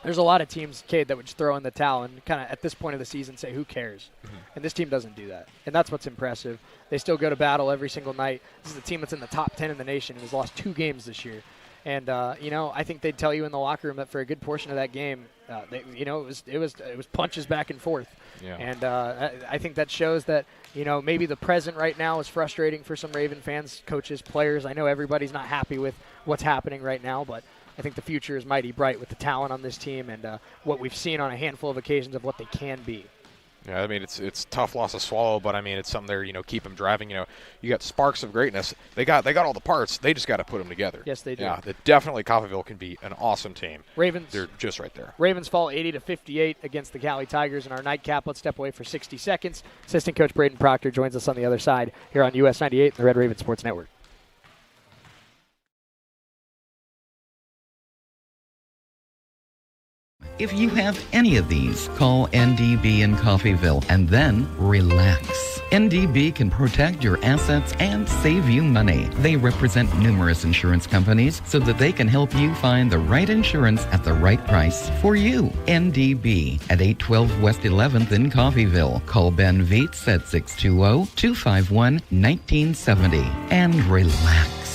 there's a lot of teams, Cade, that would just throw in the towel and kind of at this point of the season say, who cares? Mm-hmm. And this team doesn't do that. And that's what's impressive. They still go to battle every single night. This is a team that's in the top 10 in the nation and has lost 2 games this year. And, I think they'd tell you in the locker room that for a good portion of that game, it was punches back and forth. Yeah. And I think that shows that, maybe the present right now is frustrating for some Raven fans, coaches, players. I know everybody's not happy with what's happening right now, but I think the future is mighty bright with the talent on this team and what we've seen on a handful of occasions of what they can be. Yeah, it's a tough loss to swallow, but it's something there. Keep them driving. You got sparks of greatness. They got all the parts. They just got to put them together. Yes, they do. Yeah, definitely Coffeyville can be an awesome team. Ravens, they're just right there. Ravens fall 80-58 against the Cowley Tigers in our nightcap. Let's step away for 60 seconds. Assistant coach Braden Proctor joins us on the other side here on US 98 and the Red Raven Sports Network. If you have any of these, call NDB in Coffeyville and then relax. NDB can protect your assets and save you money. They represent numerous insurance companies so that they can help you find the right insurance at the right price for you. NDB at 812 West 11th in Coffeyville. Call Ben Vietz at 620-251-1970 and relax.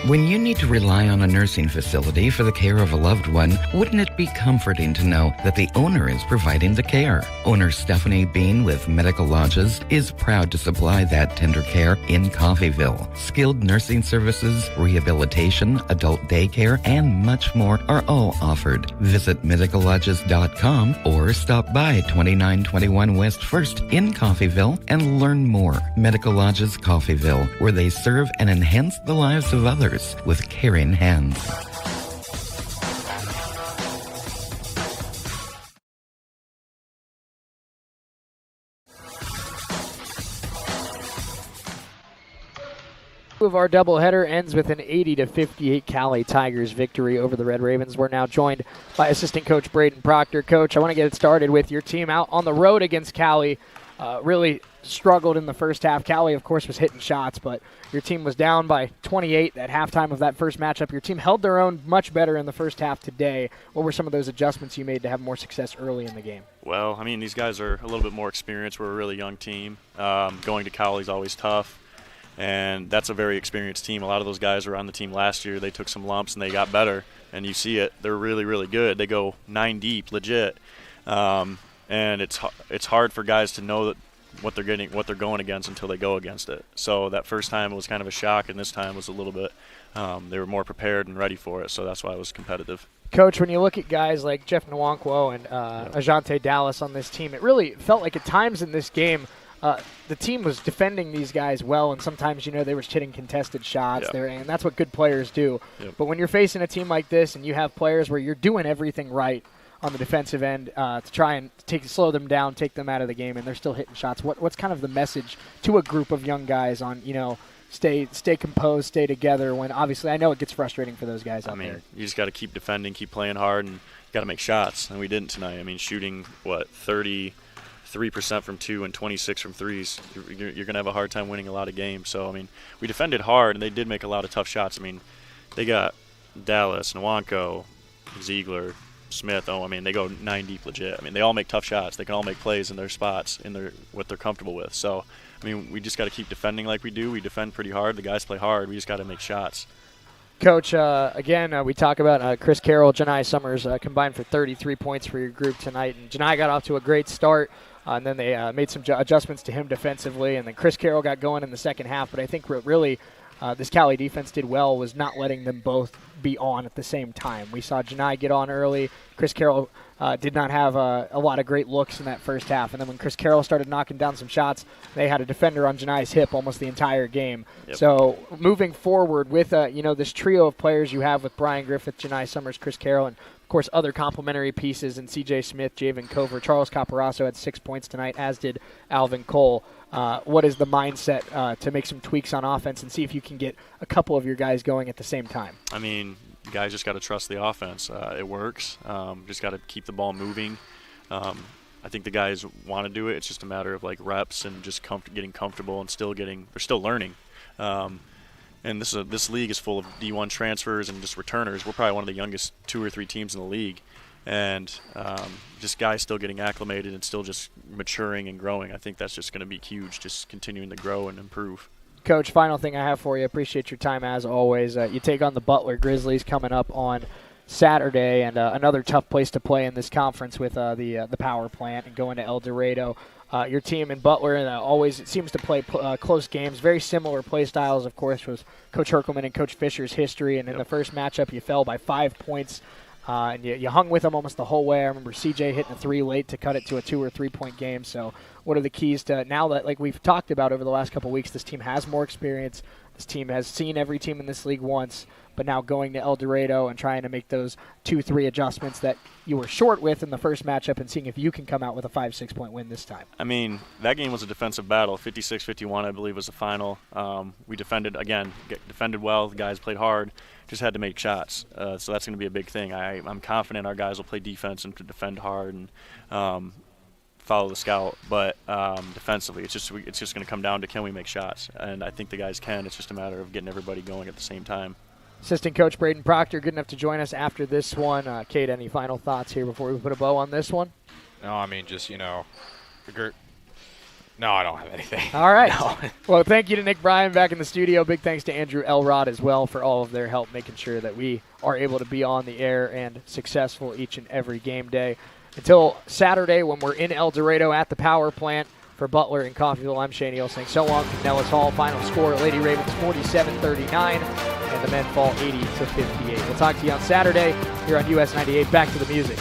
When you need to rely on a nursing facility for the care of a loved one, wouldn't it be comforting to know that the owner is providing the care? Owner Stephanie Bean with Medical Lodges is proud to supply that tender care in Coffeyville. Skilled nursing services, rehabilitation, adult daycare, and much more are all offered. Visit medicallodges.com or stop by 2921 West 1st in Coffeyville and learn more. Medical Lodges Coffeyville, where they serve and enhance the lives of others with caring hands. Of our doubleheader ends with an 80-58 Cowley Tigers victory over the Red Ravens. We're now joined by assistant coach Braden Proctor. Coach, I want to get it started with your team out on the road against Cowley. Really struggled in the first half. Cowley, of course, was hitting shots, but your team was down by 28 at halftime of that first matchup. Your team held their own much better in the first half today. What were some of those adjustments you made to have more success early in the game? Well, these guys are a little bit more experienced. We're a really young team. Going to Cowley is always tough, and that's a very experienced team. A lot of those guys were on the team last year. They took some lumps, and they got better, and you see it. They're really, really good. They go 9 deep, legit. And it's hard for guys to know that what they're going against until they go against it. So that first time was kind of a shock, and this time was a little bit. They were more prepared and ready for it, so that's why it was competitive. Coach, when you look at guys like Jeff Nwankwo and Ajante Dallas on this team, it really felt like at times in this game the team was defending these guys well, and sometimes they were hitting contested shots there, and that's what good players do. Yep. But when you're facing a team like this and you have players where you're doing everything right on the defensive end to try and slow them down, take them out of the game, and they're still hitting shots. What's kind of the message to a group of young guys on, stay composed, stay together when obviously I know it gets frustrating for those guys out there. You just got to keep defending, keep playing hard, and got to make shots, and we didn't tonight. Shooting, 33% from 2 and 26 from 3s, you're going to have a hard time winning a lot of games. So, we defended hard, and they did make a lot of tough shots. They got Dallas, Nwankwo, Ziegler, Smith. They go 9 deep legit. They all make tough shots. They can all make plays in their spots, in what they're comfortable with. So, we just got to keep defending like we do. We defend pretty hard. The guys play hard. We just got to make shots. Coach, again, we talk about Chris Carroll, Janai Summers combined for 33 points for your group tonight. And Janai got off to a great start, and then they made some adjustments to him defensively. And then Chris Carroll got going in the second half. But I think what really this Cowley defense did well was not letting them both be on at the same time. We saw Janai get on early. Chris Carroll did not have a lot of great looks in that first half. And then when Chris Carroll started knocking down some shots, they had a defender on Janai's hip almost the entire game. Yep. So moving forward with this trio of players you have with Brian Griffith, Janai Summers, Chris Carroll, and of course other complementary pieces in C.J. Smith, Javen Cover. Charles Caparasso had 6 points tonight, as did Alvin Cole. What is the mindset to make some tweaks on offense and see if you can get a couple of your guys going at the same time? I mean, you guys just got to trust the offense. It works. Just got to keep the ball moving. I think the guys want to do it. It's just a matter of like reps and just getting comfortable and they're still learning. And this league is full of D1 transfers and just returners. We're probably one of the youngest 2 or 3 teams in the league. And just guys still getting acclimated and still just maturing and growing. I think that's just going to be huge, just continuing to grow and improve. Coach, final thing I have for you. Appreciate your time as always. You take on the Butler Grizzlies coming up on Saturday, and another tough place to play in this conference with the power plant and going to El Dorado. Your team in Butler always seems to play close games, very similar play styles, of course, with Coach Herkelman and Coach Fisher's history. And in the first matchup, you fell by 5 points. And you hung with them almost the whole way. I remember CJ hitting a 3 late to cut it to a 2 or 3 point game. So what are the keys to now that, like we've talked about over the last couple of weeks, this team has more experience. This team has seen every team in this league once, but now going to El Dorado and trying to make those 2-3 adjustments that you were short with in the first matchup and seeing if you can come out with a 5-6 point win this time. I mean, that game was a defensive battle. 56-51, I believe, was the final. We defended well. The guys played hard. Just had to make shots. So that's going to be a big thing. I'm confident our guys will play defense and defend hard and follow the scout. But defensively, it's just going to come down to can we make shots. And I think the guys can. It's just a matter of getting everybody going at the same time. Assistant Coach Braden Proctor, good enough to join us after this one. Kate, any final thoughts here before we put a bow on this one? No, I mean, just, no, I don't have anything. All right. No. Well, thank you to Nick Bryan back in the studio. Big thanks to Andrew Elrod as well for all of their help making sure that we are able to be on the air and successful each and every game day. Until Saturday when we're in El Dorado at the power plant for Butler and Coffeyville, I'm Shane Eel saying so long from Nellis Hall. Final score, Lady Ravens 47-39, and the men fall 80-58. We'll talk to you on Saturday here on US 98. Back to the music.